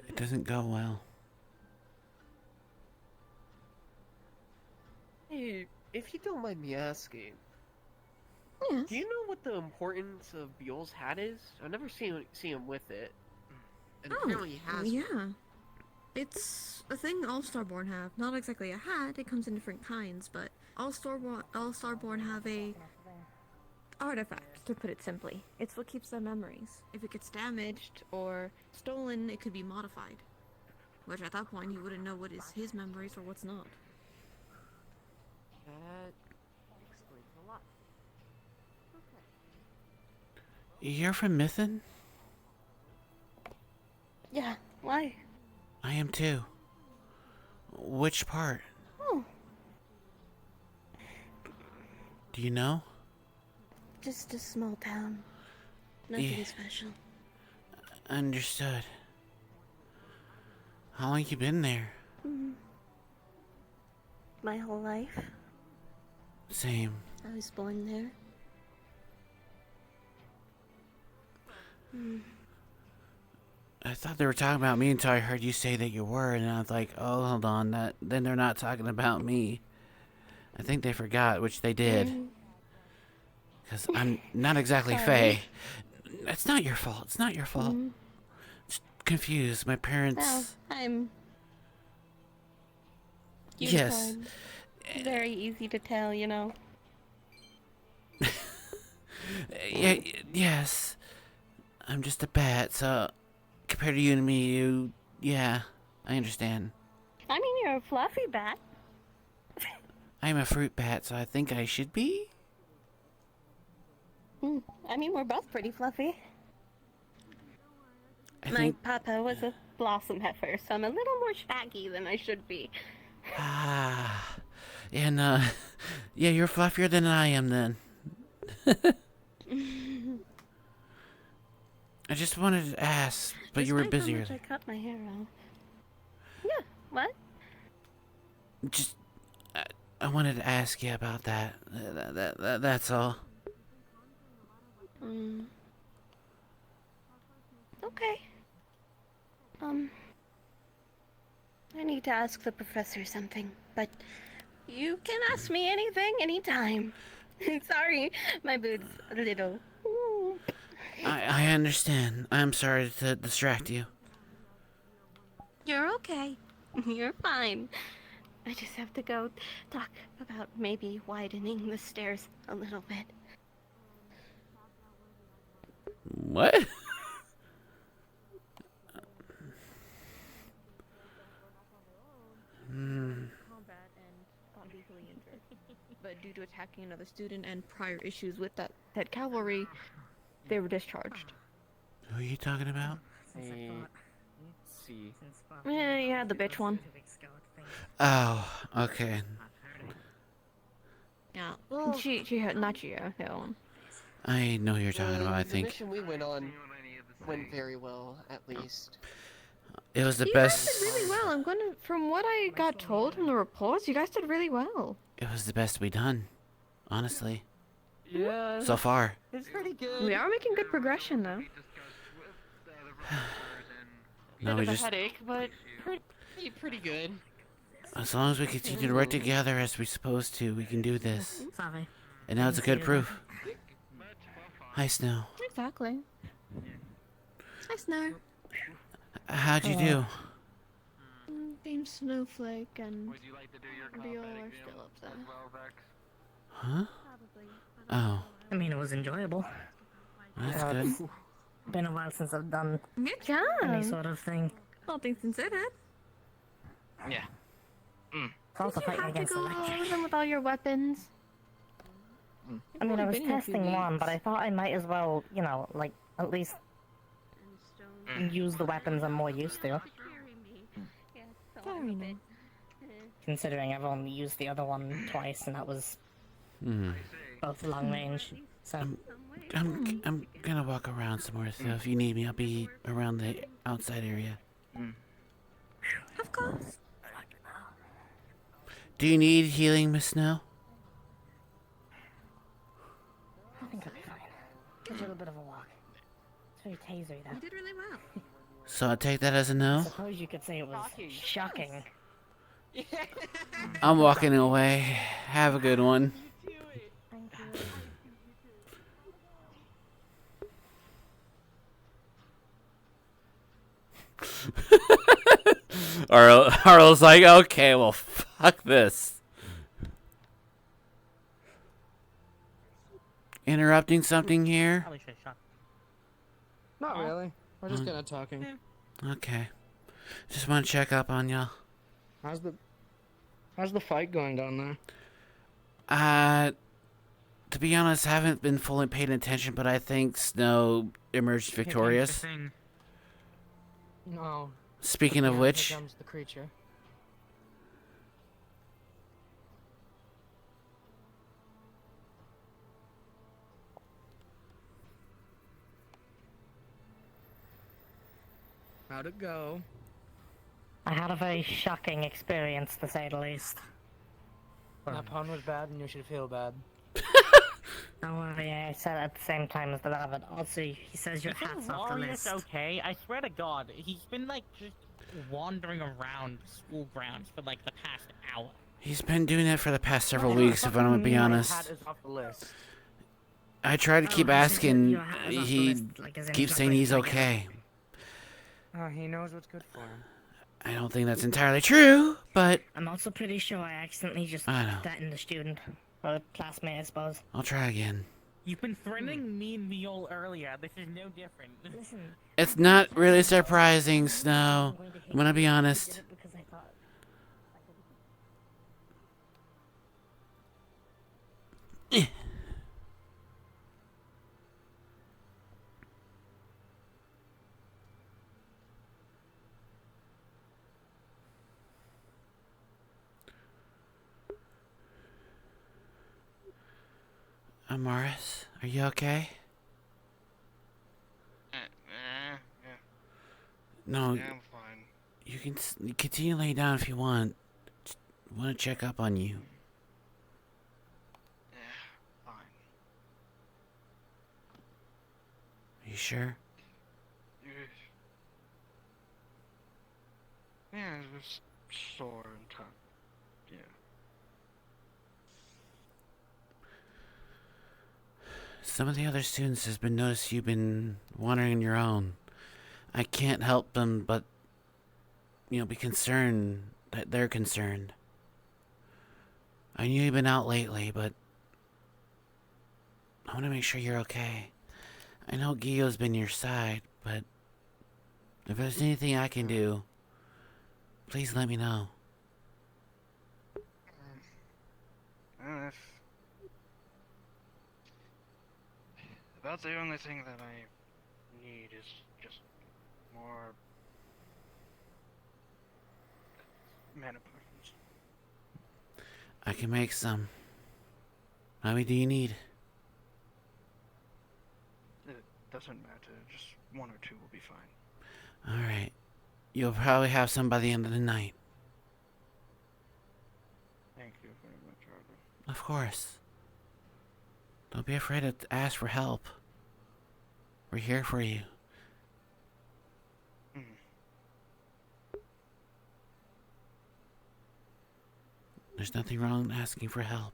it doesn't go well. Hey, if you don't mind me asking, Yes. do you know what the importance of Buell's hat is? I've never seen him with it. And apparently he has one. Yeah. It's a thing all Starborn have. Not exactly a hat, it comes in different kinds, but all Starborn have a artifact, to put it simply. It's what keeps their memories. If it gets damaged or stolen, it could be modified. Which at that point, he wouldn't know what is his memories or what's not. That explains a lot. You're from Mythen? Yeah, why? I am too. Which part? Oh, Do you know? just a small town. Nothing Yeah. special. Understood. How long you been there? My whole life, Same. I was born there. I thought they were talking about me until I heard you say that you were, and I was like, oh, hold on, then they're not talking about me. I think they forgot, which they did. Because I'm not exactly Sorry. Fae. It's not your fault. It's not your fault. Just confused. My parents... Well, I'm Yes. unicorn. Very easy to tell, you know. Yeah, yes. I'm just a bat, so compared to you and me, yeah, I understand. I mean, you're a fluffy bat. I'm a fruit bat, so I think I should be? I mean, we're both pretty fluffy. I My think... papa was a blossom heifer, so I'm a little more shaggy than I should be. Ah. And, yeah, you're fluffier than I am then. I just wanted to ask, but you were Despite busier. how much I cut my hair off. Yeah, what? Just, I wanted to ask you about that. That's all. Okay. I need to ask the professor something, but you can ask me anything, anytime. Sorry, my boot's a little... I understand. I'm sorry to distract you. You're okay. You're fine. I just have to go talk about maybe widening the stairs a little bit. What? Combat and got lethally injured. But due to attacking another student and prior issues with that cavalry, they were discharged. Who are you talking about? See. Yeah, the bitch one. Oh, okay. Yeah, she had not Gio, the other one. I know who you're talking about, I The think. mission we went on went very well, at least. It was the You guys best... did really well. I'm gonna, from what I got told from the reports, you guys did really well. It was the best we done. Honestly. Yeah. So far. It's pretty good. We are making good progression, though. No, Bit we of a just... headache, but pretty good. As long as we continue to work together as we're supposed to, we can do this. Sorry. And now it's a good proof. Hi, Snow. Exactly. Hi, Snow. How'd you do? Team Snowflake and Biol are still up there. Huh? Oh, I mean, it was enjoyable. that's good. Been a while since I've done Good job. any sort of thing. All things considered. Yeah. Also Did you fighting have to against go electric. over them with all your weapons? I mean, I was Been here a few testing one, weeks. but I thought I might as well, you know, like, at least use the weapons I'm more used to. Fair enough. Considering I've only used the other one twice, and that was both long range. So I'm gonna walk around some more, so if you need me, I'll be around the outside area. Of course. Do you need healing, Miss Snow? I think I'll be fine. Just a little bit of a walk. It's very tasery, though. You did really well. So I take that as a I no? suppose you could say it was shocking. I'm walking away. Have a good one. Thank you. Arl's like, okay, well, fuck this. Interrupting something here? Not really. We're just kind of talking. Okay. Just want to check up on y'all. How's the fight going down there? To be honest, I haven't been fully paying attention, but I think Snow emerged victorious. No. Speaking of which, Here comes the creature. How'd it go? I had a very shocking experience, to say the least. That pun was bad, and you should feel bad. Don't worry, I said it at the same time as the rabbit. Also, he says your hat's off the list. Okay, I swear to God, he's been like just wandering around school grounds for like the past hour. he's been doing it for the past several weeks, if I'm gonna be honest. Hat is off the list. I try to keep he says asking, your hat is off the he list, like, as in keeps he's saying not he's going to forget. okay. Oh, he knows what's good for him. I don't think that's entirely true, but I'm also pretty sure I accidentally just I know. threatened the student. Or the classmate, I suppose. I'll try again. You've been threatening me and Viol earlier. This is no different. Listen, It's not really surprising, Snow. I'm gonna be honest. because I thought... Morris, are you okay? Yeah. No, Yeah, I'm fine. you can continue laying down if you want. Just want to check up on you. Yeah, fine. Are you sure? Yeah, it was sore and tough. Yeah. Some of the other students has been noticed you've been wandering on your own. I can't help them but, be concerned that they're concerned. I knew you've been out lately, but I want to make sure you're okay. I know Gio's been your side, but if there's anything I can do, please let me know. About the only thing that I need is just more mana potions. I can make some. How many do you need? It doesn't matter, just one or two will be fine. Alright. You'll probably have some by the end of the night. Thank you very much, Arthur. Of course. Don't be afraid to ask for help. We're here for you. There's nothing wrong in asking for help.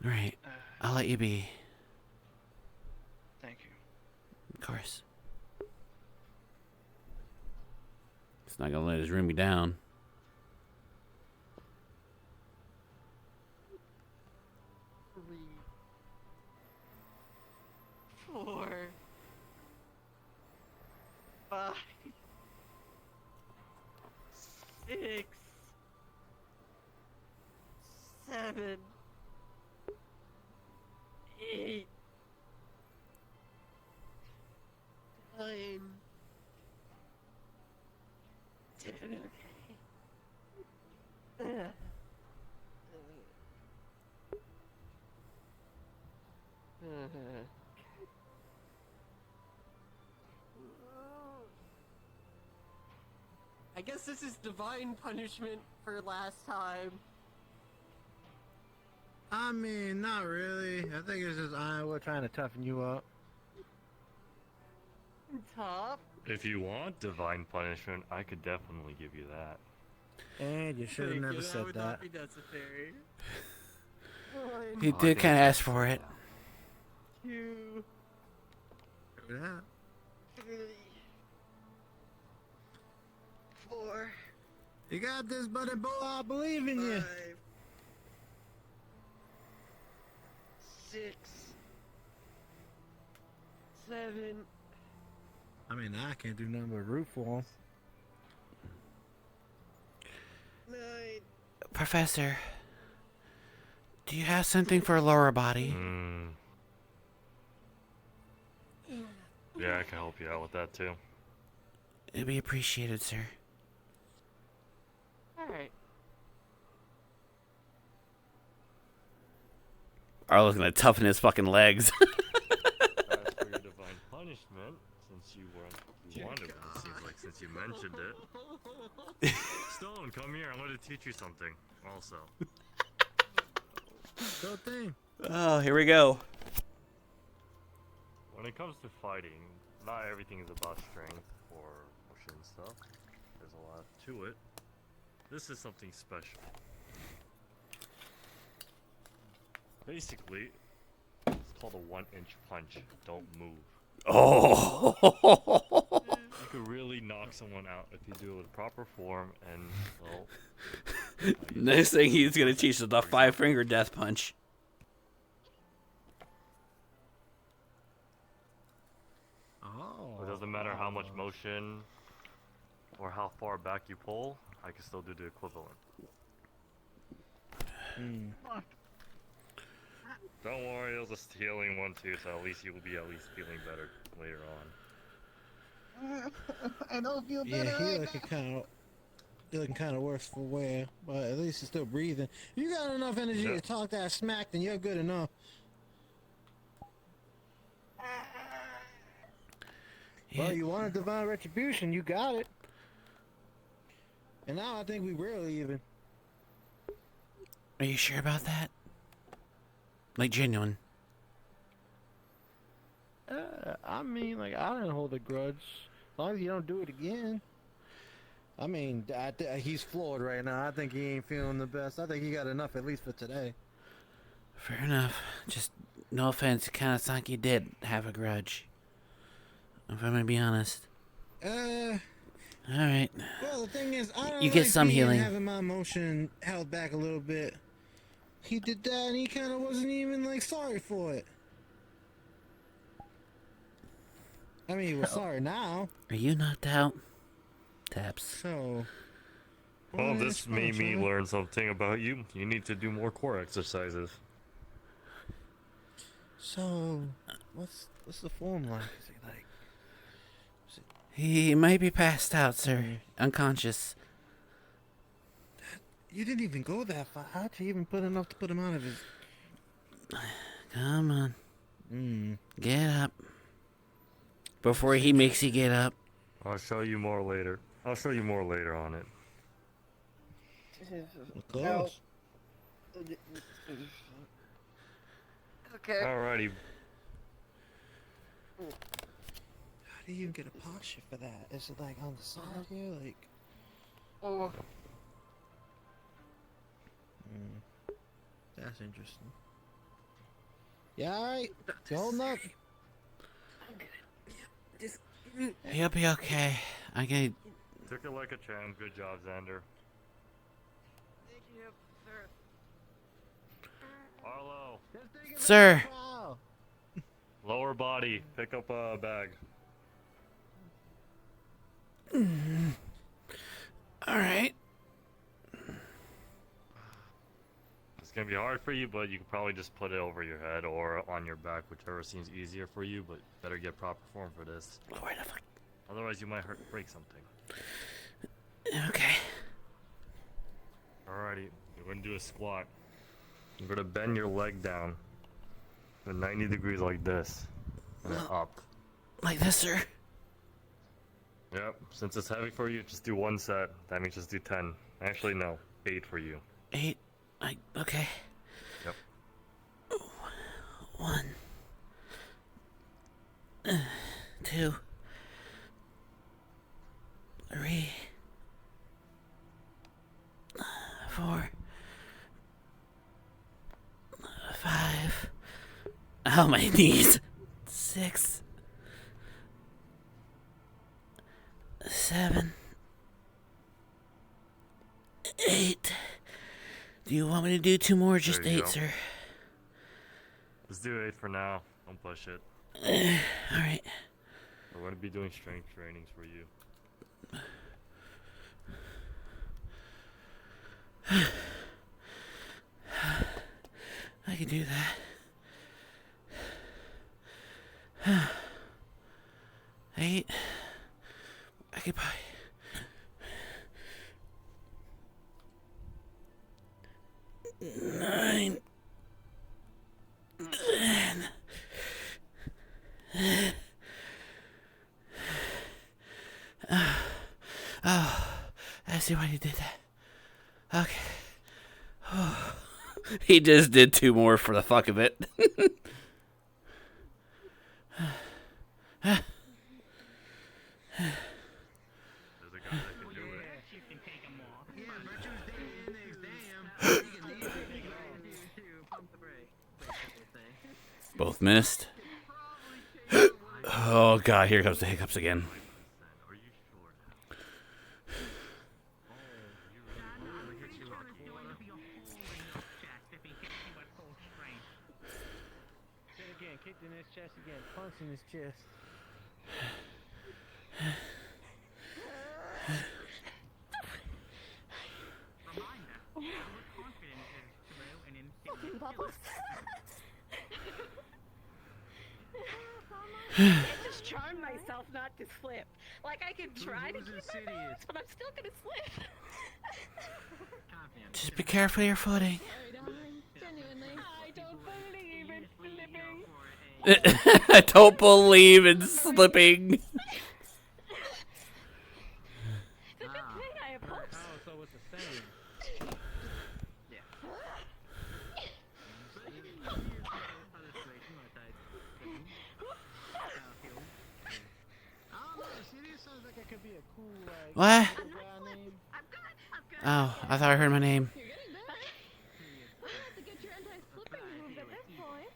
Right. I'll let you be. Thank you. Of course. It's not gonna let his room be down. 4, 5, 6, 7, 8, 9, 10. I guess this is divine punishment for last time. I mean, not really. I think it's just Iowa trying to toughen you up. Top. If you want divine punishment, I could definitely give you that. And you should have never said would that. not be necessary. He did kind of ask for it. 2, Yeah. 3, 4. You got this, buddy boy. I believe in you. 5, 6, 7. I mean, I can't do nothing but root for him. 9. Professor, do you have something for a lower body? Yeah, I can help you out with that too. It'd be appreciated, sir. Alright. Arlo's gonna toughen his fucking legs. As for your divine punishment, since you wanted one, it seems like since you mentioned it. Stone, come here. I'm going to teach you something. Also. Good thing. Oh, here we go. When it comes to fighting, not everything is about strength or pushing stuff. There's a lot to it. This is something special. Basically, it's called a 1-inch punch. Don't move. Oh! You could really knock someone out if you do it with proper form and, well... Next thing he's gonna teach us the 5-finger death punch. Oh. It doesn't matter how much motion or how far back you pull, I can still do the equivalent. Don't worry, it'll just healing one too, so at least you will be at least feeling better later on. I don't feel Yeah, better he right looking kind of worse for wear, but at least he's still breathing. You got enough energy to talk that smack, then you're good enough. Well, you wanted divine retribution, you got it. And now I think we really even. Are you sure about that? Like, genuine? I mean, like, I didn't hold a grudge. As long as you don't do it again. I mean, he's floored right now. I think he ain't feeling the best. I think he got enough at least for today. Fair enough. Just, no offense, it kind of sounds like you did have a grudge. If I'm gonna be honest. Alright. Well, the thing is, I don't You get like some being healing. having my emotion held back a little bit. He did that and he kind of wasn't even, like, sorry for it. I mean, he was sorry now. Are you knocked out? Taps. So... Well, this made me learn something about you. You need to do more core exercises. So, what's the form like? Is it like... He might be passed out, sir. Unconscious. You didn't even go that far. How'd you even put enough to put him out of his... Come on. Get up. Before he makes you get up. I'll show you more later. I'll show you more later on it. Of course. Okay. Alrighty. How do you even get a posture for that? Is it like on the side here? Like... Oh. That's interesting. Yeah, alright. You holding up? I'm good. Yeah, just... He'll be okay. I can... Took it like a champ. Good job, Xander. Thank you, sir. Arlo. Sir. Lower body. Pick up a bag. Alright. It's gonna be hard for you, but you can probably just put it over your head or on your back, whichever seems easier for you, but better get proper form for this. Where the fuck? Otherwise you might break something. Okay. Alrighty, you're gonna do a squat. You're gonna bend your leg down to 90 degrees like this, and then up. Like this, sir? Yep, since it's heavy for you, just do 1 set. That means just do 10. Actually, no, 8 for you. 8? Okay. Yep. 1, 2, 3, 4, 5. Ow, my knees. 6, 7, 8. Do you want me to do 2 more or just There you 8, go. sir? Let's do 8 for now. Don't push it. Alright. We're gonna be doing strength trainings for you. I can do that. 8. I could probably... 9. 10. Oh, I see why you did that. Okay. He just did 2 more for the fuck of it. Both missed. Oh god, here comes the hiccups again. Again, kicked in his chest again, punched in his chest. I just charm myself not to slip. Like I can try to keep my balance, but I'm still gonna slip. Just be careful of your footing. Sorry, darling. Genuinely. I don't believe in slipping. I don't believe in slipping. It's a good thing I have hopes. Oh, so it's the same. Could be a cool, What? cool guy name. Oh, I thought I heard my name. You're getting better. You have to get your anti-slipping moves at this point.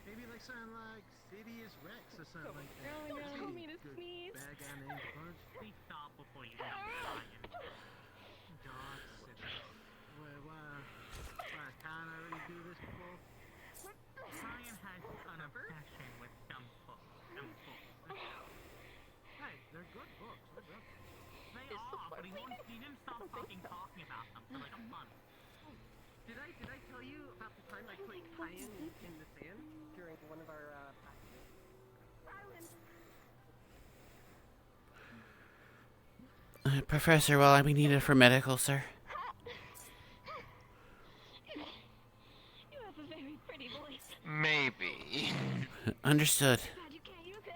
Maybe like something like Sidious Rex or something like that. Oh no, That's a me to good sneeze. bad guy name to punch. Please stop before you get Ryan. Why, can't I already do this before? Ryan has an obsession with dumb books. Hey, they're good books. They're good. They are, but he didn't stop fucking talking about them for like a month. Did I tell you about the time I put Cayenne in the sand during one of our practices? Professor, will I be needed for medical, sir? You have a very pretty voice. Maybe. Understood. Glad you can't use it.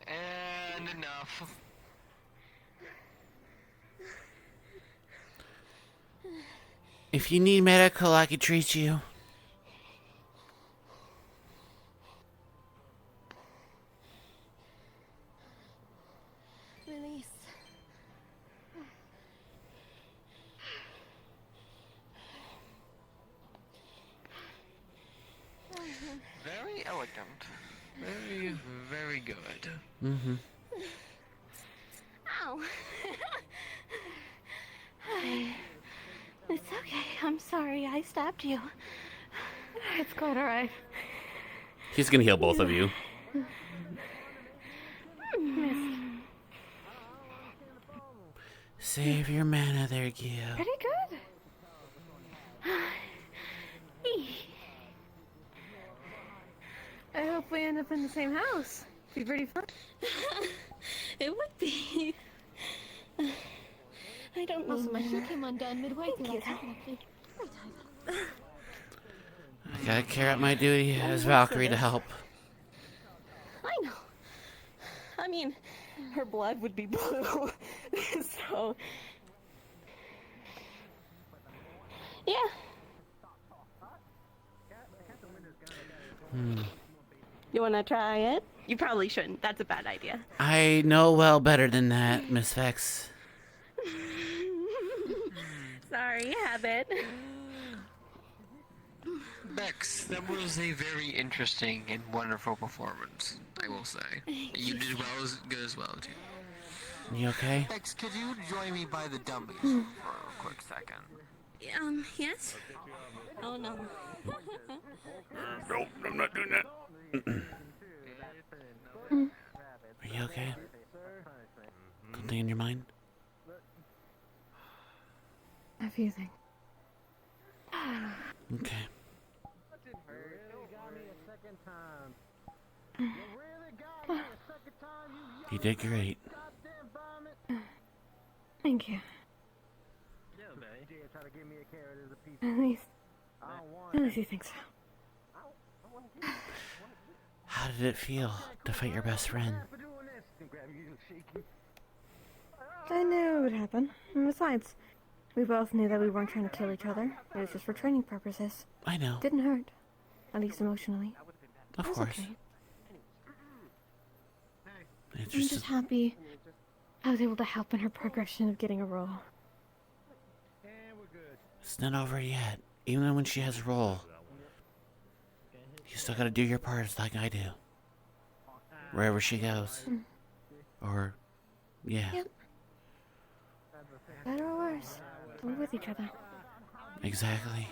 And enough. If you need medical, I can treat you. Release. elegant. Very, very good. Mm-hmm. Ow. Hi. It's okay. I'm sorry. I stabbed you. It's quite alright. He's gonna heal both of you. Missed. Save your mana there, Gil. Pretty good. I hope we end up in the same house. Be pretty fun. It would be. I don't Also, my mean shoe came undone midway through Thank that second, actually. Very tight. I gotta carry out my duty as Valkyrie to help. I know. I mean, her blood would be blue. So. Yeah. You wanna try it? You probably shouldn't. That's a bad idea. I know well better than that, Miss Vex. Sorry, habit. Bex, that was a very interesting and wonderful performance, I will say. You did good as well, too. You okay? Bex, could you join me by the dummies for a quick second? Yes? Oh no. Nope, I'm not doing that. Are you okay? Something in your mind? A few things. Okay. You did great. Thank you. At least you think so. How did it feel to fight your best friend? I knew it would happen. And besides, we both knew that we weren't trying to kill each other. It was just for training purposes. I know. Didn't hurt. At least emotionally. Of It was course. okay. It's I'm just just happy I was able to help in her progression of getting a role. it's not over yet. Even when she has a role, you still gotta do your parts like I do. Wherever she goes. Or, yeah. Yep. Better or worse, we're with each other. Exactly.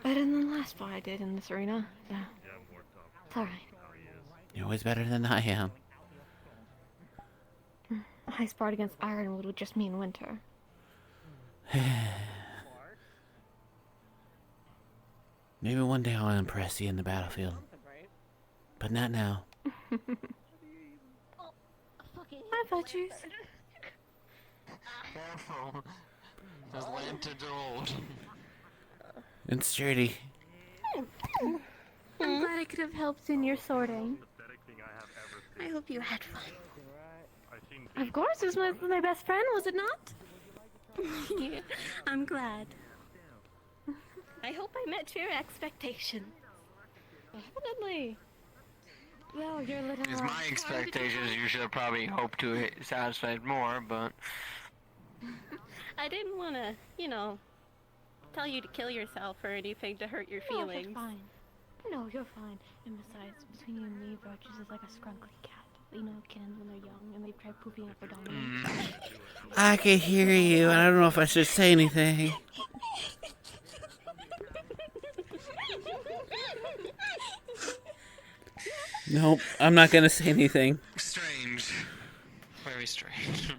Better than the last spot I did in this arena. So, it's alright. You're always better than I am. I sparred against Ironwood would just mean winter. Maybe one day I'll impress you in the battlefield. But not now. Hi, Butchers. Careful. Those lanterns are old. And sturdy. I'm glad I could have helped in your sorting. I hope you had fun. Of course, it was my best friend, was it not? Yeah, I'm glad. I hope I met your expectations. Definitely. Well, you're a little... Because my expectations, you should have probably hoped to hit satisfied more, but... I didn't want to, you know, tell you to kill yourself or anything to hurt your feelings. No, you're fine. No, you're fine. And besides, between you and me, Birches is like a scrunkly cat. You know, kittens when they're young and they try pooping up their dominance. I can hear you, and I don't know if I should say anything. Nope, I'm not gonna say anything. Strange. Very strange.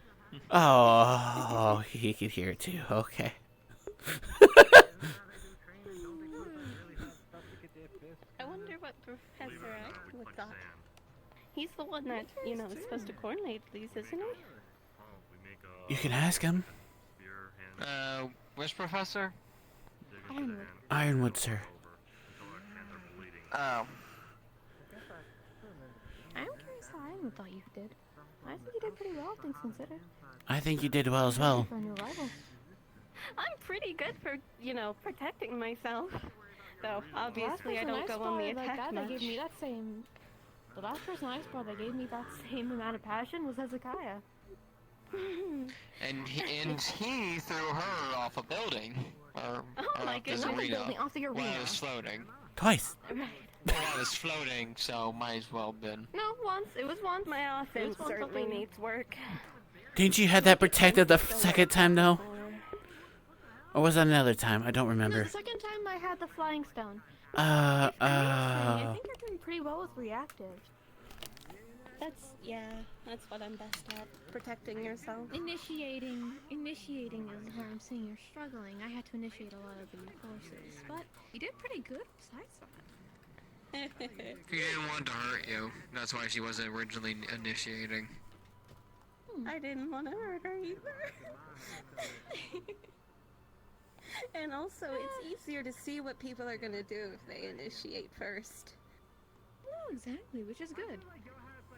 Oh, he could hear it too. Okay. I wonder what Professor would thought. He's the one that, you know, is supposed to coordinate these, isn't he? You can ask him. Which professor? Ironwood. Ironwood, sir. Oh. I'm curious how Ironwood thought you did. I think you did pretty well, things considered. I think you did well as well. For a new rival. I'm pretty good for, you know, protecting myself. Though, obviously, I don't go on the attack much. They gave me that same... The last person I saw that gave me that same amount of passion was Hezekiah. And he threw her off a building. Or, Oh my goodness. this arena, Off the while arena. it was floating. Twice. Right. Well, I was floating, so might as well been. No, once. It was once. My offense certainly needs work. Didn't you have that protected the second time, though? Or was that another time? I don't No, remember. the second time I had the flying stone. I think you're doing pretty well with reactive. That's what I'm best at. Protecting yourself. Initiating is where I'm seeing you're struggling. I had to initiate a lot of the new courses, but you did pretty good besides that. She didn't want to hurt you. That's why she wasn't originally initiating. I didn't want to hurt her either. And also, it's easier to see what people are gonna do if they initiate first. No, exactly, which is good.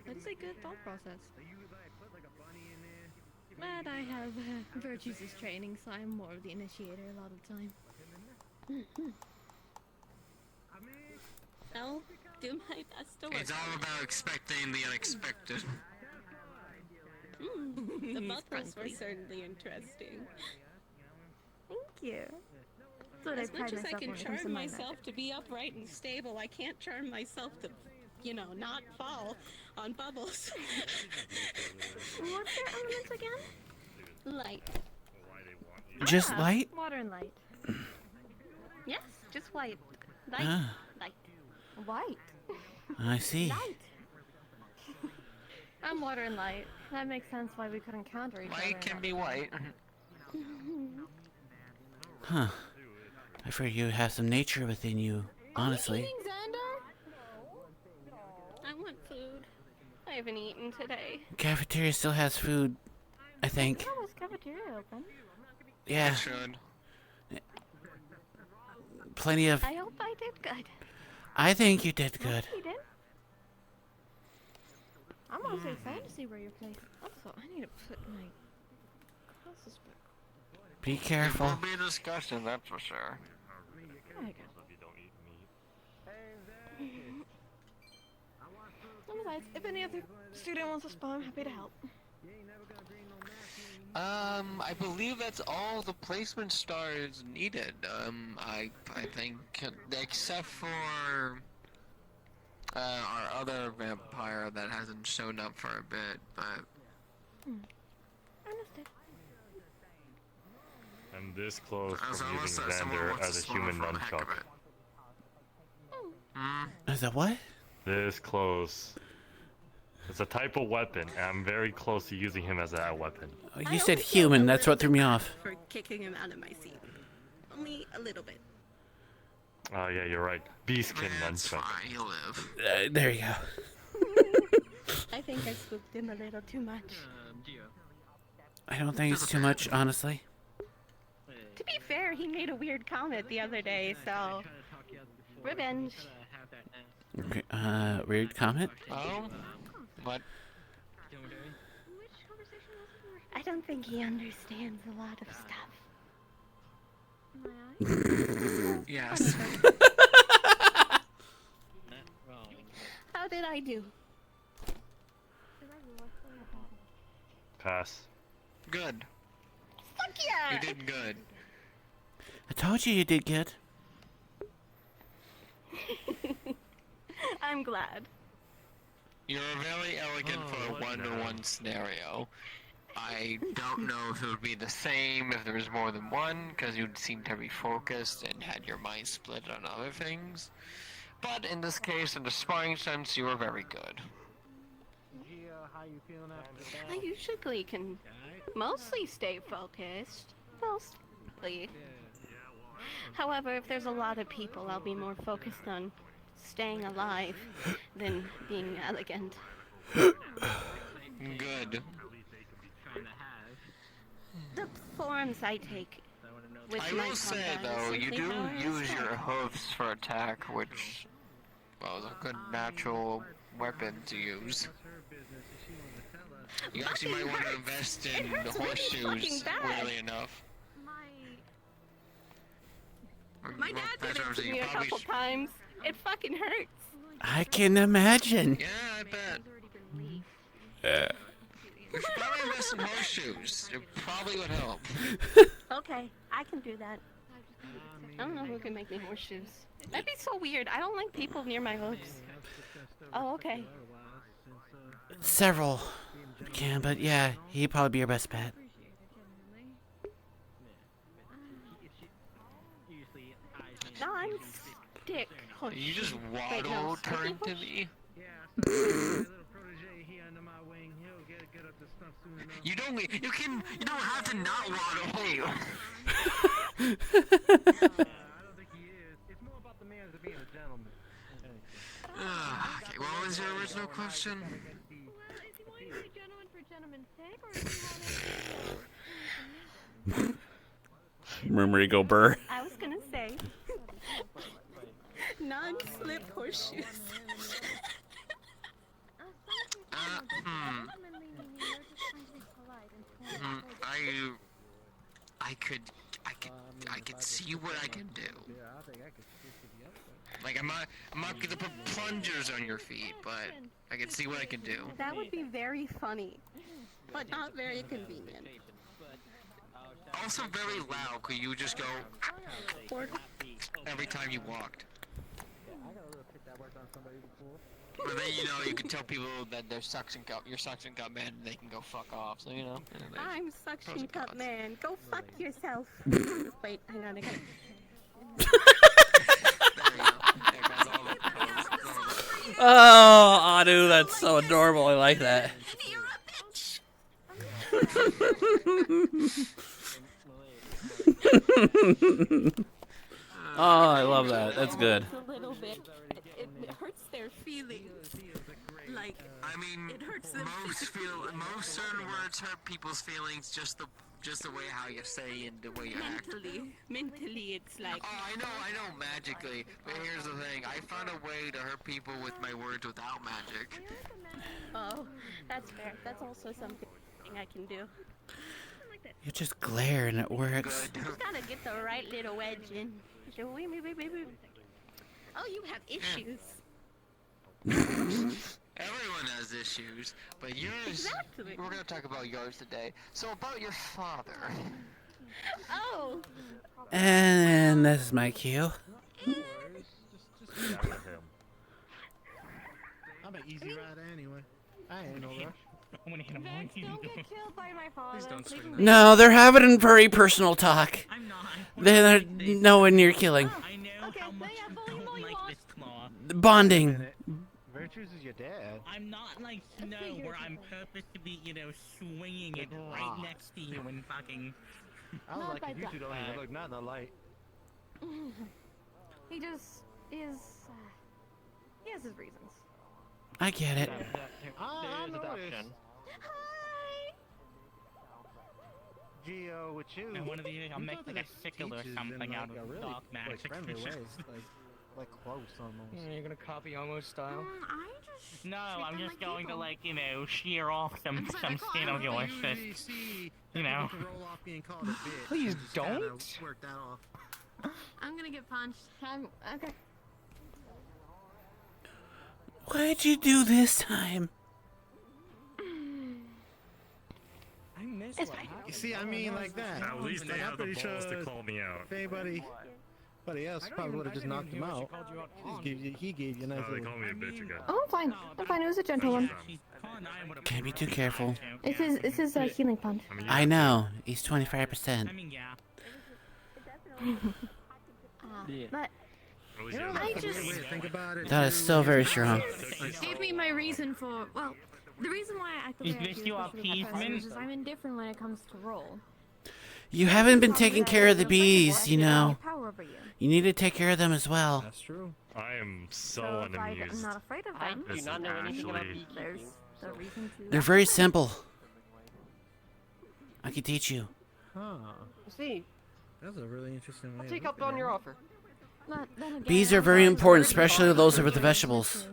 That's a good thought process. But I have virtues as training, so I'm more of the initiator a lot of the time. I'll do my best to work. It's all about expecting the unexpected. The bubbles were certainly interesting. Thank you. That's what As I much pride as I myself can when it comes to charm my myself to be upright and stable, I can't charm myself to, not fall on bubbles. What's your element again? Light. Just light? Water and light. Yes, just white. Light. Ah. Light. White. I see. Light. I'm water and light. That makes sense why we couldn't counter each other. Light can be white. Huh. I figured you have some nature within you, honestly. Eating, Xander? I want food. I haven't eaten today. Cafeteria still has food, I think. Oh, is cafeteria open? Yeah. Should. Plenty of... I hope I did good. I think you did good. You did? I'm also excited to see where you're placed. Also, I need to put my glasses back. Be There careful. will be a discussion, that's for sure. There we go. Besides, if any other student wants to spawn, I'm happy to help. I believe that's all the placement stars needed. I think, except for our other vampire that hasn't shown up for a bit, but. Understood. I'm this close So from unless using someone Xander wants to as a spawn human for the heck of nunchuck. it. Is that what? This close. It's a type of weapon, and I'm very close to using him as a weapon. Oh, you said human, that's what threw me off. For kicking him out of my seat. Only a little bit. Oh yeah, you're right. Beastkin nunchuck. Fine, he'll live. There you go. I think I spooked him a little too much. I don't think it's too much, honestly. To be fair, he made a weird comment the other day, so... Revenge. Okay, weird comment? What? I don't think he understands a lot of stuff. Yes. How did I do? Pass. Good. Fuck yeah! You did good. I told you did good. I'm glad. You're very elegant for a one-to-one scenario. I don't know if it would be the same if there was more than one, because you'd seem to be focused and had your mind split on other things. But in this case, in the sparring sense, you were very good. How you feeling after that? I usually can mostly stay focused. Mostly. However, if there's a lot of people, I'll be more focused on staying alive than being elegant. Good. The forms I take with I my will say, combat though, is you simply do how I use attack. your hoofs for attack, which, well, is a good natural weapon to use. You actually might want to invest in the horseshoes, weirdly enough. My dad did it to me a couple times. It fucking hurts. I can imagine. Yeah, I bet. You should probably invest in horseshoes. It probably would help. Okay, I can do that. I don't know who can make me horseshoes. That'd be so weird. I don't like people near my hooves. Oh, okay. Several can, but yeah, he'd probably be your best bet. No, I'm stick. You just Wait, no, waddle, sticky turn to push? me. You don't have to not waddle. Hey. Okay, what was your original question? Murmury go burr. I was gonna say non-slip horseshoes. I could see what I can do. Like I'm not gonna put plungers on your feet, but I can see what I can do. That would be very funny, but not very convenient. Also very loud, cause you just go every time you walked. But then you can tell people that your suction cup man, and they can go fuck off. So I'm suction cup man. Go fuck yourself. Wait, hang on. I gotta... Oh, Anu, that's so adorable. I like that. Oh, I love that. That's good. A little bit. It hurts their feelings. Like, I mean, it hurts them. Most certain words hurt people's feelings just the way how you say and the way you act. Mentally, it's like. Oh, I know magically. But here's the thing: I found a way to hurt people with my words without magic. Oh, that's fair. That's also something I can do. You just glare and it works. Just gotta get the right little wedge in. Oh, you have issues. Everyone has issues, but yours. Exactly. We're gonna talk about yours today. So about your father. Oh. And this is my cue. I'm an easy rider anyway. I ain't no rush. Vex, don't get killed by my father. No, they're having a very personal talk. I'm not. They're knowing you're killing. I know how much you don't like this claw. Bonding. Virtues is your dad. I'm not like Snow, where I'm purposely, swinging it right next to you and fucking. I was like, you two don't even look not in the light. He just is. He has his reasons. I get it. There's adoption. Geo with you. And one of these, I'll make like a sickle or something out of really, dark magic. friendly ways, like close almost. You're gonna copy almost style? No, I'm just going to shear off some skin of yours. Just, Please don't. Work that off. I'm gonna get punched. Okay. What'd you do this time? I missed It's what fine. happened. You see, I mean, like that. At least they Like, I'm have the pretty balls sure to call me out. if anybody else probably would have just knocked him out. He gave you a nice Oh, they little. call me a bitch again. Oh, I'm fine. I'm fine. It was a gentle one. Can't be too careful. This is a healing punch. I know. He's 25%. But I just Think about it. That is still very strong. gave me my reason for the reason why I act the way I do, Is this your especially with my appeasement? customers, is I'm indifferent when it comes to roll. You haven't been taking care of the bees, you know. Power over you. You need to take care of them as well. That's true. I am so So if I'm unamused. not afraid of I them, do not know anything about Actually- beekeeping. there's the reason to. They're very simple. I can teach you. Huh. See, That's a really interesting way. I'll of take up looking on at your it. offer. But then again, Bees are very important, especially those with the vegetables.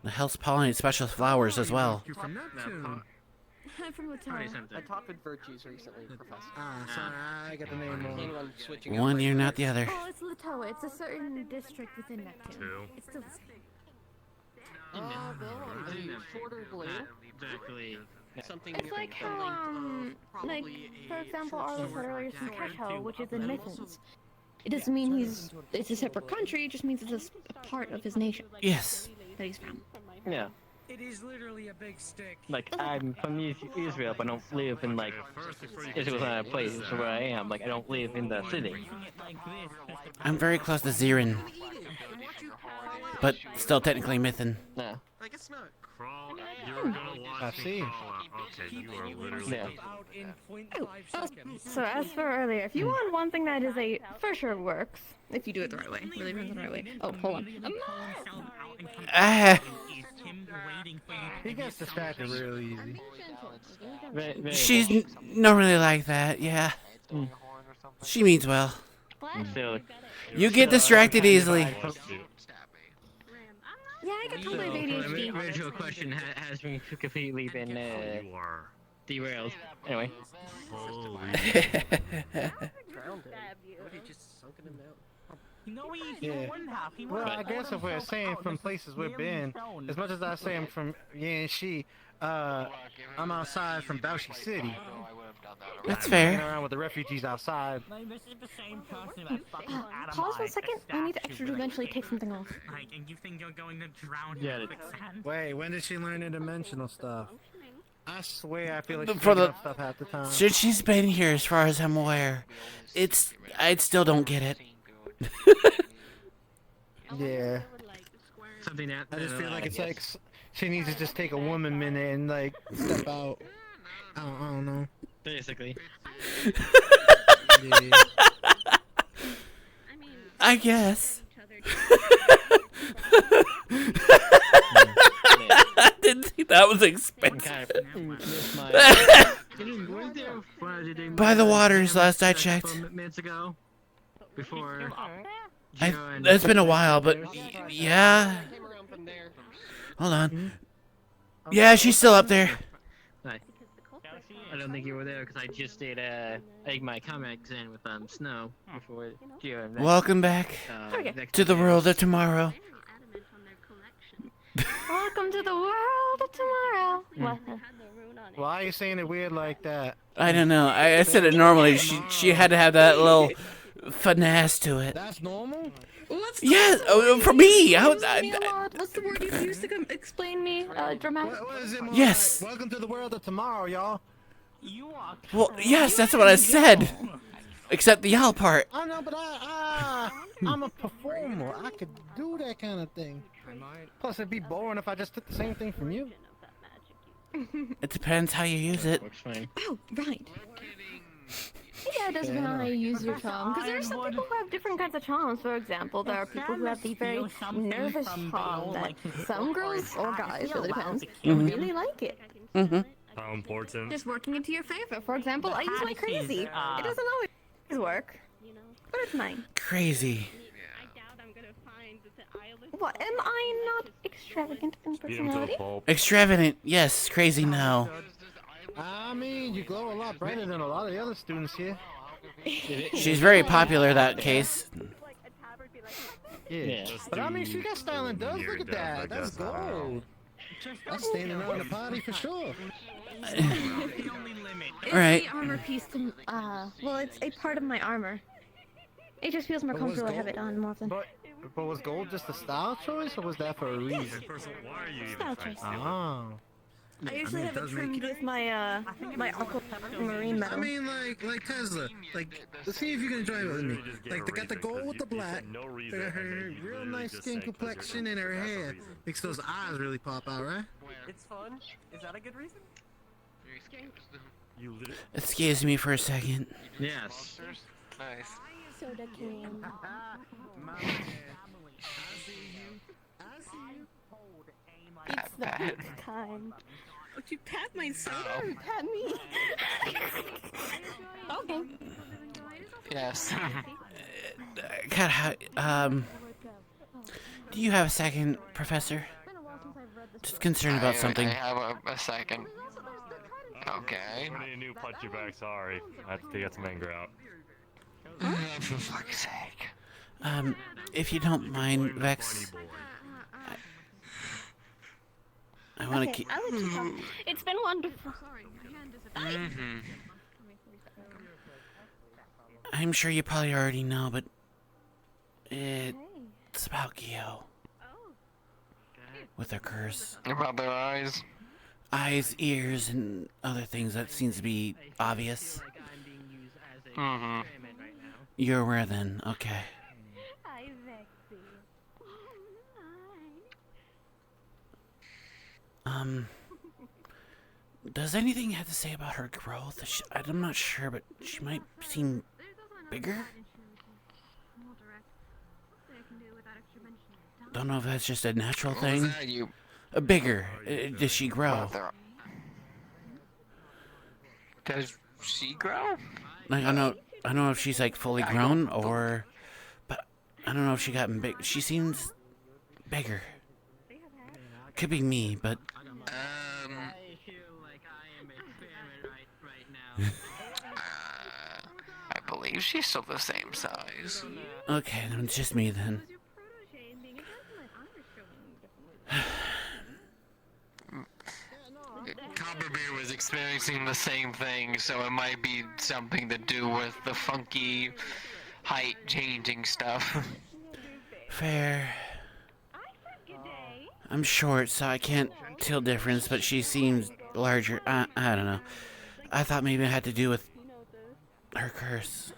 It helps pollinate special flowers as well. You're from Neptune. I'm from the town. I taught with virtues recently, Professor. Sorry, I got the name wrong. Anyone switching One up ear, like not the other. Oh, it's Latoa. It's a certain district within Neptune. It's still the same. Oh, Bill, are you shorter blue? Exactly. Something It's like how, like, for example, Arlo said earlier, some Kettle, which is in mittens. It doesn't mean it's a separate country. It just means it's a part of his nation. Yes. That he's from. Yeah. It is literally a big stick. Like, I'm from Israel, but I don't live in, like, Israel's not a place where I am. Like, I don't live in the city. I'm very close to Zirin. But still technically Mythin. Yeah. Like it's not. Crawl. You're gonna watch I me see. crawl out. Okay, you are literally. So as for earlier, if you want one thing that is for sure works, if you do it the right way, really runs the right way. Oh, hold on. He gets distracted real easy. She's not really like that, yeah. She means well. You get distracted easily. Yeah, I get told I have ADHD. Original question has been completely been derailed. Anyway. Yeah. Well, I guess if we're saying from places we've been, as much as I say I'm from Yanxi, I'm outside from Baoshi City. That's Hanging fair. around with the refugees outside. Pause for a second. I need to extradimensionally take something off. Like, and you think you're going to drown Yeah. in quicksand? Wait, when did she learn the dimensional stuff? I swear I feel like she's For making the up stuff half the time. since she's been here, as far as I'm aware, I still don't get it. Yeah. Something that I just feel like it's like she needs to just take a woman minute and like step out. I don't know. Basically. Yeah. I guess. I didn't think that was expensive. By the waters, last I checked. Minutes ago. Before. It's been a while, but yeah. Hold on. Yeah, she's still up there. Hi. I don't think you were there because I just did egg my comics in with Snow before Gio and Welcome back to the world of tomorrow. Welcome to the world of tomorrow. Why are you saying it weird like that? I don't know. I said it normally. She had to have that little finesse to it. That's normal? Yes, for me. What's the word you used to explain me? Dramatic. What is it, Mark? Yes. Welcome to the world of tomorrow, y'all. Well, yes, that's what I said. Except the y'all part. I know, but I'm a performer. I could do that kind of thing. Plus, it'd be boring if I just took the same thing from you. It depends how you use it. Oh, right. Yeah, it does depend on how you use your charm. Because there are some people who have different kinds of charms. For example, there are people who have the very nervous charm that some girls or guys, really depends, really like it. How important? Just working into your favor. For example, I use my crazy. It doesn't always work, but it's mine. Crazy. What, am I not extravagant in personality? Extravagant, yes. Crazy, no. I mean, you glow a lot brighter than a lot of the other students here. She's very popular in that case. Yeah. But I mean, she got style and does. Look at that. That's gold. That's standing out in the party for sure. It's Right. the armor piece to, well, it's a part of my armor. It just feels more But was comfortable to have it gold- on more often. But was gold just a style choice, or was that for a reason? Why are you even Style fighting? choice. Oh. I usually mean, have it it does make trimmed with my, my aquamarine metal. I mean, like Tesla. Like, let's see if you can enjoy it with me. Like, they got the gold with the black. They got her real nice skin complexion and her hair makes those eyes really pop out, right? It's fun. Is that a good reason? You literally. Excuse me for a second. Yes. Nice. Soda can. It's the pink kind. Would you pat my soda or pat me? Okay. Yes. God, do you have a second, Professor? Just concerned about something. I have a second. Okay. I need a new punch your back. Sorry, I have to get some anger out. For fuck's sake. If you don't mind, Vex, I want to keep. I'll let you talk. It's been wonderful. I'm sure you probably already know, but It's about Gio. With her curse. About their eyes. Eyes, ears, and other things that seems to be obvious. Mm-hmm. You're aware then, okay. Does anything have to say about her growth? I'm not sure, but she might seem bigger? Don't know if that's just a natural thing. Bigger. Does she grow? Does she grow? Like, I don't know if she's like fully grown or, but I don't know if she got big. She seems bigger. Could be me, but. I believe she's still the same size. Okay, then it's just me then. Copperbeard was experiencing the same thing, so it might be something to do with the funky height changing stuff. Fair. I'm short, so I can't tell difference, but she seems larger. I don't know. I thought maybe it had to do with her curse.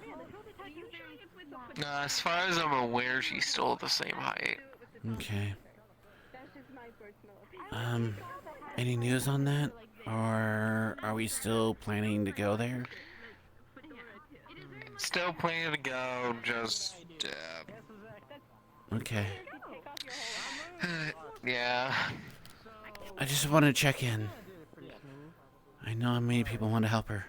As far as I'm aware, she's still the same height. Okay. Any news on that? Or are we still planning to go there? Still planning to go, just, Okay. yeah. I just want to check in. I know many people want to help her.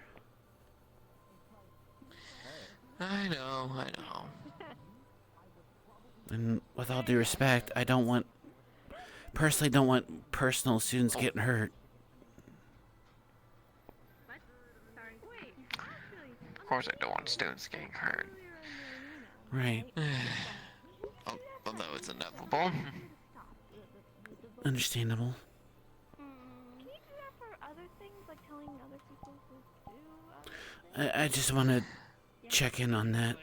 I know. And with all due respect, I personally don't want personal students getting hurt. Of course I don't want students getting hurt. Right. Although it's inevitable. Understandable. I just want to check in on that.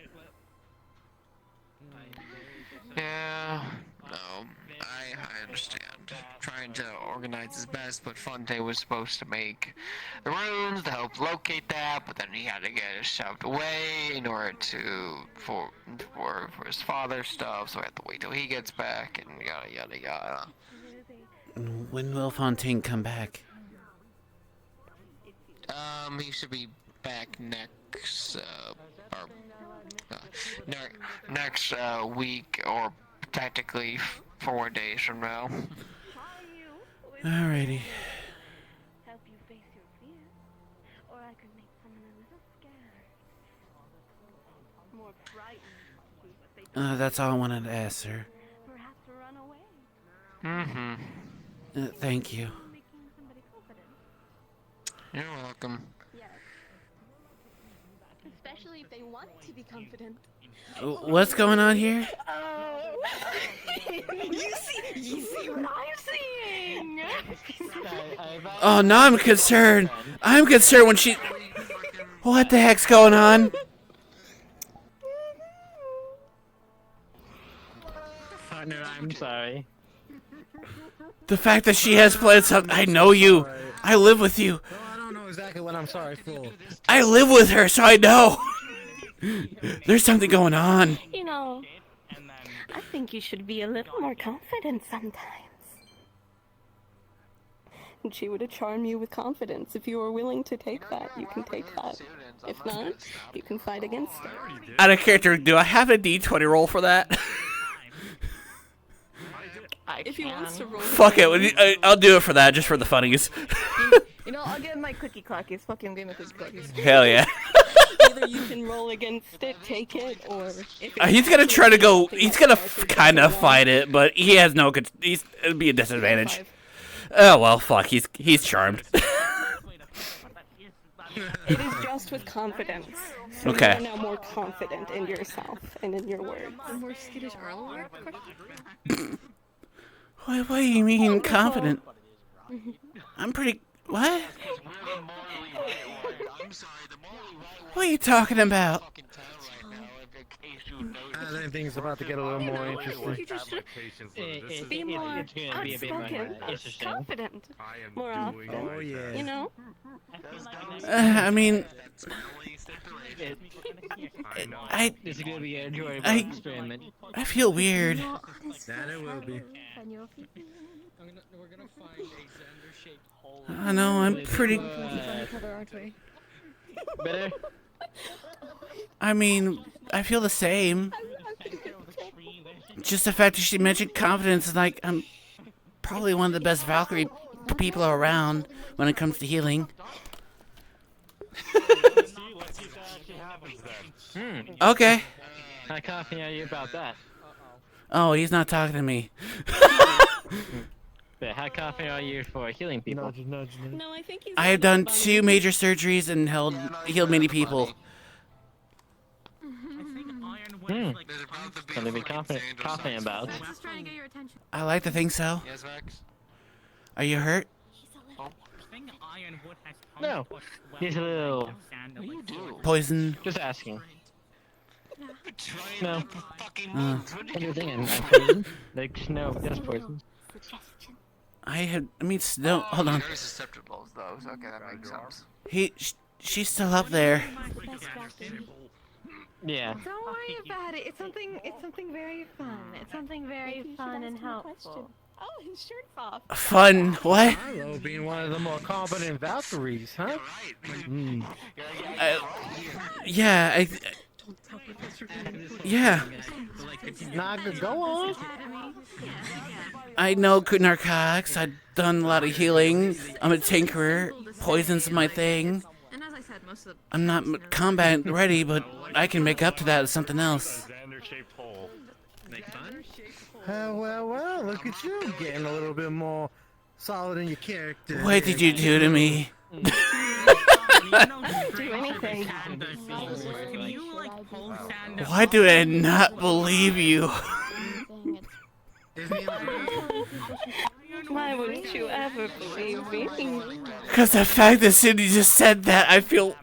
Yeah, no, I understand. Trying to organize his best, but Fonte was supposed to make the runes to help locate that, but then he had to get it shoved away in order for his father's stuff, so we have to wait till he gets back, and yada yada yada. When will Fontaine come back? He should be back next week, or technically 4 days from now. Alrighty. Help you face your fears, or I could make someone a little scared. More frightened to do what they That's all I wanted to ask, sir. perhaps run away. Mm-hmm. Thank you. You're welcome. Yes. Especially if they want to be confident. What's going on here? Oh, you see what I'm seeing? Oh, now I'm concerned. I'm concerned when she... What the heck's going on? Partner, I'm sorry. The fact that she has plans... I know you. I live with you. I don't know exactly what I'm sorry for. I live with her, so I know. There's something going on. You know, I think you should be a little more confident sometimes. And she would have charmed you with confidence. If you were willing to take that, you can take that. If not, you can fight against it. Out of character, do I have a D20 roll for that? If he wants to roll. Fuck it, I'll do it for that, just for the funnies. You know, I'll give him my cookie clockies. Fucking give him cookie clockies. Hell yeah. Either you can roll against it, take it, or if He's gonna try to go. He's gonna kind of fight it, but he has no. It'd be a disadvantage. Oh well, fuck. He's charmed. It is just with confidence. So Okay. You are now more confident in yourself and in your words. The more skittish Earl were? What do you mean confident? I'm pretty. What? What are you talking about? then things about to get a little more interesting. You just should It's be more it's gonna be a bit more outspoken, interesting. confident, more often. Oh yeah. You know? I mean, This is gonna be an enjoyable I- experiment. I feel weird. That it will be. We're gonna find a Xander-shaped hole. I know, I'm pretty. Better? I mean, I feel the same. Just the fact that she mentioned confidence is like, I'm probably one of the best Valkyrie people around when it comes to healing. Let's see if that actually happens then. Okay. How confident are you about that? Oh, he's not talking to me. But how confident are you for healing people? No, I think he's. I have done 2 major surgeries and healed many people. Something to be confident about. Just trying to get your attention. I like to think so. Yes, Vex? Are you hurt? No. He's a little Poison? just asking. Trying No. to fucking Uh. moves. What What do do you you think? I'm poison? Like, no, that's poison. I mean, Snow, hold on. Very susceptible, though. So okay, that makes sense. She's still up there. Yeah. Don't worry about it. It's something very fun. It's something very fun and helpful. Oh, his shirt's off. Fun, what? Hello, being one of the more competent Valkyries, huh? Mm. Yeah, yeah. Naga, go on. I know good narcotics. I've done a lot of healing. I'm a tinkerer. Poison's my thing. And as I said, most of the I'm not combat ready, but I can make up to that with something else. Xander-shaped hole. Make fun? Well, look at you getting a little bit more solid in your character. What did you do to me? I didn't do anything. Why do I not believe you? Why wouldn't you ever believe me? Because the fact that Cindy just said that, I feel.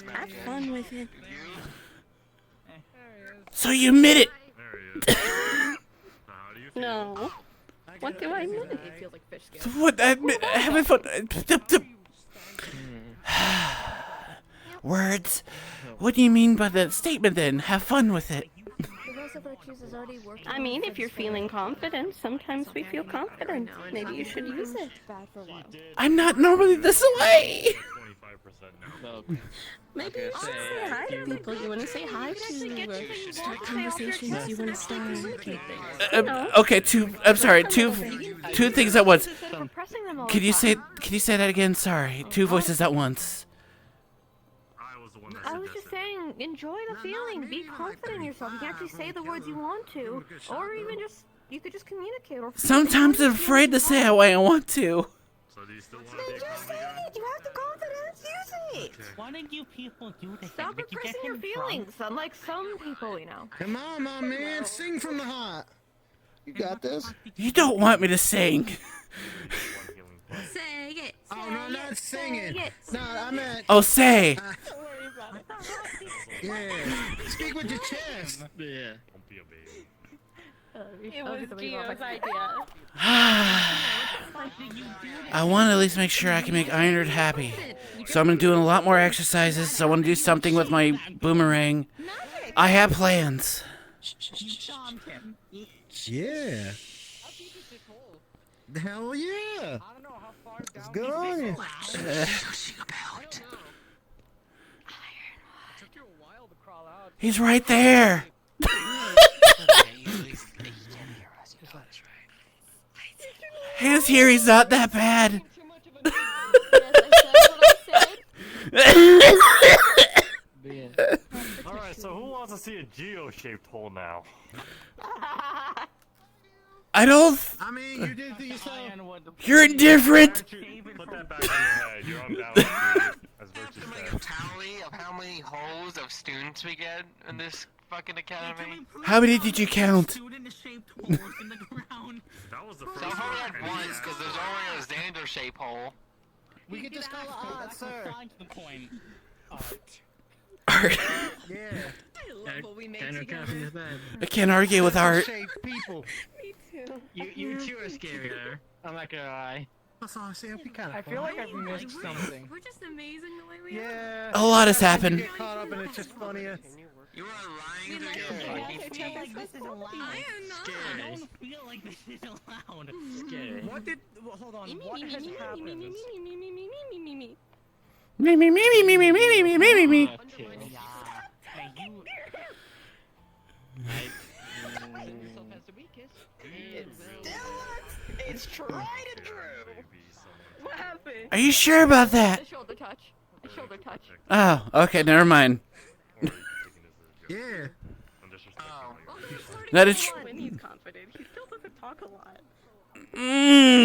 Have fun with it. So you admit it? No. What do I mean? So what? Having fun. Words. What do you mean by that statement then? Have fun with it. I mean, if you're feeling confident, sometimes we feel confident. Maybe you should use it. I'm not normally this way. Maybe you should say hi to people you want to say hi to. Start conversations you want to start. Okay, I'm sorry. Two things at once. Pressing them all Can you the say that again? Sorry. 2 voices at once. I was just saying, enjoy the feeling. Be confident in yourself. You can actually say the words you want to, or even you could just communicate. Or Sometimes I'm afraid to say how I want to. So do you still want Then just say it. You have the confidence. Use it. What did you people do to him? Stop Did you get repressing your him drunk? feelings, unlike some people, you know. Come on, my man, sing from the heart. You got this. You don't want me to sing. Say it. Oh no, not singing. No, I meant. Oh, say. Yeah. Speak with your chest. Yeah. Don't be a baby. It was Gio's idea. I want to at least make sure I can make Ironheart happy. So I'm doing a lot more exercises. So I want to do something with my boomerang. I have plans. Yeah. Hell yeah. It's good on you. He's right there. His hearing's not that bad. Alright, so who wants to see a geo-shaped hole now? I don't. I mean, you did to yourself. You're indifferent. Put that back in your head. You're on balance, as Virtue said. Tally of how many holes of students we get in this fucking academy? How many did you count? That was the first one. So I only had one, because there's only a Xander-shaped hole. We could just call it art, sir. Besides the point. art. Yeah. Kind of confident is bad. I can't argue with art. People. Me too. You two are scarier. I'm not gonna lie. That's all I say. It'd be kind of I feel like I've missed something. We're just amazing the way we Yeah. A lot has happened. You get caught up and it's just funnier. You are lying through your I fucking don't teeth. feel like this is allowed. I am not. I don't feel like this is allowed. Scary. What did? Well, hold on. What has happened? Me, me, me, me, me, me, me, me, me, me, me. It's tried and true. What happened? Are you sure about that? A shoulder touch. A shoulder touch. Oh, okay, never mind. Yeah. That is. When he's confident, he still doesn't talk a lot.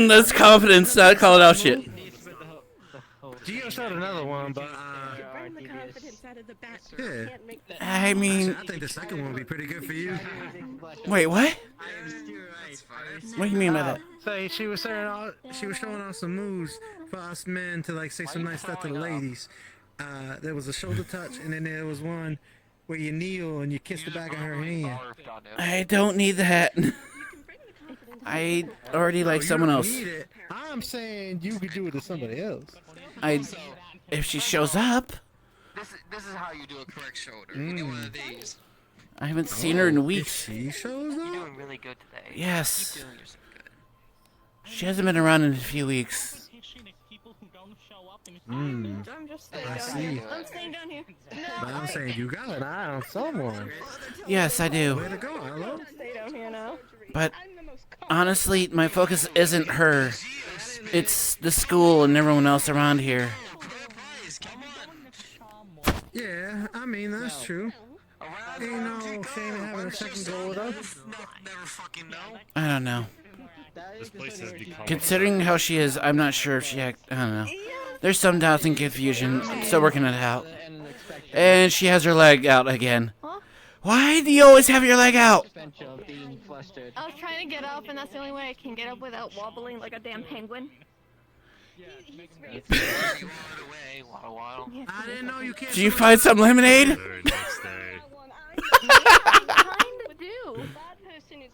That's confidence, not calling out shit. Gio showed another one, but Bring the confidence out of the bat. yeah. Can't make that. I mean, I think the second one would be pretty good for you. wait, what? What do you mean by that? So she was showing off some moves for us men to like say some nice stuff to the ladies. There was a shoulder touch, and then there was one where you kneel and you kiss the back of her hand. I don't need that. I already like someone else. Need it. I'm saying you could do it to somebody else. If she shows up. This is how you do a correct shoulder. You do one of these. I haven't seen her in weeks. She shows You're up. doing really good today. Yes. Keep doing yourself good. She hasn't been around in a few weeks. I'm just staying I down see. here. I'm staying down here. But I'm saying you got an eye on someone. Yes, I do. Way to go, hello. Stay down here now. But honestly, my focus isn't her. It's the school and everyone else around here. Yeah, I mean that's true. Ain't no shame in having a second goal with us. Never fucking know. I don't know. This place has become. Considering how she is, I'm not sure if she I don't know. There's some doubts and confusion. I'm still working it out. And she has her leg out again. Why do you always have your leg out? I was trying to get up, and that's the only way I can get up without wobbling like a damn penguin. I didn't know you can't. Did you find some lemonade? Kinda do. That person is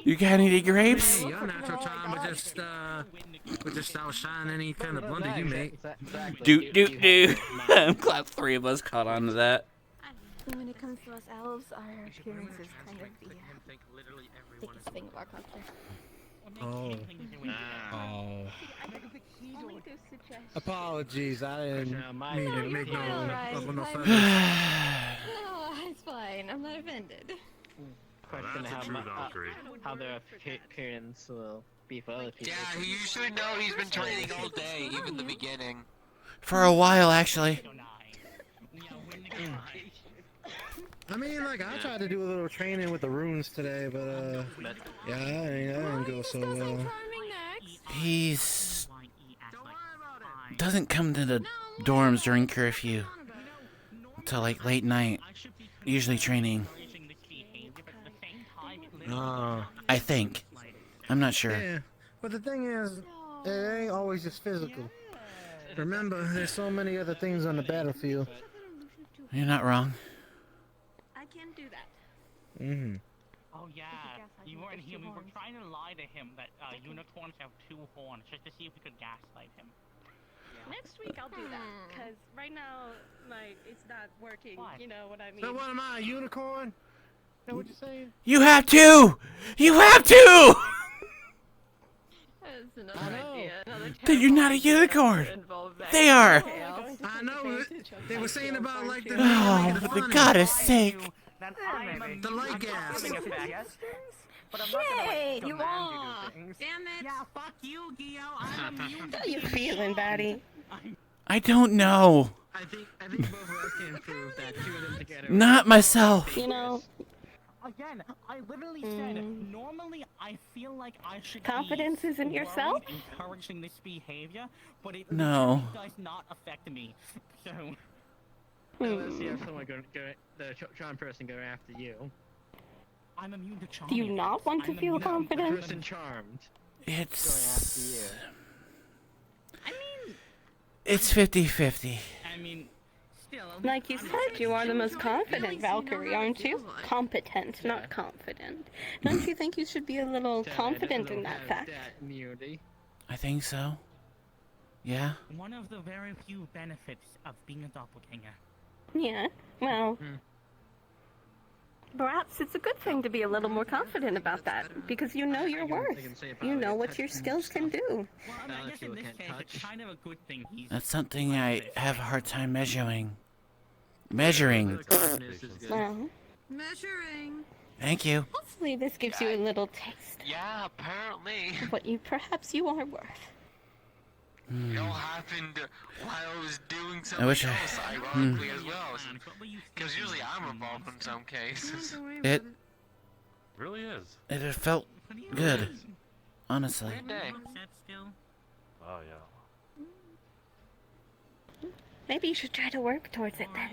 You got any grapes? Hey, your natural charm would just outshine any kind of blunder you make. Do. I'm glad 3 of us caught on to that. When it comes to us elves, our appearance is kind of the biggest thing of our culture. Oh. Oh. Only to suggest. Apologies, I didn't mean to make no feathers. No, it's fine. I'm not offended. Question how their appearance will be for other people. Yeah, you should know he's been training all day, even the beginning. For a while, actually. I mean, like, I tried to do a little training with the runes today, but, yeah, that didn't go so well. He's... doesn't come to the dorms during curfew. Till, like, late night. Usually training. I think. I'm not sure. Yeah, but the thing is, it ain't always just physical. Remember, there's so many other things on the battlefield. You're not wrong. I can do that. Mm-hmm. Oh yeah, you weren't here. We were trying to lie to him that unicorns have 2 horns, just to see if we could gaslight him. Next week I'll do that, because right now, like, it's not working, you know what I mean? So what am I, a unicorn? Is that what you're saying? You have to! You have to! That's another idea. That you're not a unicorn! They are! I know, they were saying about, like, the... Oh, for the goddess sake! The light gas. Shit, you lost! Damn it! Yeah, fuck you, Gio. I'm immune. How you feeling, Daddy? I don't know. I think both of us can prove that 2 of them together. Not myself. You know... Again, I literally said, normally I feel like I should Confidence be isn't yourself? encouraging this behavior, but it No. literally does not affect me. So... Let's see if someone the charm person go after you. I'm immune to charm. Do you not want to feel confident? Person charmed. It's... I mean... It's 50-50. I mean, still, Like you said, you are the most confident Valkyrie, aren't you? Competent, not confident. Don't you think you should be a little confident in that fact? I think so. Yeah. One of the very few benefits of being a doppelganger. Yeah, well... Perhaps it's a good thing to be a little more confident about that, because you know your worth. You know what your skills can do. Well, I guess in this case, it's kind of a good thing he's... That's something I have a hard time measuring. Measuring. Well, measuring. Thank you. Hopefully this gives you a little taste. Yeah, apparently. Of what perhaps you are worth. It all happened while I was doing I something wish else, I- ironically, as well. Because usually I'm involved in some cases. It Really is. it felt good. Honestly. Good day. Oh yeah. Maybe you should try to work towards it then.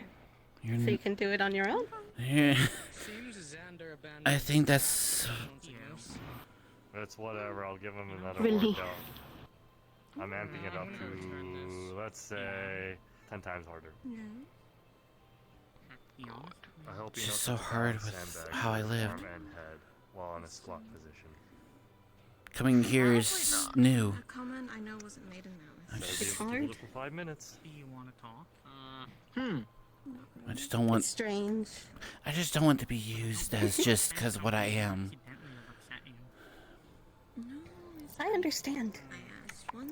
You're So you can do it on your own. Yeah. I think that's It's whatever. I'll give him another Really? workout. I'm amping it up to, let's say, 10 times harder. I hope It's just so hard with how I lived. Arm and head while in a squat position. Coming here is new. A comment I know wasn't made in malice. It's hard. For 5 minutes. Do you want to talk? I just don't want. It's strange. I just don't want to be used as just because what I am. I understand.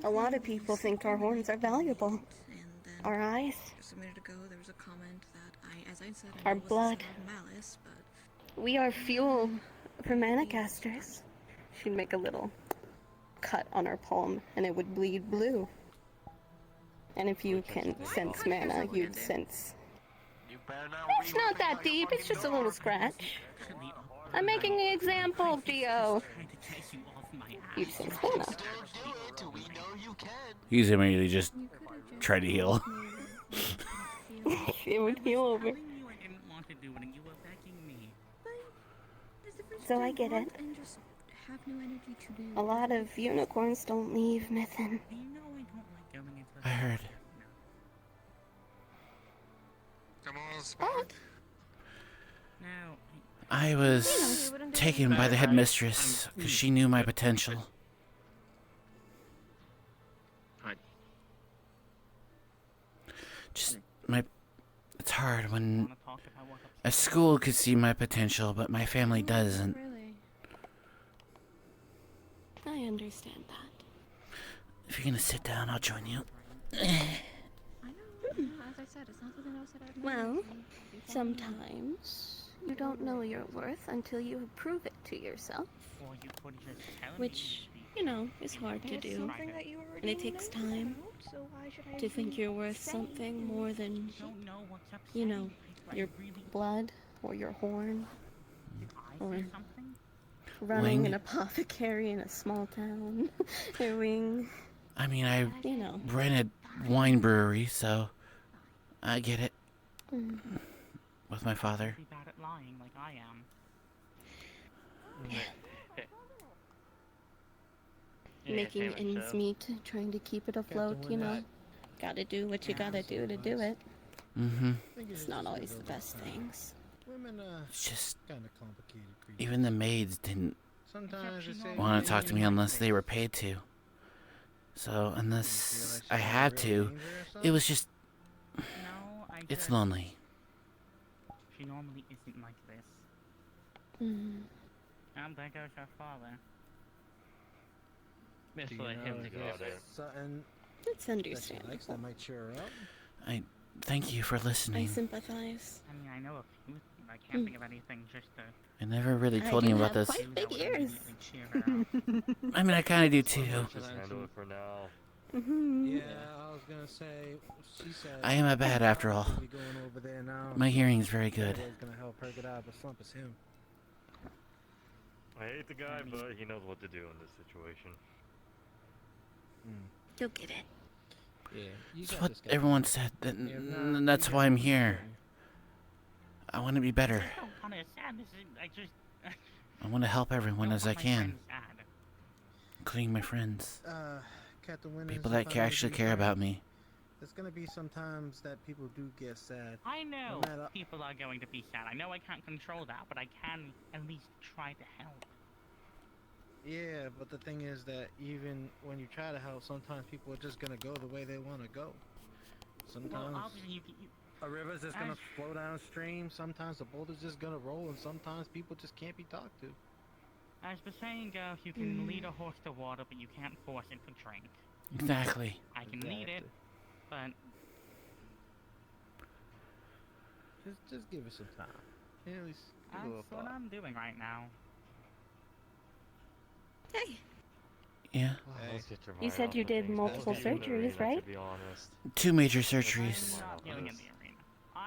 A lot of people think our horns are valuable. Our eyes. Just a minute ago, there was a comment that as I said, Our I know wasn't blood. said out of malice, but We are fuel for manacasters. She'd make a little cut on her palm and it would bleed blue. And if you can sense mana, you'd sense... It's not that deep, it's just a little scratch. I'm making an example, Gio. You'd sense mana. He's immediately just trying to heal. It would heal over. So I get it. and just have no energy to do. A lot of unicorns don't leave Mythin. I heard. But I was taken by the headmistress because she knew my potential. Just my. It's hard when a school could see my potential, but my family doesn't. I understand that. If you're gonna sit down, I'll join you. As I said, it's not something I said out of Well, malice. sometimes you don't know your worth until you prove it to yourself. Which, you know, is hard to There's do. something that you already And it takes know time about, so why should I to think even you're worth say something anything? more than, you know, your blood or your horn. Or running Wing. an apothecary in a small town. Your wing. I mean, I You know. ran a wine brewery, so I get it. Mm. With my father. Be bad at lying like I am. Making ends meet, trying to keep it afloat, you know. Gotta do what you gotta do to do it. Mm-hmm. It's not always the best things. Women, It's just kind of complicated creatures. even the maids didn't Sometimes they say want to talk to me unless they were paid to. So unless I had to, it was just. No, I It's just- lonely. She normally isn't like this. Mm. And there goes her father. Miss Do you let know him to if go there's there. something It's that she understandable. likes that might cheer her up? I thank you for I listening. sympathize. I mean, I know a few. I can't think of anything just to. I never really I told do him about have this. quite big ears. Cheer her up. I mean, I kind of do too. Just handle it for now. Yeah, I was gonna say. She said. I am a bad after all. Be going over there now. My hearing's very good. Who's gonna help her get out of the slump is him. I hate the guy, but he knows what to do in this situation. You'll get it. Yeah, you That's got what this guy. everyone said. That's why I'm here. I want to be better. I'm kind of sad. This is, I just. I want to help everyone as I my can, friends sad. including my friends. Captain Winters, People if that I may actually be care frank, about me. there's gonna be some times that people do get sad. I know No matter- people are going to be sad. I know I can't control that, but I can at least try to help. Yeah, but the thing is that even when you try to help, sometimes people are just gonna go the way they want to go. Sometimes Well, a river's just gonna flow downstream. Sometimes a boulder's just gonna roll, and sometimes people just can't be talked to. as the saying goes, you can lead a horse to water, but you can't force it to drink. Exactly. I can lead it, but Just give it some time. Yeah, at least give it a little that's what thought. I'm doing right now. Hey. Yeah. You said you did multiple surgeries, right? 2 major surgeries.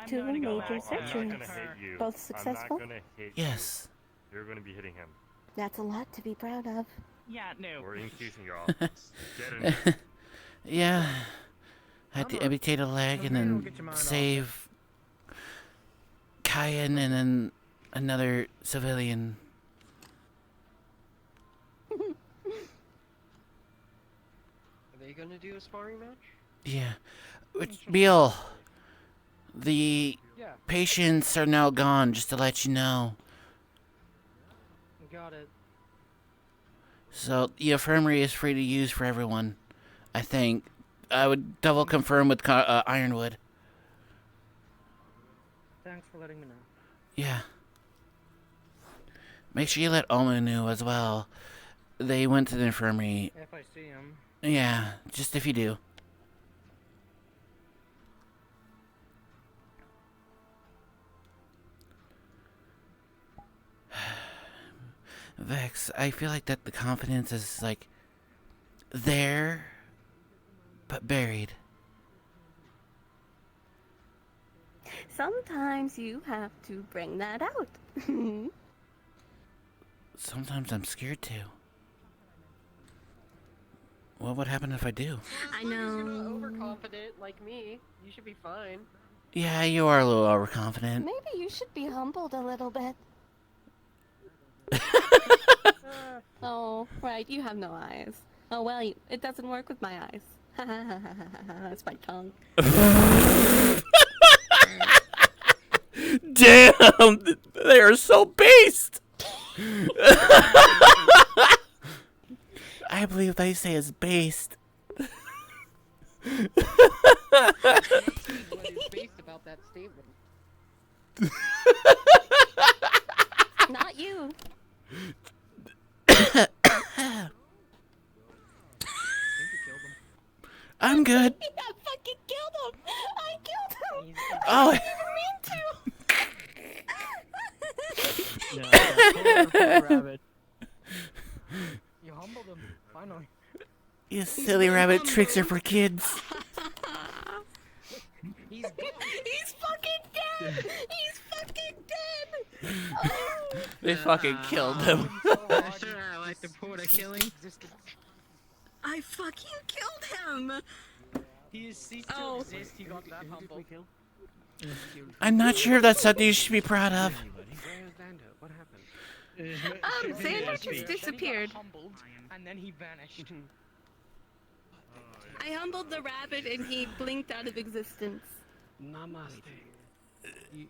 Two major surgeries. Both successful? I'm not gonna hit Yes. you. You're gonna be hitting him. That's a lot to be proud of. Yeah, no. We're increasing your offense. Get in. Yeah. Had to amputate a leg and then save Kyan and then another civilian. Are they gonna do a sparring match? Yeah. Beal, the Yeah. patients are now gone, just to let you know. Got it. So the infirmary is free to use for everyone, I think. I would double confirm with Ironwood. Thanks for letting me know. Yeah. Make sure you let Oma know as well. They went to the infirmary. If I see him. Yeah, just if you do. Vex, I feel like that the confidence is like there, but buried. Sometimes you have to bring that out. Sometimes I'm scared too. What would happen if I do? I You're not know. overconfident like me. You should be fine. Yeah, you are a little overconfident. Maybe you should be humbled a little bit. Oh, right, you have no eyes. Oh, well, it doesn't work with my eyes. That's my tongue. Damn! They are so based! I believe they say it's based. What is based about that statement? Not you. I'm good. I fucking killed him. I killed him. Oh. I didn't mean to. Rabbit. You humbled him, finally. You silly rabbit, tricks are for kids. He's fucking dead. He's fucking dead. Oh. They fucking killed him. Sure, I like the port of killing. I fucking killed him! He ceased to exist. He got that humble. I'm not sure if that's something you should be proud of. Where's Xander? What happened? Xander just disappeared. Humbled, and then he vanished. I humbled the rabbit and he blinked out of existence. Namaste. You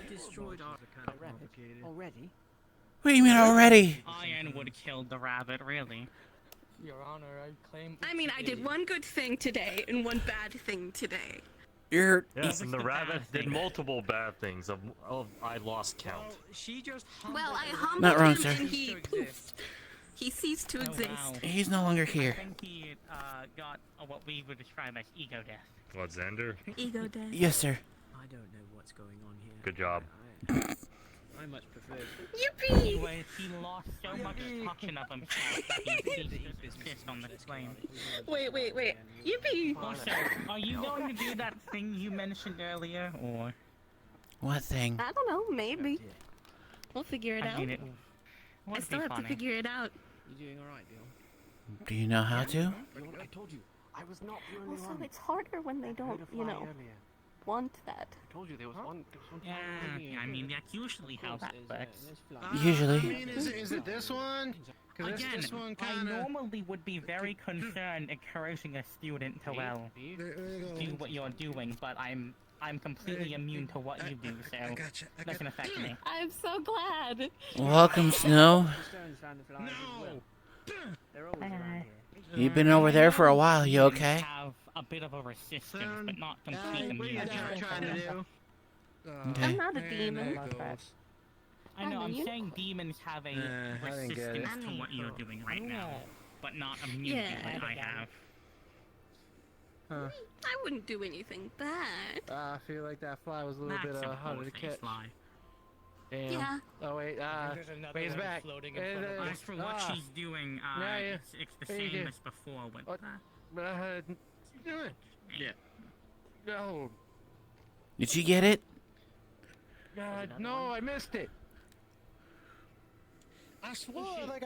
destroyed our rabbit already? What do you mean already? Ironwood killed the rabbit, really. Your Honor, I claim. I mean, I did one good thing today and one bad thing today. You're. Yes, and the rabbit did multiple bad things. I lost count. She just Well, I humbled Not wrong, him sir. and he poofed. He ceased to exist. He's no longer here. I think he got what we would describe as ego death. What, Xander? Ego death. Yes, sir. I don't know what's going on here. Good job. I much prefer. Yippee! Anyways, he lost so much touching of himself that he ceased to piss on the flame. Wait. Yippee! Also, are you going to do that thing you mentioned earlier, or? What thing? I don't know, maybe. We'll figure it I out. mean, it I would still be have funny. to figure it out. You doing alright, Bill? Do you know how to? I told you, I was not the only Also, one. it's harder when they don't, you know, want that. I told you there was one. Yeah, I mean, that's usually how that works. Usually. I mean, is it this one? Again, I normally would be very concerned encouraging a student to, well, do what you're doing, but I'm completely immune to what you do, so it doesn't affect me. I'm so glad. Welcome, Snow. You've been over there for a while. You okay? Have a bit of a resistance, but not complete immunity. Okay. I'm not a demon. I know, I'm immune. saying demons have a I didn't get it. resistance to what you're doing right now, but not immunity Yeah. like I have. I wouldn't do anything bad. I feel like that fly was a little bit harder to catch. Fly. Damn. Yeah. Oh wait, wait, he's back. As for what she's doing, it's the same as before with yeah. No. Did you get it? No, I missed it. I swore, like.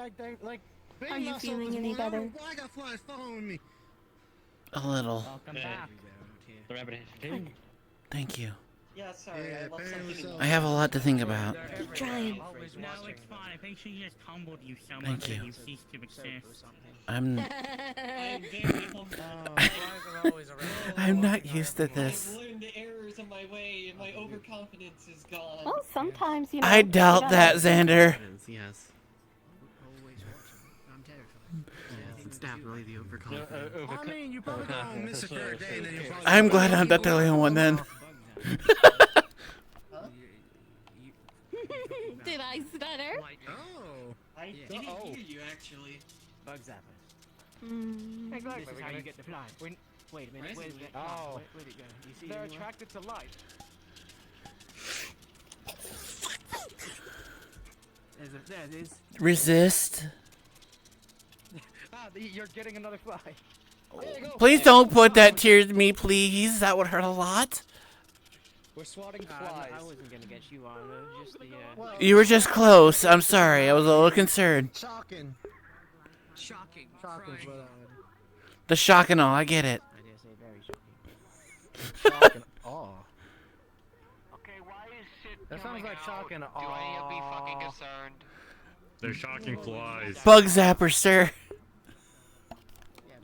Are you feeling any better? Why I got flies following me? A little. Welcome back. The rabbit Thank you. Yeah, sorry, I left something in I have a lot to think about. Keep trying. No, it's fine. I think she just humbled you so much Thank that you. you ceased to exist. I'm not used to this. I've learned the errors of my way, and my overconfidence is gone. Well, sometimes you know. I doubt that, Xander. Yes. Always watching. I'm terrified. Yes, it's definitely the overconfidence. I mean, you probably gonna miss a third day, and then you'll probably. I'm glad I'm not the only one then. Did I stutter? Oh. I didn't hear you, actually. Bug zappers. Mm. Exactly. This is how you get the fly. Wait a minute. Where's it? Oh. Where'd it go? You see it They're anywhere? attracted to light. There it is. Resist. You're getting another fly. There you go. Please don't put that to me, please. That would hurt a lot. We're swatting I flies. wasn't gonna get you on. Just the. You were just close. I'm sorry. I was a little concerned. Shocking. Shocking. Shocking. The shock and all. I get it. I dare say very shocking. Shocking. Oh. Okay, why is shit That sounds coming like out? shocking. Do any of be fucking concerned? They're shocking flies. Bug zapper, sir. Yeah,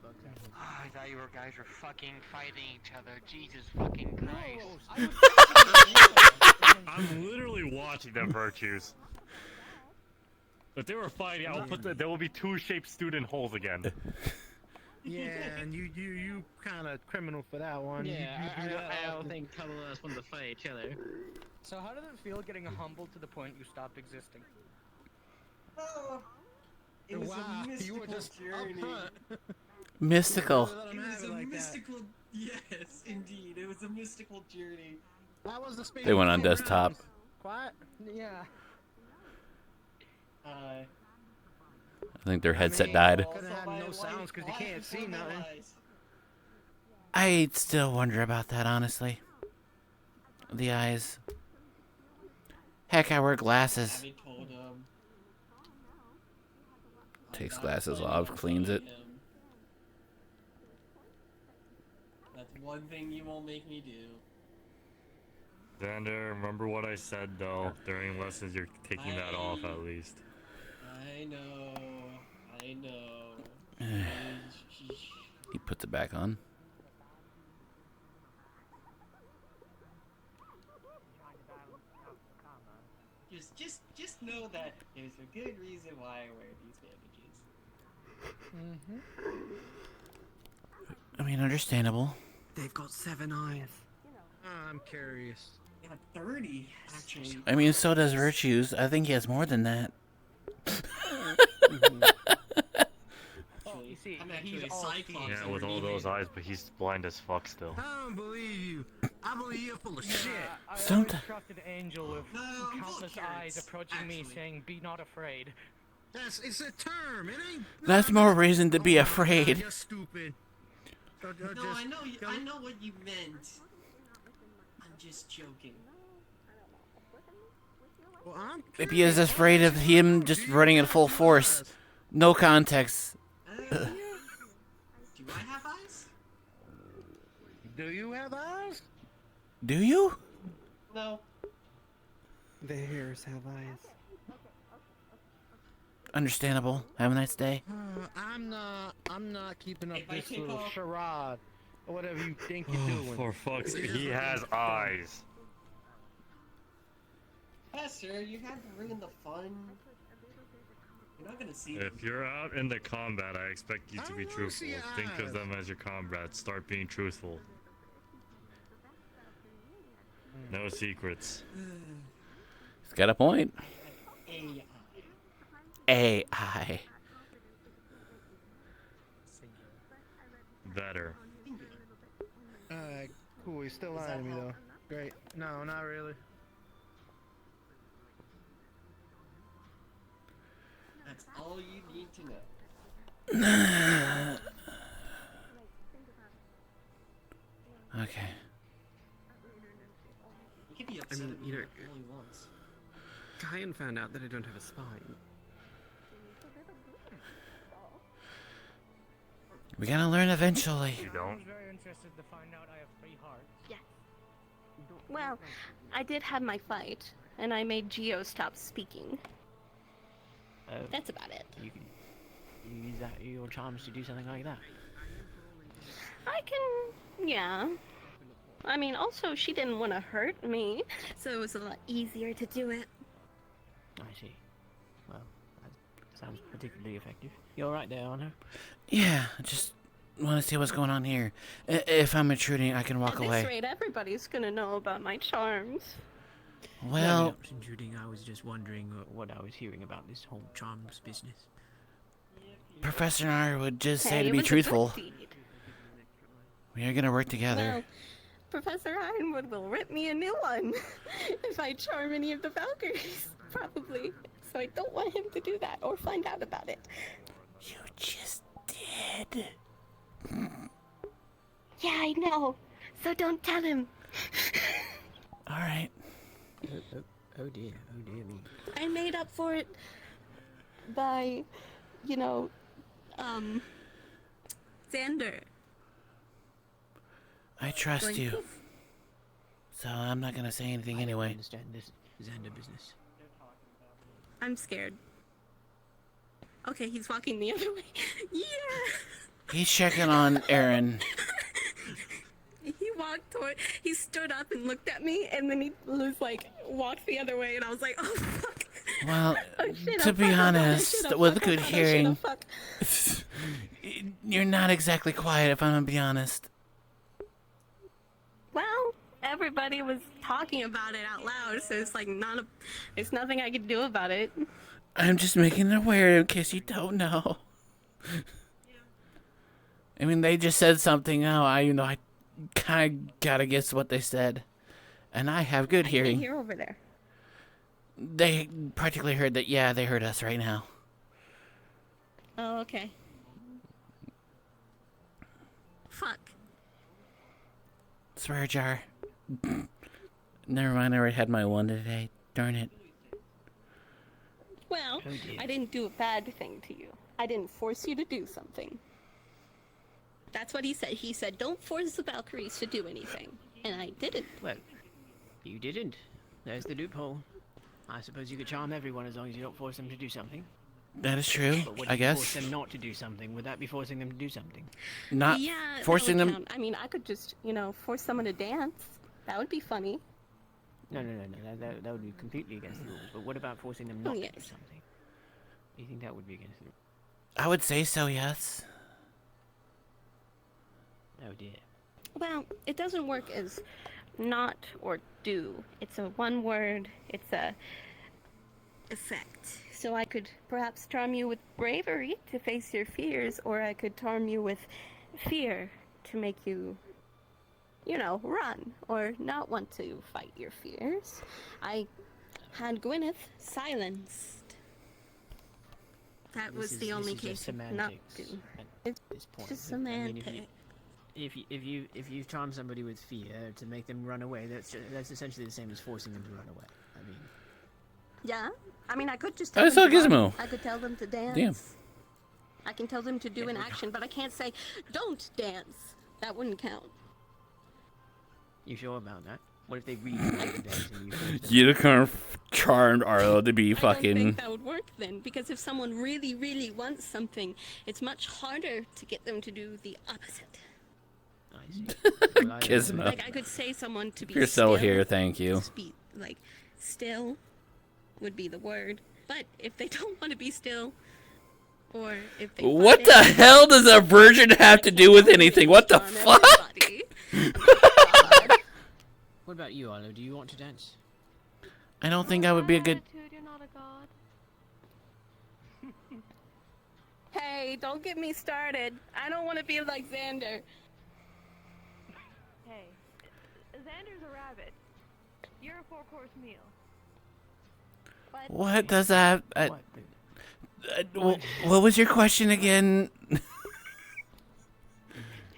bug zappers. I thought you guys were fucking fighting each other. Jesus fucking Christ. I'm literally watching them virtues. If they were fighting, I'll put there will be two shaped student holes again. Yeah, and you kind of criminal for that one. Yeah, You do that I don't often. think a couple of us want to fight each other. So how did it feel getting humbled to the point you stopped existing? Oh, it was Wow, a mystical you were just journey. Mystical. It was a mystical. Yes, indeed, it was a mystical journey. That was the speed. They went on desktop. Quiet. Yeah. I think their headset died. Couldn't have had no sounds because you can't see nothing. I still wonder about that, honestly. The eyes. Heck, I wear glasses. Abby told him. Takes glasses off, cleans it. That's one thing you won't make me do. Xander, remember what I said though. During lessons, you're taking that off at least. I know. He puts it back on. Just know that there's a good reason why I wear these bandages. I mean, understandable. They've got 7 eyes. I'm curious. Yeah, 30 actually. I mean, so does Virtues. I think he has more than that. Oh, you see, I'm actually he's a all cyclops. Yeah, with all those eyes, but he's blind as fuck still. I don't believe you. I believe you're full of shit. I always Somet- trusted Angel with countless eyes approaching me saying, "Be not afraid." It's a term. It ain't. That's more reason to be afraid. You're stupid. No, I know what you meant. I'm just joking. Well, I'm Maybe he's afraid of him just running at full force. No context. Do I have eyes? Do you have eyes? Do you? No. Bears have eyes. understandable. Have a nice day. I'm not keeping up If I this take little off- charade or whatever you think you're doing. For fuck's sake, he has eyes. Professor, you have to ruin the fun. You're not gonna see them. If you're out in the combat, I expect you to be truthful. see your Think of eyes. them as your comrades. Start being truthful. No secrets. He's got a point. AI. AI. Better. Alright, cool. He's still lying to me though. Great. No, not really. That's all you need to know. Okay. He can be I upset mean, at me you know, all he wants. Kyan found out that I don't have a spine. We're gonna learn eventually. You don't? I was very interested to find out I have 3 hearts. Yeah. Well, I did have my fight, and I made Geo stop speaking. That's about it. You can use that your charms to do something like that. I can, yeah. I mean, also, she didn't want to hurt me, so it was a lot easier to do it. I see. Well, that sounds particularly effective. You alright there, Anna? Yeah, I just want to see what's going on here. If I'm intruding, I can walk At away. this rate, everybody's gonna know about my charms. Well, No, intruding. I was just wondering what I was hearing about this whole charms business. Professor and I would just say Hey, to it be was a good truthful. deed. We are gonna work together. Well, Professor Ironwood will rip me a new one if I charm any of the Valkyries, probably. So I don't want him to do that or find out about it. You just did. Yeah, I know. So don't tell him. All right. Oh dear me. I made up for it by, you know, Xander. I trust Going you. poof. So I'm not gonna say anything I anyway. understand this Xander business. I'm scared. Okay, he's walking the other way. Yeah! He's checking on Aaron. He walked toward. He stood up and looked at me, and then he was like, walked the other way, and I was like, oh fuck. Well, Oh, shit, to oh, be fuck, oh, fuck, oh, honest, shit, oh, with fuck, oh, good fuck, oh, shit, oh, hearing, fuck. you're not exactly quiet if I'm gonna be honest. Well, everybody was talking about it out loud, so it's like there's nothing I could do about it. I'm just making it aware in case you don't know. I mean, they just said something. Oh, I kind of gotta guess what they said, and I have good I hearing. can't hear over there. They practically heard that. Yeah, they heard us right now. Oh, okay. Fuck. Swear jar. Never mind. I already had my one today. Darn it. Well, Oh, dear. I didn't do a bad thing to you. I didn't force you to do something. That's what he said. He said, don't force the Valkyries to do anything. And I didn't. Well, you didn't. There's the loophole. I suppose you could charm everyone as long as you don't force them to do something. That is true. But what I if you guess. force them not to do something? Would that be forcing them to do something? Not Yeah, that forcing would them. count. I mean, I could just, force someone to dance. That would be funny. No. That would be completely against the rules. But what about forcing them Oh, not yes. to do something? Do you think that would be against the rules? I would say so. Yes. Oh dear. Well, it doesn't work as not or do. It's a one word. It's a Effect. So I could perhaps charm you with bravery to face your fears, or I could charm you with fear to make you, run or not want to fight your fears. I had Gwyneth silenced. That This was is- the this only is just case of not semantics do. at It's this point. just I mean, semantic. if you charm somebody with fear to make them run away, that's essentially the same as forcing them to run away. I mean, Yeah, I mean, I could just Oh, tell it's them all to run. Gizmo. I could tell them to dance. Damn. I can tell them to do an action, but I can't say, don't dance. That wouldn't count. you sure about that? What if they really want to dance and you force them? You can't charmed Arlo to be I don't fucking. think that would work then, because if someone really, really wants something, it's much harder to get them to do the opposite. I see. Gizmo. Like I could say someone to be If you're so still, here, thank you. like still would be the word. But if they don't want to be still, or if they What the hell does a virgin have to do with anything? What the fuck? What about you, Arlo? Do you want to dance? I don't think I would be a good. You're not a god. Hey, don't get me started. I don't want to be like Xander. Hey, Xander's a rabbit. You're a 4-course meal. What does that? What was your question again?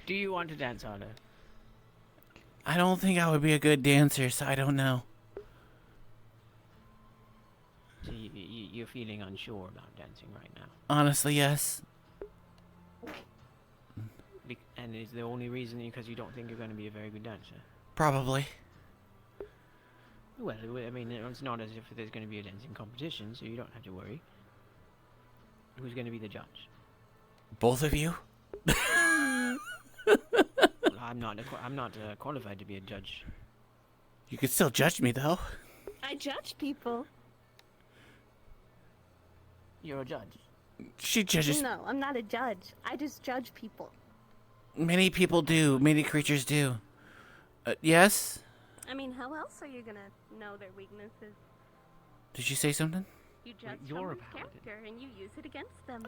Do you want to dance, Arlo? I don't think I would be a good dancer, so I don't know. So you're feeling unsure about dancing right now. Honestly, yes. And is the only reason because you don't think you're going to be a very good dancer? Probably. Well, I mean, it's not as if there's going to be a dancing competition, so you don't have to worry. Who's going to be the judge? Both of you? Well, I'm not qualified to be a judge. You could still judge me, though. I judge people. You're a judge. She judges. No, I'm not a judge. I just judge people. Many people do. Many creatures do. Yes? I mean, how else are you gonna know their weaknesses? Did you say something? You judge you're a someone's character and you use it against them.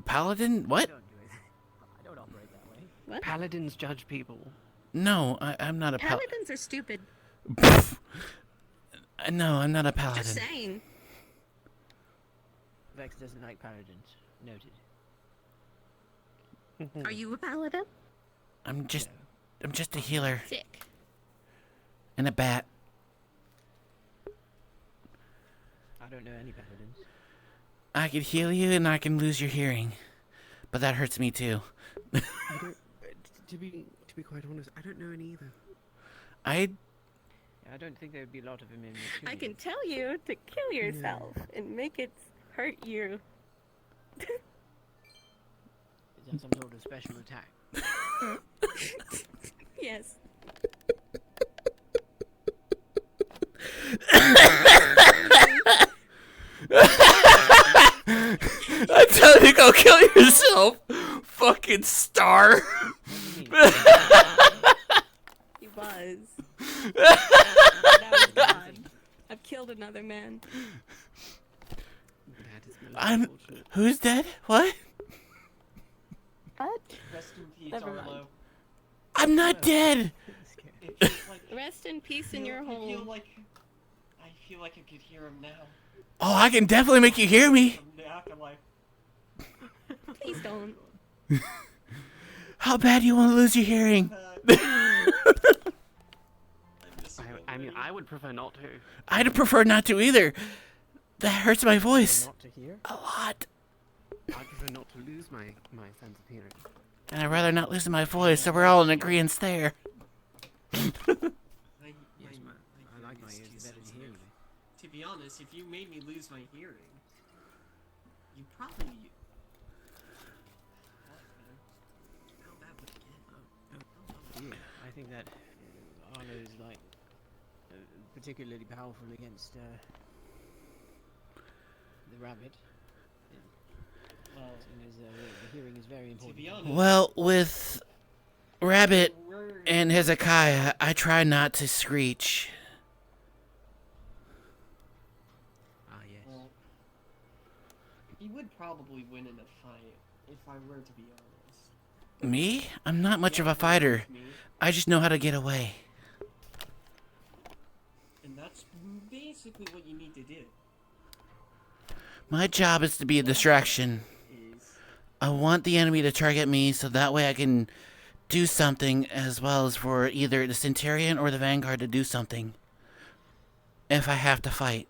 Paladin? What? I don't operate that way. What? Paladins judge people. No, I'm not a paladin. Paladins are stupid. No, I'm not a paladin. Just saying. Vex doesn't like paladins. Noted. Are you a paladin? I'm just a healer. Sick. And a bat. I don't know any paladins. I could heal you and I can lose your hearing. But that hurts me too. I don't, to be quite honest, I don't know any either. I don't think there would be a lot of them in the I can tell you to kill yourself and make it hurt you. Is that some sort of special attack? Yes. I tell you, go kill yourself, fucking star. He was. That was God. I've killed another man. Who's dead? What? What? Rest in peace, Never mind. Arlo. I'm not dead. It feels like, Rest in peace in your I home. feel like I could hear him now. Oh, I can definitely make you hear me. From the afterlife. Please don't. How bad do you want to lose your hearing? I mean, I would prefer not to. I'd prefer not to either. That hurts my voice. Not to hear? A lot. I prefer not to lose my sense of hearing. And I'd rather not lose my voice, so we're all in agreement there. I like my ears better than hearing. To be honest, if you made me lose my hearing, you probably. How bad would it get? Yeah, I think that Arlo is like particularly powerful against the rabbit. Well, the hearing is very important. To be honest, Well, with Rabbit and Hezekiah, I try not to screech. well, he would probably win in a fight if I were to be honest. Me? I'm not much of a fighter. I just know how to get away. And that's basically what you need to do. My job is to be a distraction. I want the enemy to target me so that way I can do something, as well as for either the Centurion or the Vanguard to do something. If I have to fight.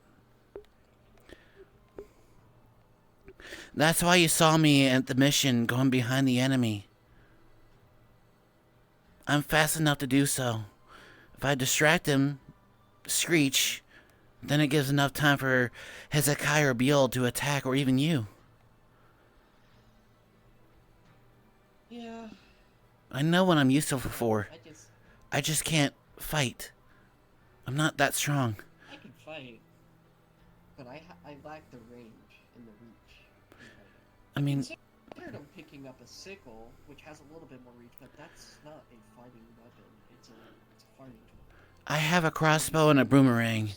That's why you saw me at the mission going behind the enemy. I'm fast enough to do so. If I distract him, screech, Then it gives enough time for Hezekiah or Beal to attack, or even you. Yeah. I know what I'm useful for. I just... I just can't fight. I'm not that strong. I can fight. But I lack the range and the reach. I mean... considered I'm picking up a sickle, which has a little bit more reach, but that's not a fighting weapon. It's a farming tool. I have a crossbow and a boomerang.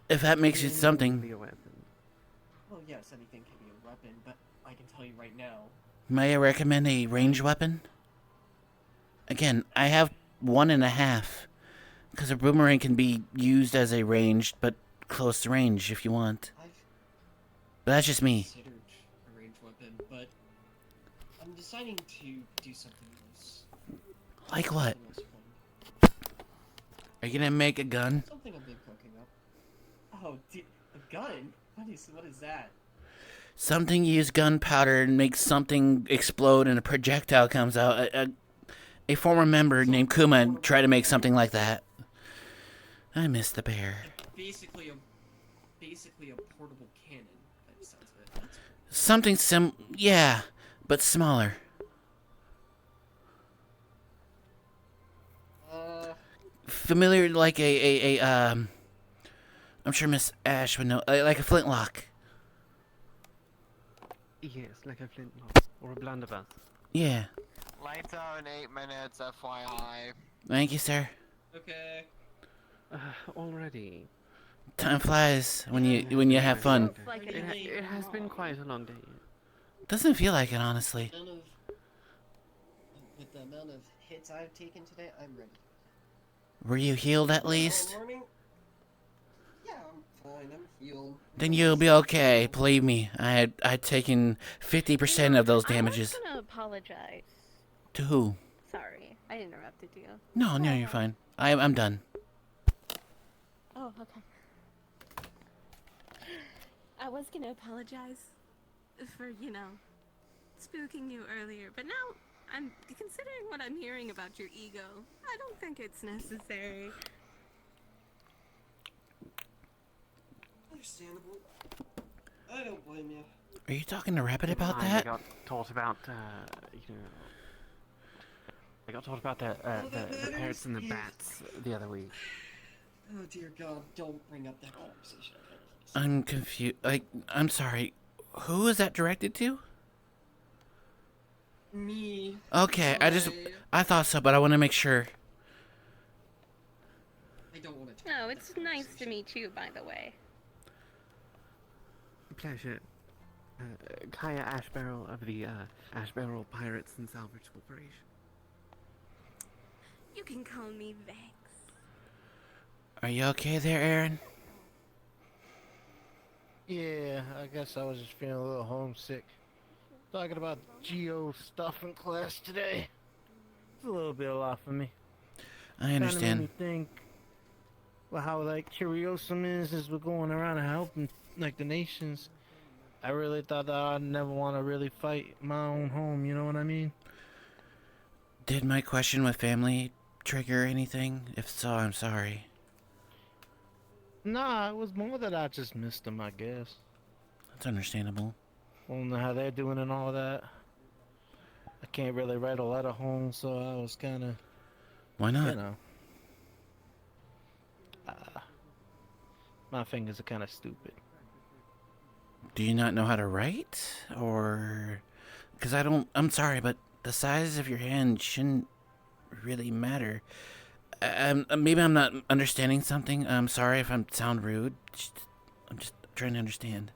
If that makes you something. Well, yes, anything can be a weapon, but I can tell you right now. May I recommend a ranged weapon? Again, I have 1.5. Because a boomerang can be used as a ranged, but close range if you want. But that's just me. Considered a ranged weapon, but I'm deciding to do something else. Like what? Are you gonna make a gun? Something I've been cooking up. Oh, a gun? What is that? Something use gunpowder and makes something explode and a projectile comes out. A former member named Kuma tried to make something like that. I miss the bear. Basically a portable cannon, by the sounds of it. Something yeah, but smaller. Familiar like I'm sure Miss Ash would know, like a flintlock. Yes, like a flintlock or a blunderbuss. Yeah. Lights out in 8 minutes, FYI. Thank you, sir. Okay. Already. Time flies when you have fun. It has been quite a long day. Doesn't feel like it, honestly. With the amount of hits I've taken today, I'm ready. Were you healed at least? Yeah, I'm fine. I'm healed. Then you'll be okay. Believe me, I'd taken 50% of those damages. I was gonna apologize. To who? Sorry, I interrupted you. No, you're fine. I'm done. Oh, okay. I was gonna apologize for, spooking you earlier, but now I'm considering what I'm hearing about your ego. I don't think it's necessary. Understandable. I don't blame you. Are you talking to Rabbit about I that? got taught about, I got taught about the parrots and the bats the other week. Oh dear God! Don't bring up that conversation. I'm confused. I'm sorry. Who is that directed to? Me. Okay, I thought so, but I want to make sure. I don't want to. No, it's nice to meet you, by the way. Pleasure. Kaya Ashbarrel of the Ashbarrel Pirates and Salvage Corporation. You can call me Vex. Are you okay there, Aaron? Yeah, I guess I was just feeling a little homesick. Talking about geo stuff in class today. It's a little bit a lot for me. I understand. Kinda made me think, well, how Curiosum is we're going around and helping the nations. I really thought that I'd never want to really fight my own home. You know what I mean? Did my question with family trigger anything? If so, I'm sorry. Nah, it was more that I just missed them, I guess. That's understandable. Won't know how they're doing and all that. I can't really write a letter home, so I was kind of... Why not? My fingers are kind of stupid. Do you not know how to write? Or... Because I'm sorry, but the size of your hand shouldn't really matter. Maybe I'm not understanding something. I'm sorry if I sound rude. I'm just trying to understand.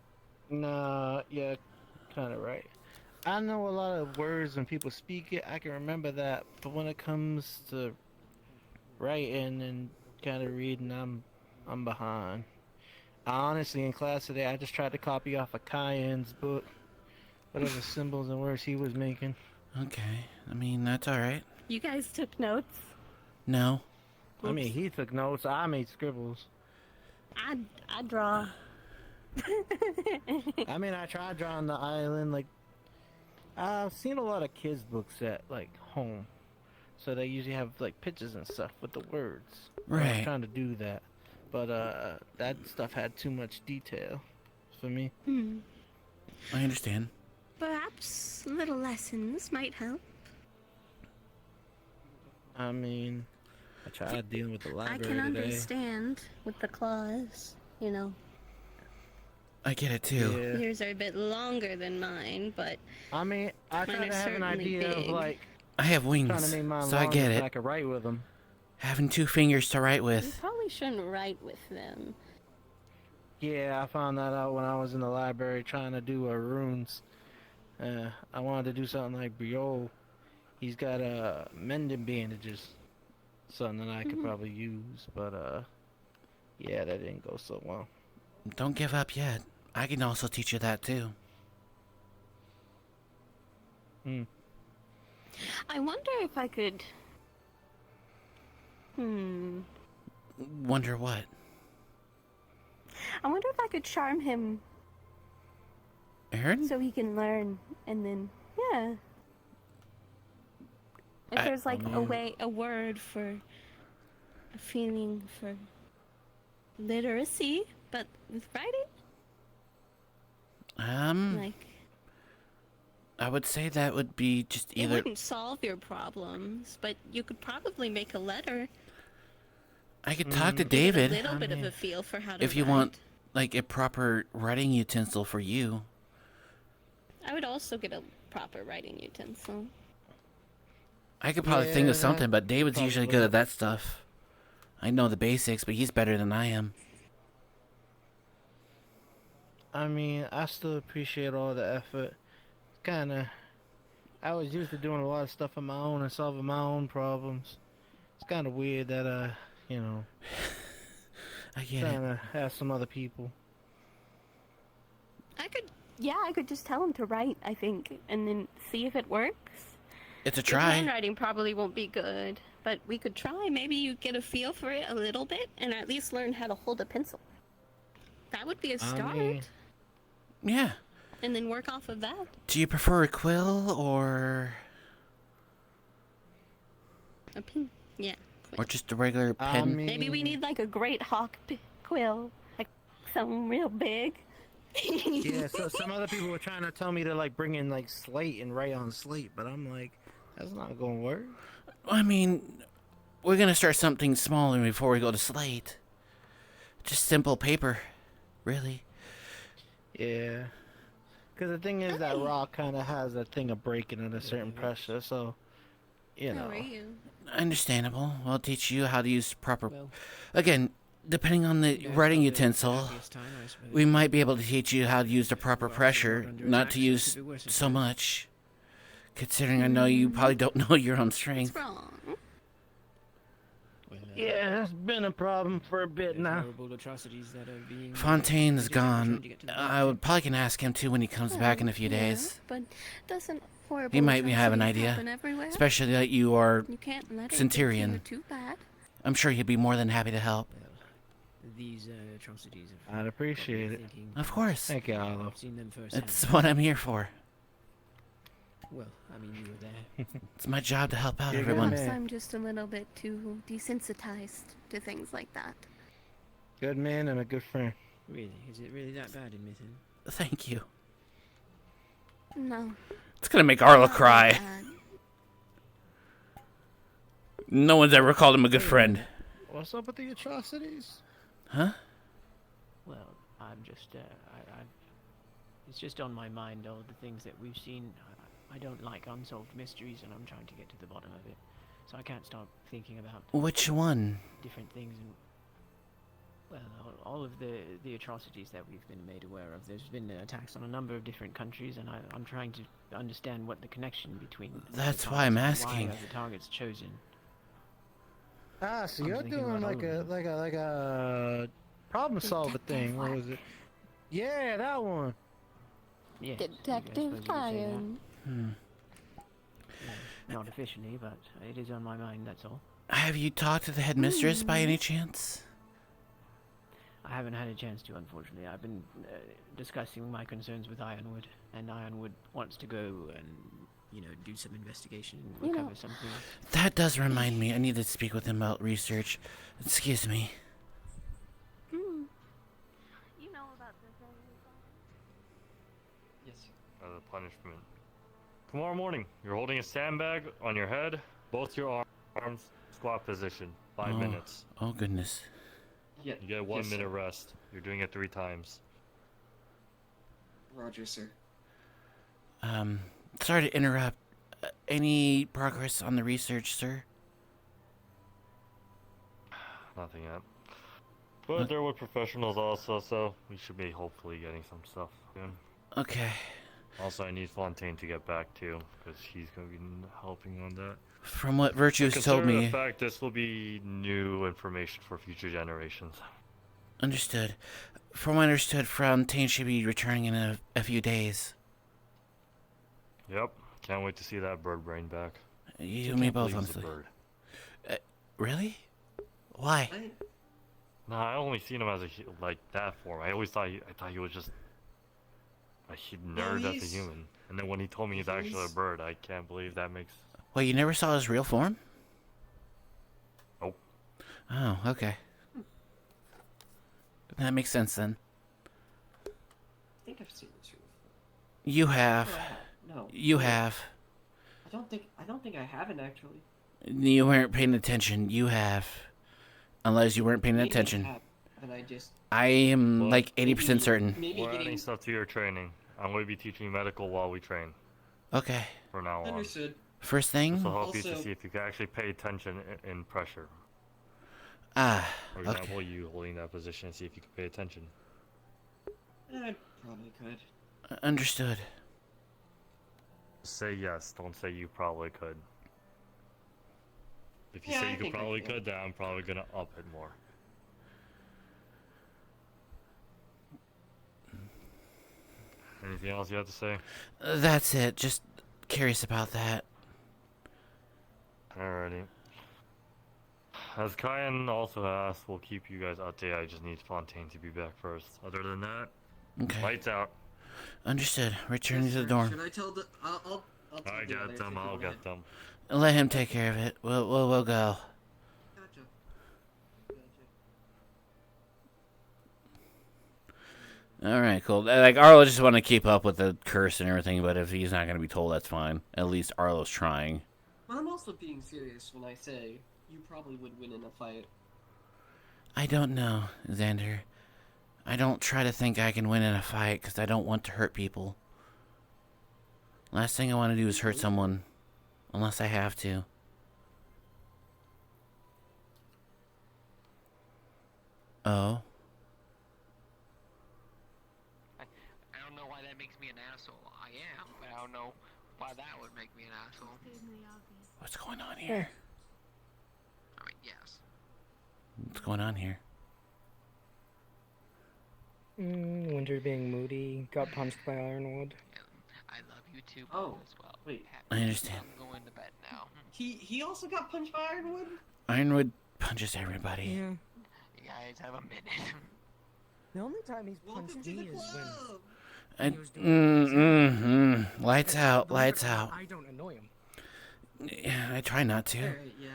Nah, yeah, kind of right. I know a lot of words when people speak it. I can remember that, but when it comes to writing and kind of reading, I'm behind. Honestly, in class today, I just tried to copy off of Kyan's book, whatever symbols and words he was making. Okay, I mean that's all right. You guys took notes? No. I mean, he took notes. I made scribbles. I draw. I mean, I tried drawing the island. I've seen a lot of kids' books at home, so they usually have pictures and stuff with the words. I was Right. trying to do that, but that stuff had too much detail for me. I understand. Perhaps little lessons might help. I mean, I tried dealing with the I library can today. understand with the claws, you know. I get it too. Yeah. Yours are a bit longer than mine, but I mean, I mine try are to have an certainly idea big. of like I have trying wings, to make mine so I longer get so it. I could write with them. Having 2 fingers to write You with. probably shouldn't write with them. Yeah, I found that out when I was in the library trying to do runes. I wanted to do something like Briol. He's got mending bandages, something that I could probably use, but yeah, that didn't go so well. Don't give up yet. I can also teach you that too. I wonder if I could. Wonder what? I wonder if I could charm him Aaron? so he can learn, and then yeah. If there's like a word for a feeling for literacy, but with writing, like I would say that would be just it either. wouldn't solve your problems, but you could probably make a letter. I could talk to Give it David. a little bit of a feel for how to If you write. want, like, a proper writing utensil for you. I would also get a proper writing utensil. I could probably think of Yeah, something, but David's usually probably. good at that stuff. I know the basics, but he's better than I am. I mean, I still appreciate all the effort. I was used to doing a lot of stuff on my own and solving my own problems. It's kind of weird that, you know, I get trying it. to have some other people. I could just tell him to write, I think, and then see if it works. It's a His try. handwriting probably won't be good, but we could try. Maybe you get a feel for it a little bit, and at least learn how to hold a pencil. That would be a start. Yeah. And then work off of that. Do you prefer a quill or A pin. Yeah. or just a regular pen? Maybe we need like a great hawk quill, like something real big. Yeah, so some other people were trying to tell me to like bring in like slate and write on slate, but I'm like, that's not gonna work. I mean, we're gonna start something smaller before we go to slate. Just simple paper, really. Yeah, because the thing is that rock kind of has a thing of breaking at a certain pressure, so you know. How are you? Understandable. We'll teach you how to use proper. Again, depending on the writing utensil, we might be able to teach you how to use the proper pressure, not to use so much. Considering I know you probably don't know your own strength. What's wrong? Yeah, that's been a problem for a bit now. Horrible atrocities that are being. Fontaine's trying gone. to get to the I would probably can ask him too when he comes back in a few days. But doesn't horrible He might have an atrocities idea, happen everywhere? especially that you are You can't let it get to Centurion. you too bad. I'm sure he'd be more than happy to help. These atrocities. Have I'd appreciate it. Of course. Thank you, Olive. I've seen them first. That's what I'm here for. Well, I mean, you were there. It's my job to help out You're a good everyone. Perhaps man. I'm just a little bit too desensitized to things like that. Good man and a good friend. Really? Is it really that bad in Mitten? Thank you. No. It's gonna make Arlo not cry. that bad. No one's ever called him a good friend. What's up with the atrocities? Huh? Well, I'm just, it's just on my mind, all the things that we've seen. I don't like unsolved mysteries, and I'm trying to get to the bottom of it. So I can't stop thinking about Which one? different things and, well, all of the atrocities that we've been made aware of. There's been attacks on a number of different countries, and I'm trying to understand what the connection between the That's targets why I'm and asking. why are the targets chosen. Ah, so I'm you're thinking doing about like a problem solver thing. What was it? Yeah, that one. Yes, Detective Ryan. Not officially, but it is on my mind, that's all. Have you talked to the headmistress by any chance? I haven't had a chance to, unfortunately. I've been discussing my concerns with Ironwood, and Ironwood wants to go and, do some investigation and recover something. That does remind me. I need to speak with him about research. Excuse me. punishment. Tomorrow morning, you're holding a sandbag on your head, both your arms, squat position, 5 minutes. Oh, goodness. Yeah, You get 1 yes, minute sir. rest. You're doing it 3 times. Roger, sir. Sorry to interrupt. Any progress on the research, sir? Nothing yet. But they're with professionals also, so we should be hopefully getting some stuff soon. Okay. Also, I need Fontaine to get back too, because she's going to be helping on that. From what Virtue's told Consider me... the fact this will be new information for future generations. Understood. From what I understood, Fontaine should be returning in a few days. Yep. Can't wait to see that bird brain back. You I and me can't both, believe he's a honestly. bird. Really? Why? Nah, I only seen him as a like that form. I always thought he was just a nerd as a human. And then when he told me he's actually a bird, I can't believe that makes. Wait, you never saw his real form? Nope. Oh, okay. That makes sense then. I think I've seen this before. You have. No. You have. I don't think I haven't actually. You weren't paying attention. You have. Unless you weren't paying Maybe attention. I have, and I just. I am like 80% certain. We're adding stuff to your training. I'm going to be teaching medical while we train. Okay. From now on. Understood. First thing? This will help you to see if you can actually pay attention in pressure. Ah, For okay. example, you holding that position, see if you can pay attention. I probably could. Understood. Say yes, don't say you probably could. If you Yeah, say I you could think I probably can. could, then I'm probably gonna up it more. Anything else you have to say? That's it. Just curious about that. Alrighty. As Kyan also asked, we'll keep you guys updated. I just need Fontaine to be back first. Other than that, Okay. lights out. Understood. Returning to the dorm. Should I tell the? I'll tell I the got others them. if you I'll want. get them. Let him take care of it. We'll go. Gotcha. All right, cool. Like Arlo just want to keep up with the curse and everything, but if he's not gonna be told, that's fine. At least Arlo's trying. Well, I'm also being serious when I say you probably would win in a fight. I don't know, Xander. I don't try to think I can win in a fight because I don't want to hurt people. Last thing I want to do is hurt someone, unless I have to. Oh. I don't know why that makes me an asshole. I am, but I don't know why that would make me an asshole. What's going on here? I mean, yes. What's going on here? Winter being moody, got punched by Ironwood. I love you too, Oh, as well. wait. I understand. I'm going to bed now. He also got punched by Ironwood? Ironwood punches everybody. Yeah. You guys have a minute. The only time he's punched me is when. Lights out, lights out. I don't annoy him. Yeah, I try not to. Alright, yeah.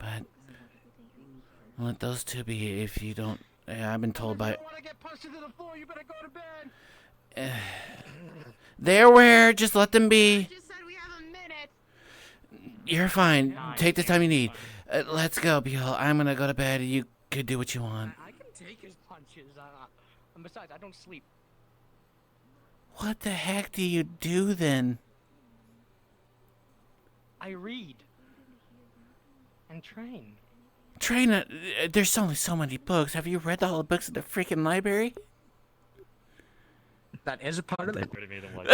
But let those two be if you don't. Yeah, I've been told by. Want to get punched into the floor? You better go to bed. They're aware. Just let them be. Just said we have a minute. You're fine. Take the time you need. Let's go, Beal. I'm gonna go to bed. You could do what you want. I can take his punches. And besides, I don't sleep. What the heck do you do then? I read. And train. Train. There's only so many books. Have you read all the books in the freaking library? That is a part of it. Made him like